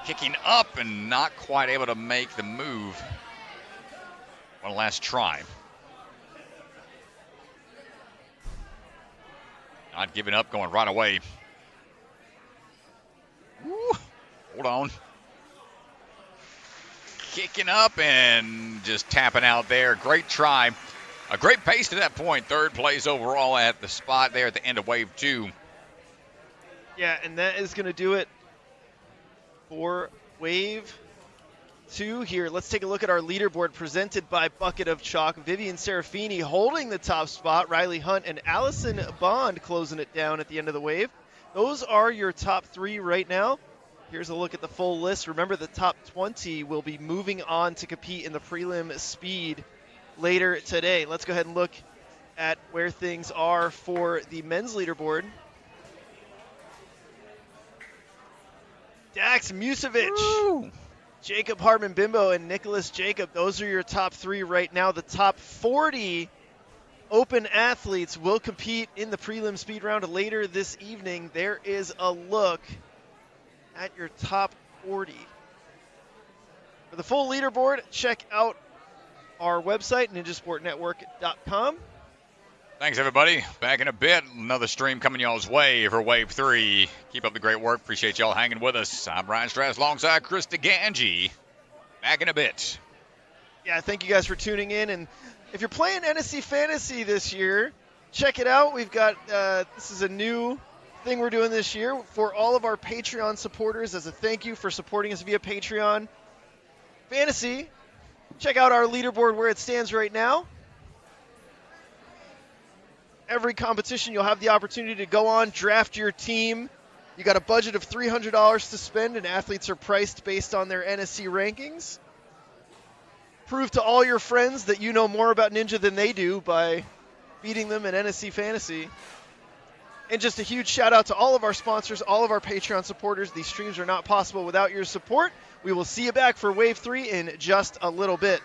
Kicking up and not quite able to make the move. One last try. Not giving up, going right away. Woo. Hold on. Kicking up and just tapping out there. Great try. A great pace to that point. Third place overall at the spot there at the end of wave 2. Yeah, and that is going to do it for wave 2 here. Let's take a look at our leaderboard presented by Bucket of Chalk. Vivian Serafini holding the top spot. Ryley Hunt and Allison Bond closing it down at the end of the wave. Those are your top 3 right now. Here's a look at the full list. Remember, the top 20 will be moving on to compete in the prelim speed later today. Let's go ahead and look at where things are for the men's leaderboard. Dax Musovic, Woo. Jacob Hartman Bimbo, and Nicolas Jacob. Those are your top 3 right now. The top 40 open athletes will compete in the prelim speed round later this evening. There is a look at your top 40. For the full leaderboard, check out our website, ninjasportnetwork.com. Thanks, everybody. Back in a bit. Another stream coming y'all's way for Wave 3. Keep up the great work. Appreciate y'all hanging with us. I'm Ryan Strass alongside Chris DeGangi. Back in a bit. Yeah, thank you guys for tuning in. And if you're playing NSC Fantasy this year, check it out. We've got, this is a new thing we're doing this year for all of our Patreon supporters as a thank you for supporting us via Patreon. Fantasy, check out our leaderboard where it stands right now. Every competition, you'll have the opportunity to go on, draft your team. You got a budget of $300 to spend, and athletes are priced based on their NSC rankings. Prove to all your friends that you know more about Ninja than they do by beating them in NSC Fantasy. And just a huge shout out to all of our sponsors, all of our Patreon supporters. These streams are not possible without your support. We will see you back for Wave 3 in just a little bit.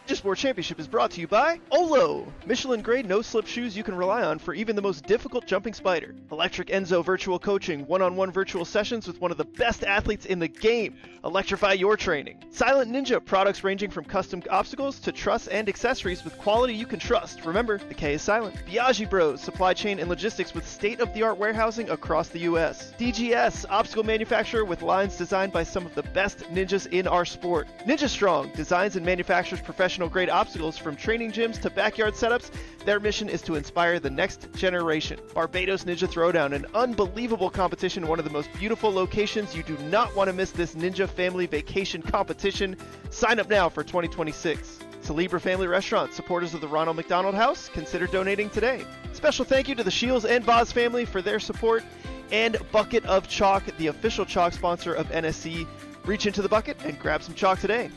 Ninja Sport Championship is brought to you by Olo, Michelin-grade no-slip shoes you can rely on for even the most difficult jumping spider. Electric Enzo virtual coaching, one-on-one virtual sessions with one of the best athletes in the game. Electrify your training. Silent Ninja, products ranging from custom obstacles to truss and accessories with quality you can trust. Remember, the K is silent. Biaggi Bros, supply chain and logistics with state-of-the-art warehousing across the U.S. DGS, obstacle manufacturer with lines designed by some of the best ninjas in our sport. Ninja Strong, designs and manufactures professional-grade obstacles from training gyms to backyard setups. Their mission is to inspire the next generation. Barbados Ninja Throwdown, an unbelievable competition, one of the most beautiful locations. You do not want to miss this Ninja Family Vacation competition. Sign up now for 2026. Celebra Family Restaurant, supporters of the Ronald McDonald House, consider donating today. Special thank you to the Shields and Voz family for their support, and Bucket of Chalk, the official chalk sponsor of NSC. Reach into the bucket and grab some chalk today.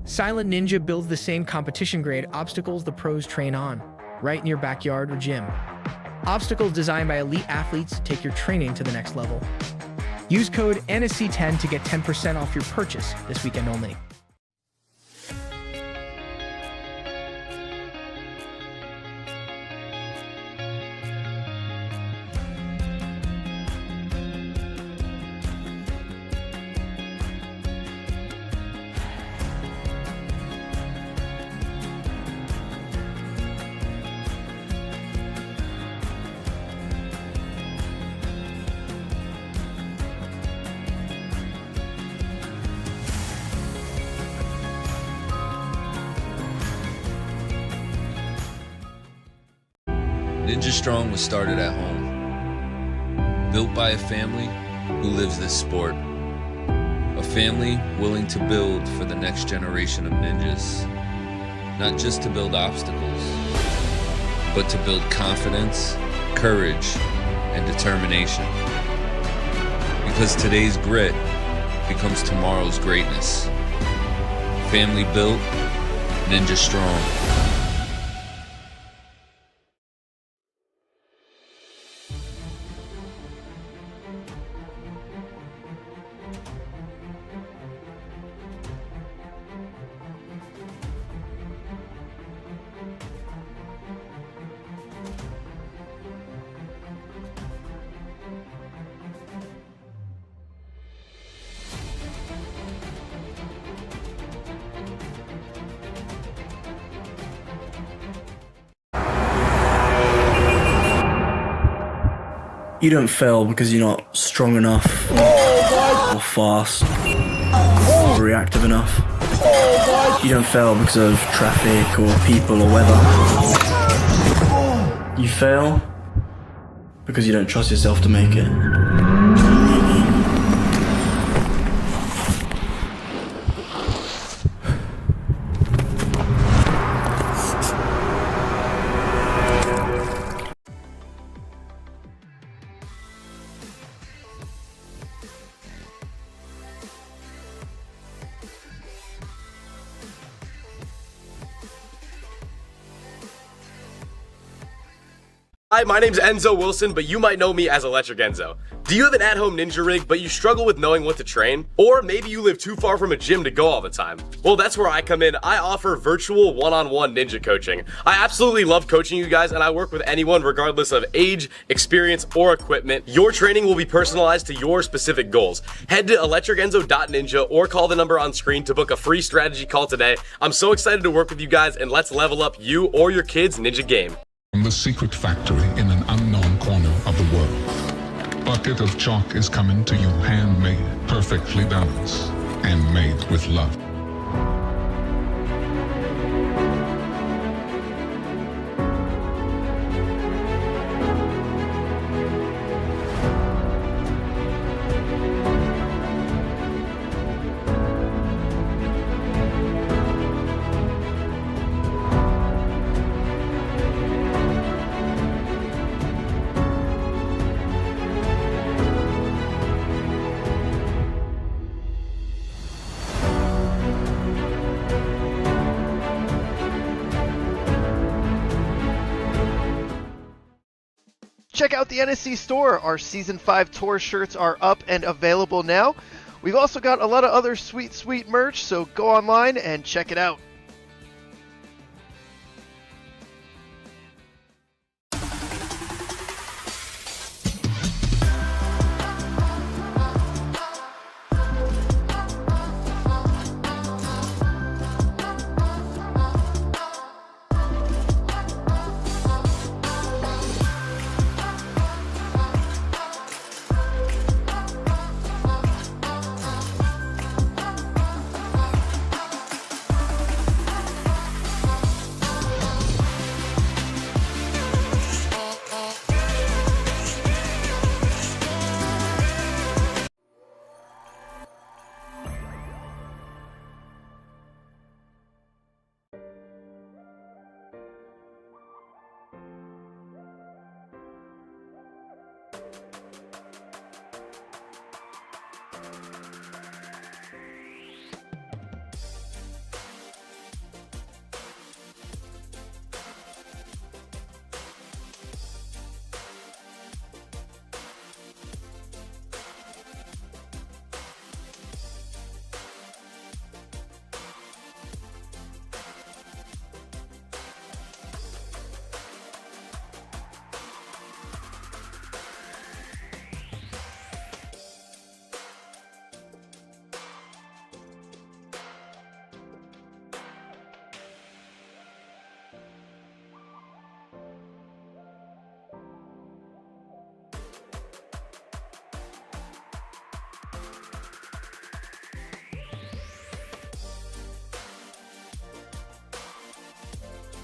Silent Ninja builds the same competition-grade obstacles the pros train on, right in your backyard or gym. Obstacles designed by elite athletes take your training to the next level. Use code NSC10 to get 10% off your purchase this weekend only. Ninja Strong was started at home, built by a family who lives this sport. A family willing to build for the next generation of ninjas, not just to build obstacles, but to build confidence, courage, and determination. Because today's grit becomes tomorrow's greatness. Family built, Ninja Strong. You don't fail because you're not strong enough, or fast, or reactive enough. You don't fail because of traffic or people or weather. You fail because you don't trust yourself to make it. Hi, my name's Enzo Wilson, but you might know me as Electric Enzo. Do you have an at-home ninja rig, but you struggle with knowing what to train? Or maybe you live too far from a gym to go all the time? Well, that's where I come in. I offer virtual one-on-one ninja coaching. I absolutely love coaching you guys, and I work with anyone regardless of age, experience, or equipment. Your training will be personalized to your specific goals. Head to electricenzo.ninja or call the number on screen to book a free strategy call today. I'm so excited to work with you guys, and let's level up you or your kids' ninja game. From the secret factory in an unknown corner of the world, bucket of chalk is coming to you handmade, perfectly balanced, and made with love. Check out the NSC store. Our Season 5 tour shirts are up and available now. We've also got a lot of other sweet merch, so go online and check it out.